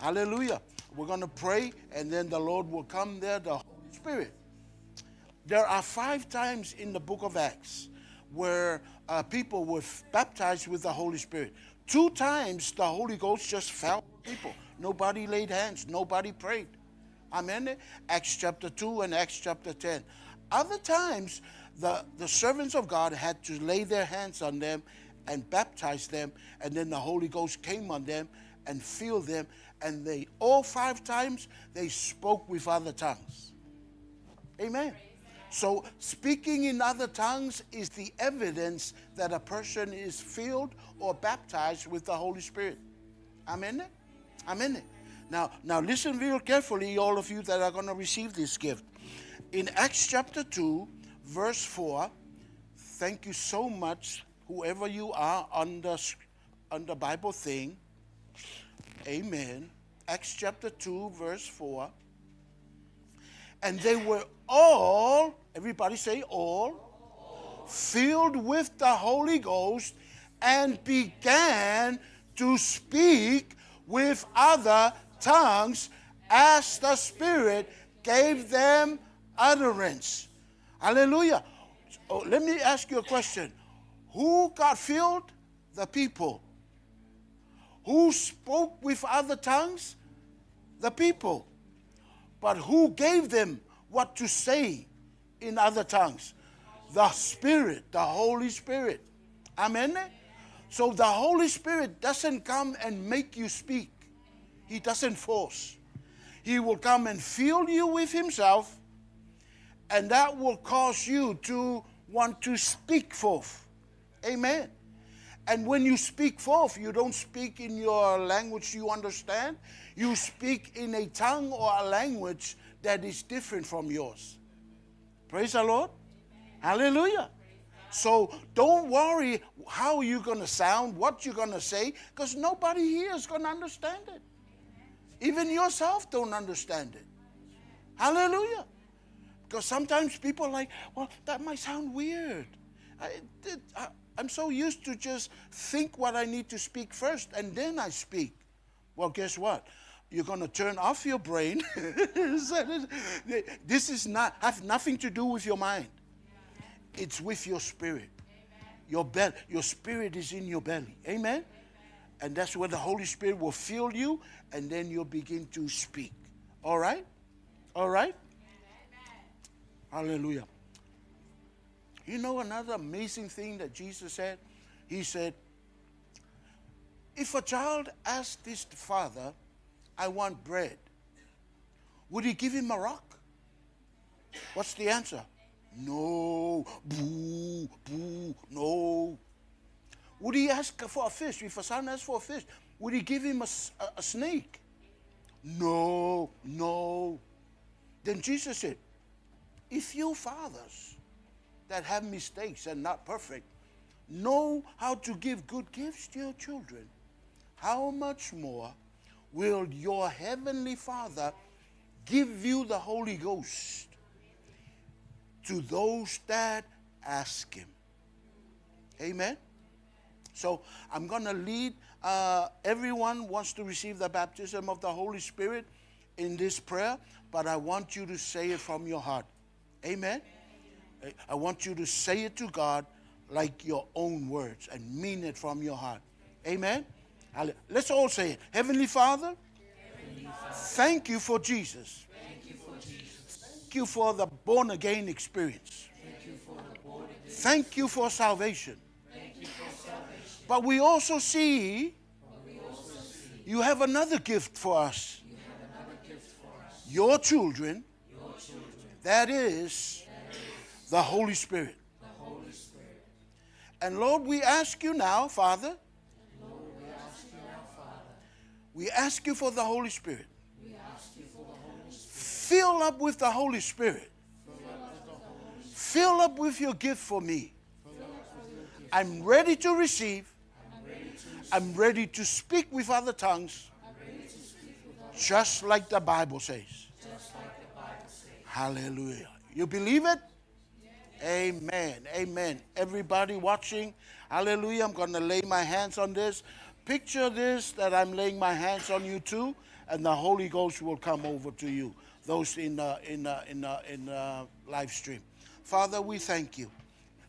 Hallelujah. We're going to pray, and then the Lord will come there, the Holy Spirit. There are 5 times in the book of Acts where people were baptized with the Holy Spirit. 2 times the Holy Ghost just fell on people. Nobody laid hands. Nobody prayed. Amen. Acts chapter 2 and Acts chapter 10. Other times, the servants of God had to lay their hands on them and baptize them, and then the Holy Ghost came on them and filled them, and they all 5 times they spoke with other tongues. Amen. So speaking in other tongues is the evidence that a person is filled or baptized with the Holy Spirit. Amen. Amen. Now listen real carefully, all of you that are going to receive this gift. In Acts chapter 2, verse 4, thank you so much, whoever you are on the Bible thing. Amen. Acts chapter 2, verse 4. And they were all, everybody say all, filled with the Holy Ghost and began to speak with other tongues as the Spirit gave them utterance. Hallelujah. Oh, let me ask you a question. Who got filled? The people. Who spoke with other tongues? The people. But who gave them what to say in other tongues? The Spirit, the Holy Spirit. Amen? So the Holy Spirit doesn't come and make you speak. He doesn't force. He will come and fill you with himself, and that will cause you to want to speak forth. Amen. And when you speak forth, you don't speak in your language you understand. You speak in a tongue or a language that is different from yours. Praise the Lord. Hallelujah. So don't worry how you're going to sound, what you're going to say, because nobody here is going to understand it. Even yourself don't understand it. Hallelujah. Because sometimes people are like, well, that might sound weird. I'm so used to just think what I need to speak first, and then I speak. Well, guess what? You're going to turn off your brain. This is have nothing to do with your mind. It's with your spirit. Your spirit is in your belly. Amen? And that's where the Holy Spirit will fill you, and then you'll begin to speak. All right? All right? Hallelujah. You know another amazing thing that Jesus said? He said, if a child asked his father, I want bread, would he give him a rock? What's the answer? No. Boo, boo, no. Would he ask for a fish? If a son asks for a fish, would he give him a snake? No, no. Then Jesus said, if you fathers that have mistakes and not perfect know how to give good gifts to your children, how much more will your heavenly Father give you the Holy Ghost to those that ask him? Amen. So I'm going to lead. Everyone wants to receive the baptism of the Holy Spirit in this prayer, but I want you to say it from your heart. Amen. I want you to say it to God like your own words and mean it from your heart. Amen. Let's all say it. Heavenly Father, thank you for Jesus. Thank you for the born again experience. Thank you for salvation. But we also see you have another gift for us. Your children. That is the Holy Spirit. And Lord, we ask you now, Father. We ask you for the Holy Spirit. Fill up with the Holy Spirit. Fill up with your gift for me. I'm ready to receive. I'm ready to speak with other tongues. Just like the Bible says. Hallelujah. You believe it? Amen. Amen. Everybody watching, hallelujah. I'm going to lay my hands on this. Picture this, that I'm laying my hands on you too, and the Holy Ghost will come over to you. Those in live stream. Father, we thank you.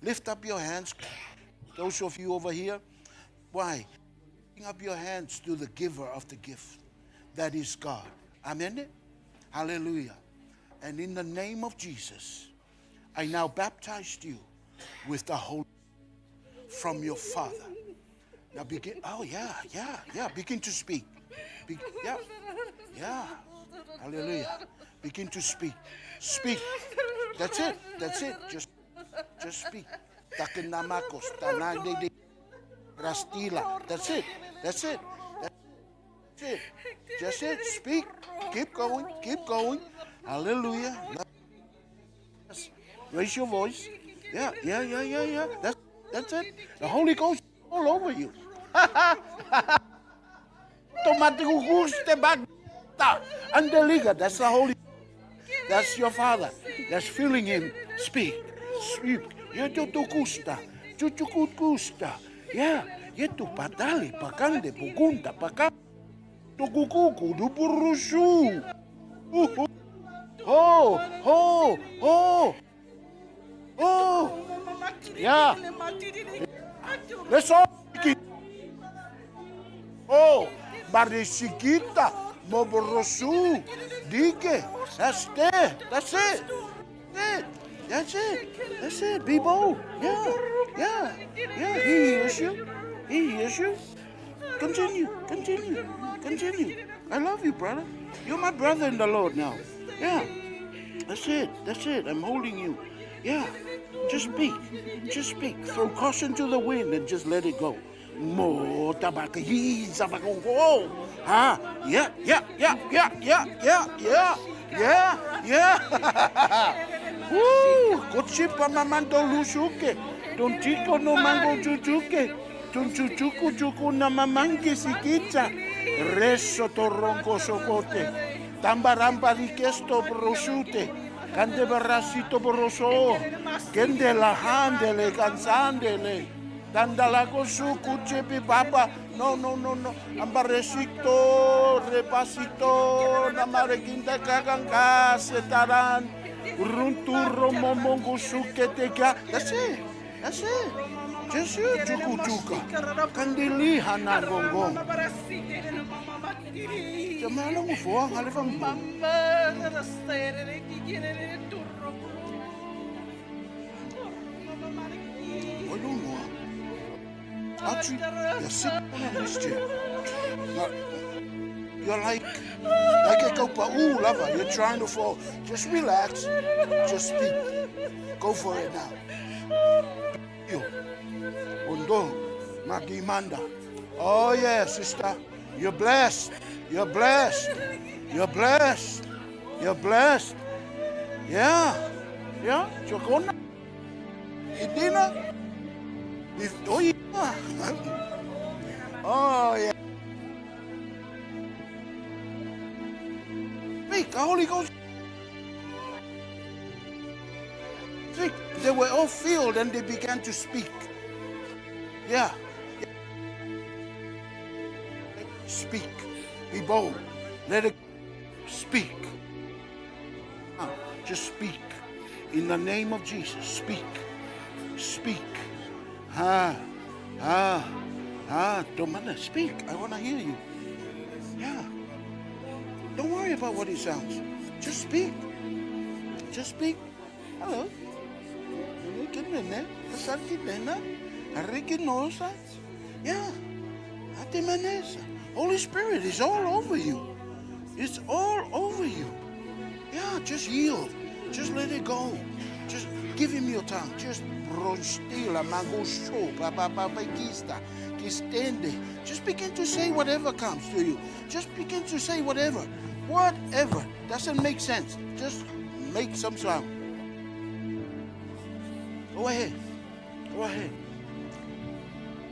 Lift up your hands. Those of you over here, why? Lifting up your hands to the giver of the gift. That is God. Amen. Hallelujah. And in the name of Jesus, I now baptized you with the Holy from your Father. Now begin. Oh yeah. Begin to speak. Yeah. Hallelujah. Begin to speak. Speak. That's it. Just speak. Takinamakos, tanande rastila. That's it. That's it. Just it. Speak. Keep going. Hallelujah. Raise your voice. Yeah. That's it. The Holy Ghost is all over you. That's the Holy. That's your Father. That's filling him. Speak. Yeah. Yetu patali pakande pugunta paka. Tukukuku dupurusu. Oh. Yeah. Let's all begin. Oh, Barisikita, Moborosu, Dike. That's it. That's it. Be bold. Yeah. He hears you. Continue. I love you, brother. You're my brother in the Lord now. Yeah. That's it. I'm holding you. Yeah. Just speak. Throw caution to the wind and just let it go. Mo tabaka zabagongo. Yeah. Woo! Kochipa mamando lusuke. Tontiko no mango chuchuke. Tunchuchuku chuku na mamangi sikita. Reso toronco socote. Tambaramba rikesto prosciute. Cande barrasito boroso. Kende la handele cansandele. Dandala cosu cuchepi papa. No. Ambaresito, repasito. Namarequinta caganca setaran. Runturro momongo suketeka. That's it. Just chukuchuka. Kandili hanagongong. Jamala mo fo ang halifang mo. Wala mo. Actually, you're sitting on this chair. You're like a copa. Ooh, lover, you're trying to fall. Just relax. Just speak. Go for it now. Undo, Magimanda. Oh yeah, sister. You're blessed. Yeah. Chokona. Idina. Oh yeah. Oh yeah. Speak, the Holy Ghost. Speak. They were all filled and they began to speak. Yeah. Speak. Be bold. Let it speak. Just speak. In the name of Jesus, speak. Domana, speak. I want to hear you. Yeah. Don't worry about what it sounds. Just speak. Hello. Yeah. Holy Spirit is all over you. It's all over you. Yeah, just yield. Just let it go. Just give him your tongue. Just just begin to say whatever comes to you. Just begin to say whatever. Whatever. Doesn't make sense. Just make some sound. Go ahead.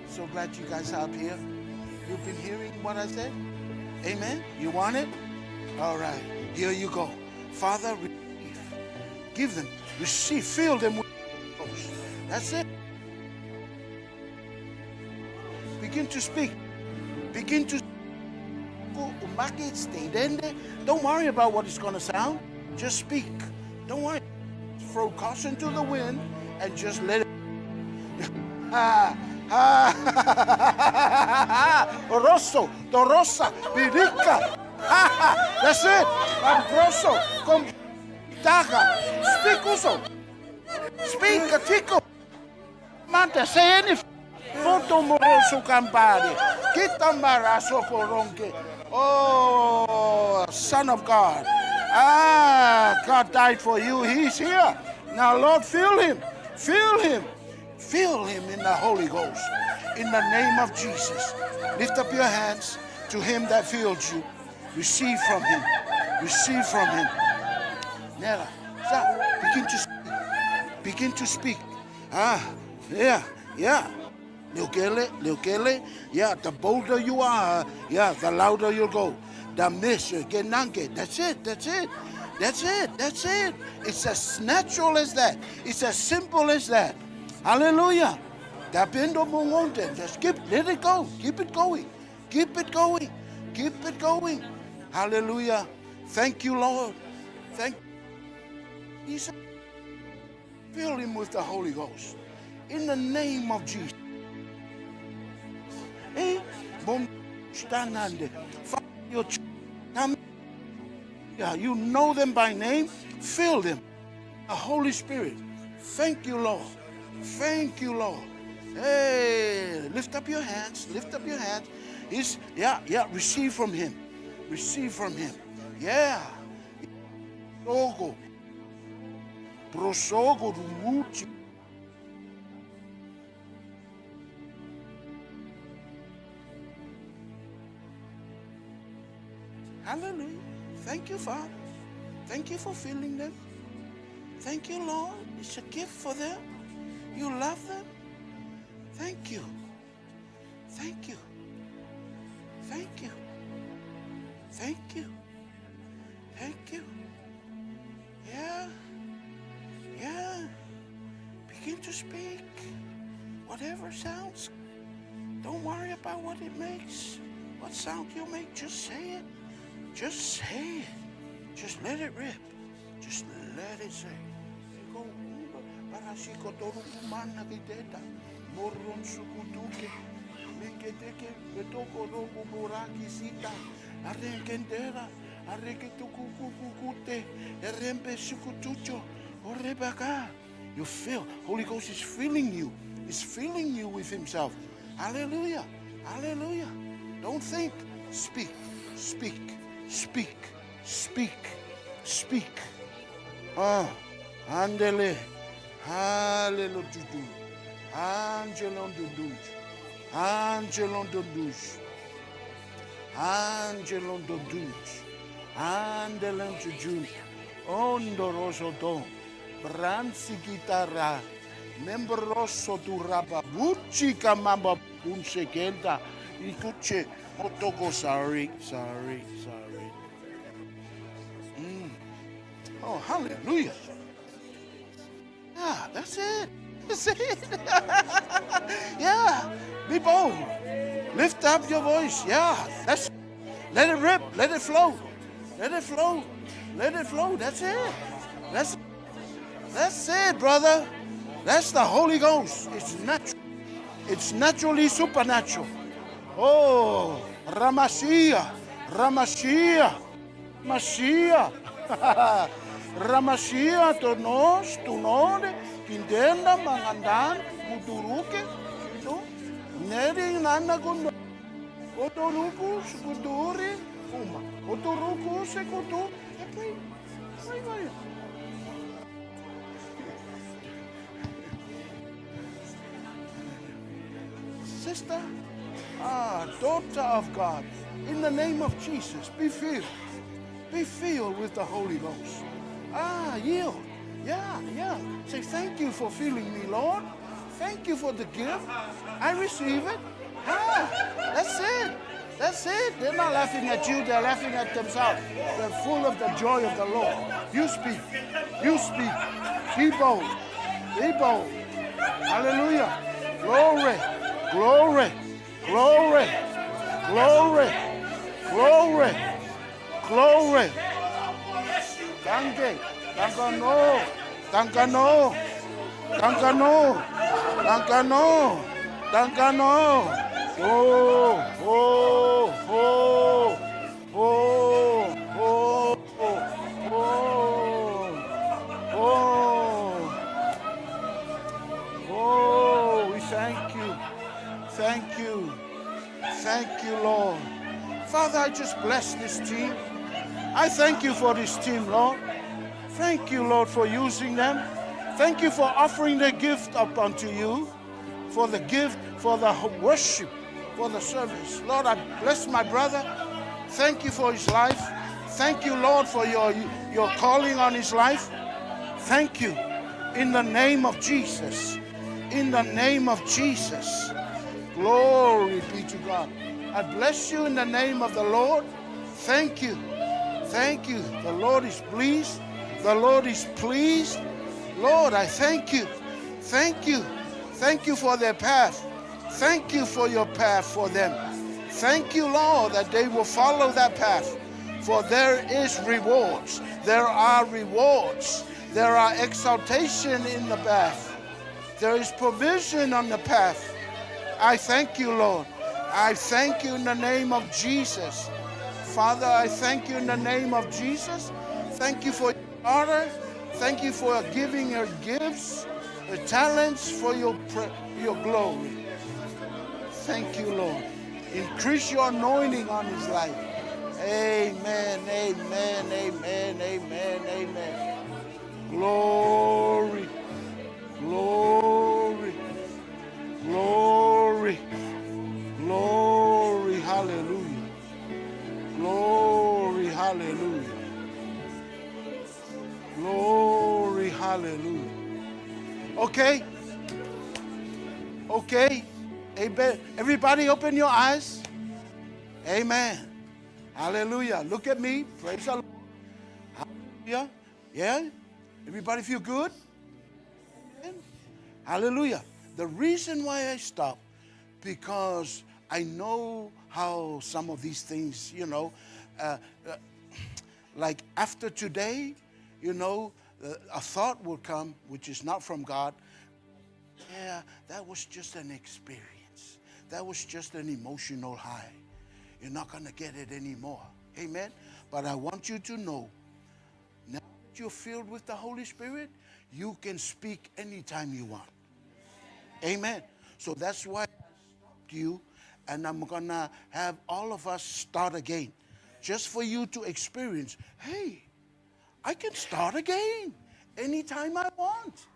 So glad you guys are up here. You've been hearing what I said? Amen? You want it? All right, here you go. Father, give them, receive, fill them with the Holy Ghost. That's it. Begin to speak. Begin to don't worry about what it's going to sound. Just speak. Don't worry. Throw caution to the wind and just let it. Rosso, Dorosa, Birica. That's it. Ambroso, Comtaga. Speak also. Speak, Katico. Manta, say anything. Foto moroso campari. Kitambaraso poronke. Oh, Son of God. God died for you. He's here. Now, Lord, fill him. Fill him. Fill him in the Holy Ghost. In the name of Jesus. Lift up your hands to him that fills you. Receive from him. Receive from him. Nella, stop. Begin to speak. Begin to speak. Yeah. Leukele. Yeah, the bolder you are, yeah, the louder you'll go. The mission, genanke. That's it. It's as natural as that. It's as simple as that. Hallelujah. Just let it go. Keep it going. Hallelujah. Thank you, Lord. Thank you. He said, fill him with the Holy Ghost. In the name of Jesus. You know them by name. Fill them. The Holy Spirit. Thank you, Lord. Thank you, Lord. Hey, lift up your hands. Receive from him. Yeah. Prosogo rumuchi. Hallelujah. Thank you, Father. Thank you for filling them. Thank you, Lord. It's a gift for them. You love them. Thank you. Yeah. Begin to speak. Whatever sounds. Don't worry about what it makes. What sound you make, just say it. Just let it rip. Just let it say. You feel Holy Ghost is filling you. Is filling you with himself. Hallelujah. Don't think. Speak. Andele. Hallelujah. Angelon Dodus. Andelon Jujun. Ondoroso Don. Bransi Guitarra. Membroso tu rapa. Bucci Kamamba Punsekenta. Ituche. Otoko, sorry. Oh, hallelujah. Yeah, that's it. Yeah, be bold. Lift up your voice. Yeah, let it rip. Let it flow. That's it. That's it, brother. That's the Holy Ghost. It's natural. It's naturally supernatural. Oh, Ramashia. Ramashia tonos, tunone, kindenda, mangandan, muturuke, neri nana kundo, otoruku, skuduri, uma, otoruku, sekutu, Sister, daughter of God, in the name of Jesus, be filled. Be filled with the Holy Ghost. Yield. Yeah. Say, thank you for filling me, Lord. Thank you for the gift. I receive it. That's it. That's it. They're not laughing at you. They're laughing at themselves. They're full of the joy of the Lord. You speak. You speak. Be bold. Be bold. Hallelujah. Glory. Glory. Glory. Glory. Glory. Glory. Danke. Dankano. Dankano. Dankano. Dankano. Dankano. Oh, oh, oh, oh, oh, oh, oh, oh, we thank you. Thank you. Thank you, Lord. Father, I just bless this team. I thank you for this team, Lord. Thank you, Lord, for using them. Thank you for offering the gift up unto you, for the gift, for the worship, for the service. Lord, I bless my brother. Thank you for his life. Thank you, Lord, for your calling on his life. Thank you. In the name of Jesus. In the name of Jesus. Glory be to God. I bless you in the name of the Lord. Thank you. Thank you. The Lord is pleased. The Lord is pleased. Lord, I thank you. Thank you. Thank you for their path. Thank you for your path for them. Thank you, Lord, that they will follow that path. For there is rewards. There are rewards. There are exaltation in the path. There is provision on the path. I thank you, Lord. I thank you in the name of Jesus. Father, I thank you in the name of Jesus. Thank you for your daughter. Thank you for giving her gifts, her talents for your glory. Thank you, Lord. Increase your anointing on his life. Amen, amen, amen, amen, amen. Glory, glory, glory, glory, hallelujah. Glory, hallelujah. Glory, hallelujah. Okay? Okay? Amen. Everybody open your eyes. Amen. Hallelujah. Look at me. Praise the Lord. Hallelujah. Yeah? Everybody feel good? Amen. Hallelujah. The reason why I stopped, because I know how some of these things, like after today, a thought will come which is not from God. Yeah, that was just an experience. That was just an emotional high. You're not going to get it anymore. Amen? But I want you to know, now that you're filled with the Holy Spirit, you can speak anytime you want. Amen? So that's why I stopped you, and I'm going to have all of us start again. Just for you to experience, hey, I can start again anytime I want.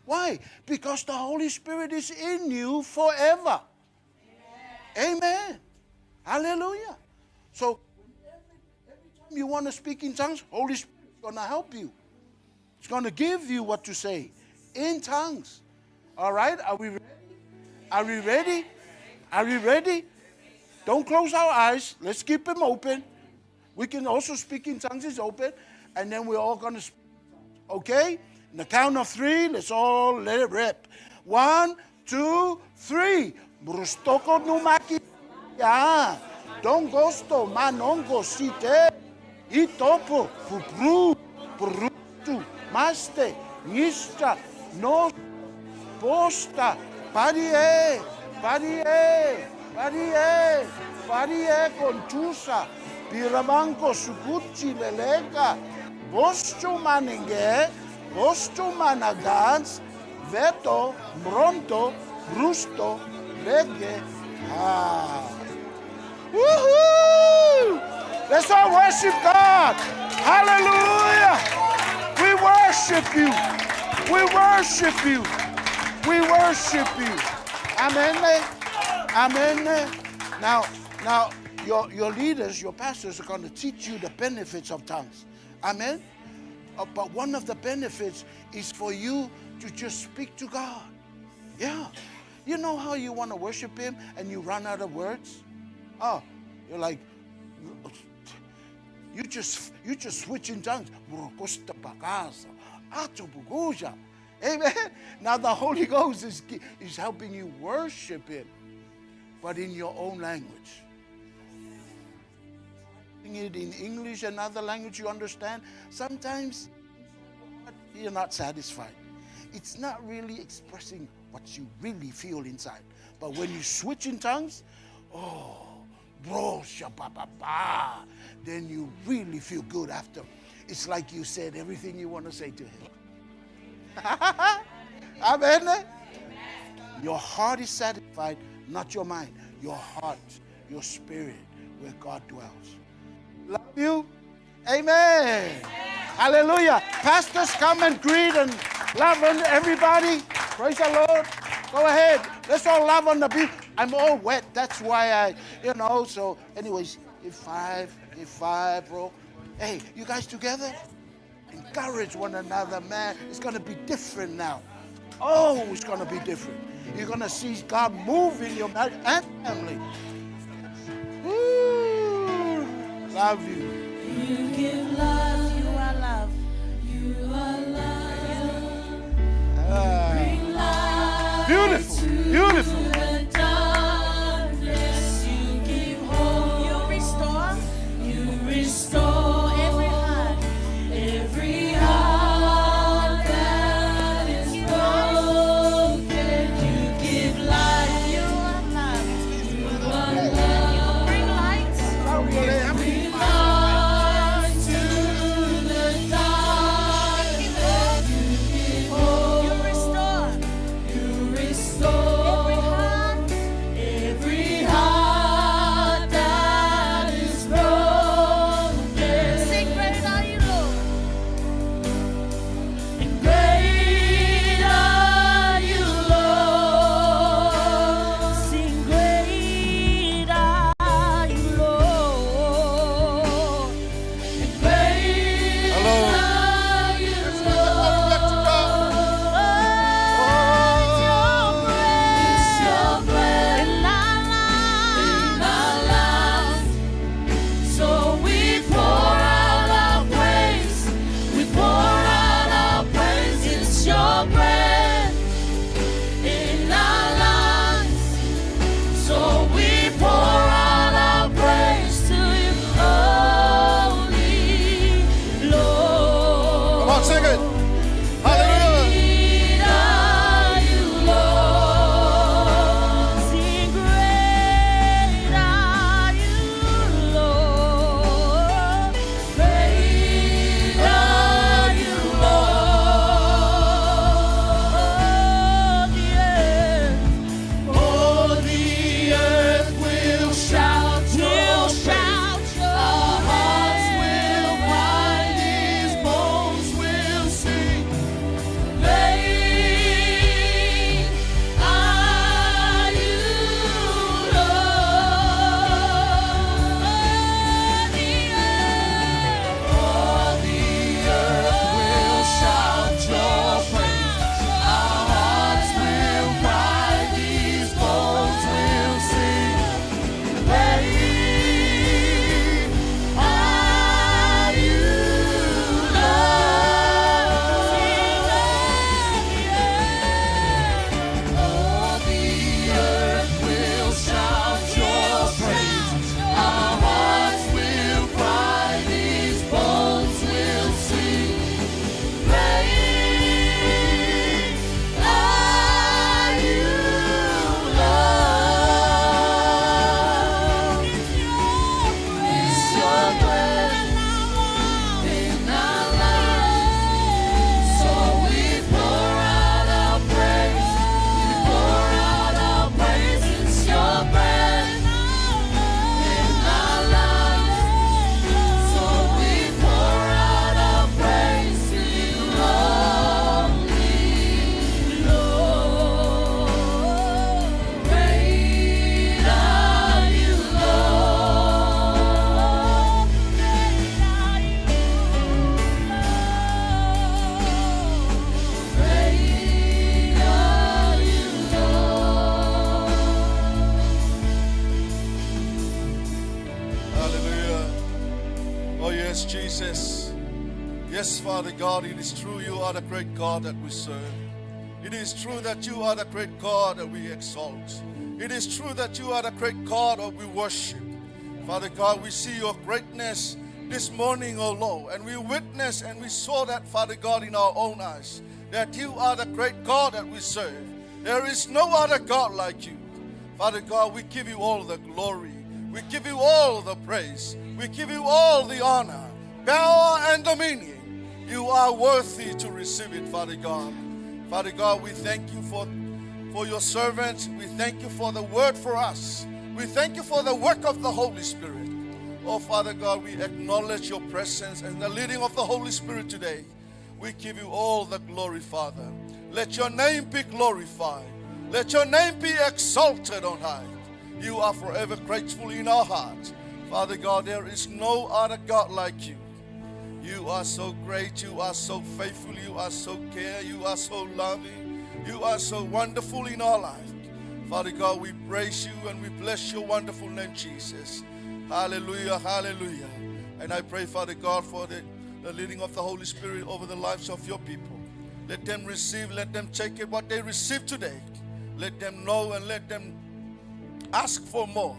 Why? Because the Holy Spirit is in you forever. Amen. Amen. Hallelujah. So every time you want to speak in tongues, Holy Spirit is going to help you. It's going to give you what to say in tongues. All right? Are we ready? Are we ready? Are we ready? Don't close our eyes. Let's keep them open. We can also speak in tongues. It's open. And then we're all going to speak. Okay? In the count of 3, let's all let it rip. 1, 2, 3. Brustoko numaki. Ya. Don gosto manongo site. Itopo. Pupru. Prutu. Maste. Nista. No. Posta. Parie. Parie. Parie. Parie conchusa. Pirabanco sukuchi lelega. Posto maninge. Posto managans. Veto. Bronto. Brusto. Lege. Ah. Woohoo! Let's all worship God. Hallelujah. We worship you. We worship you. We worship you. Amen. Amen. Now, your leaders, your pastors are going to teach you the benefits of tongues. Amen. But one of the benefits is for you to just speak to God. Yeah. You know how you want to worship Him and you run out of words? Oh, You're like, you just switch in tongues. Amen. Now the Holy Ghost is helping you worship Him, but in your own language. It in English, another language you understand. Sometimes you're not satisfied. It's not really expressing what you really feel inside. But when you switch in tongues, then you really feel good after. It's like you said everything you want to say to Him. Amen. Your heart is satisfied, not your mind. Your heart, your spirit, where God dwells. Love you. Amen. Hallelujah. Pastors, come and greet and love on everybody. Praise the Lord. Go ahead. Let's all love on the people. I'm all wet. That's why so anyways, if five, bro. Hey, you guys together? Encourage one another, man. It's going to be different now. Oh, it's going to be different. You're going to see God move in your marriage and family. Woo. Love you. You give love, you are love. You are love. Bring light. Beautiful, beautiful. The darkness, you give hope. You restore every heart that is broken. You give life, you are love. You are love. You bring light. Hallelujah. Bring light to Oh, yes, Jesus. Yes, Father God, it is true you are the great God that we serve. It is true that you are the great God that we exalt. It is true that you are the great God that we worship. Father God, we see your greatness this morning, oh Lord, and we witness and we saw that, Father God, in our own eyes, that you are the great God that we serve. There is no other God like you. Father God, we give you all the glory. We give you all the praise. We give you all the honor, power, and dominion. You are worthy to receive it, Father God. Father God, we thank you for your servants. We thank you for the word for us. We thank you for the work of the Holy Spirit. Oh, Father God, we acknowledge your presence and the leading of the Holy Spirit today. We give you all the glory, Father. Let your name be glorified. Let your name be exalted on high. You are forever grateful in our hearts. Father God, there is no other God like you. You are so great. You are so faithful. You are so care. You are so loving. You are so wonderful in our life. Father God, we praise you and we bless your wonderful name, Jesus. Hallelujah, hallelujah. And I pray, Father God, for the leading of the Holy Spirit over the lives of your people. Let them receive, let them take it what they received today. Let them know and let them ask for more.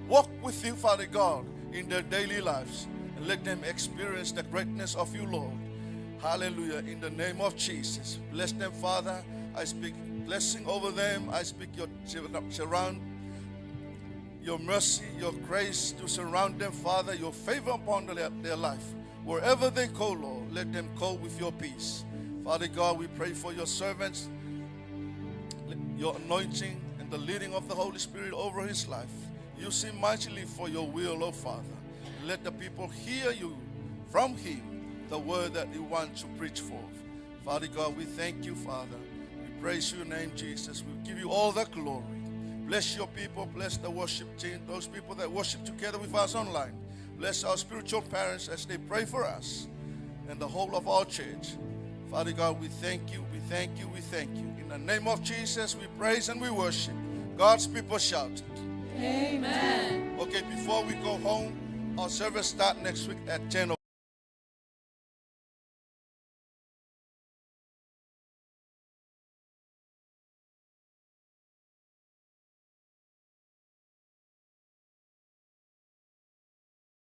Walk with you, Father God, in their daily lives. And let them experience the greatness of you, Lord. Hallelujah. In the name of Jesus. Bless them, Father. I speak blessing over them. I speak your mercy, your grace to surround them, Father, your favor upon their life. Wherever they go, Lord, let them go with your peace. Father God, we pray for your servants, your anointing and the leading of the Holy Spirit over his life. Use him mightily for your will, oh Father. Let the people hear you from him, the word that you want to preach forth. Father God, we thank you, Father. We praise your name, Jesus. We give you all the glory. Bless your people. Bless the worship team, those people that worship together with us online. Bless our spiritual parents as they pray for us and the whole of our church. Father God, we thank you, we thank you, we thank you. In the name of Jesus, we praise and we worship. God's people shout. Amen. Okay, before we go home, our service starts next week at 10 o'clock.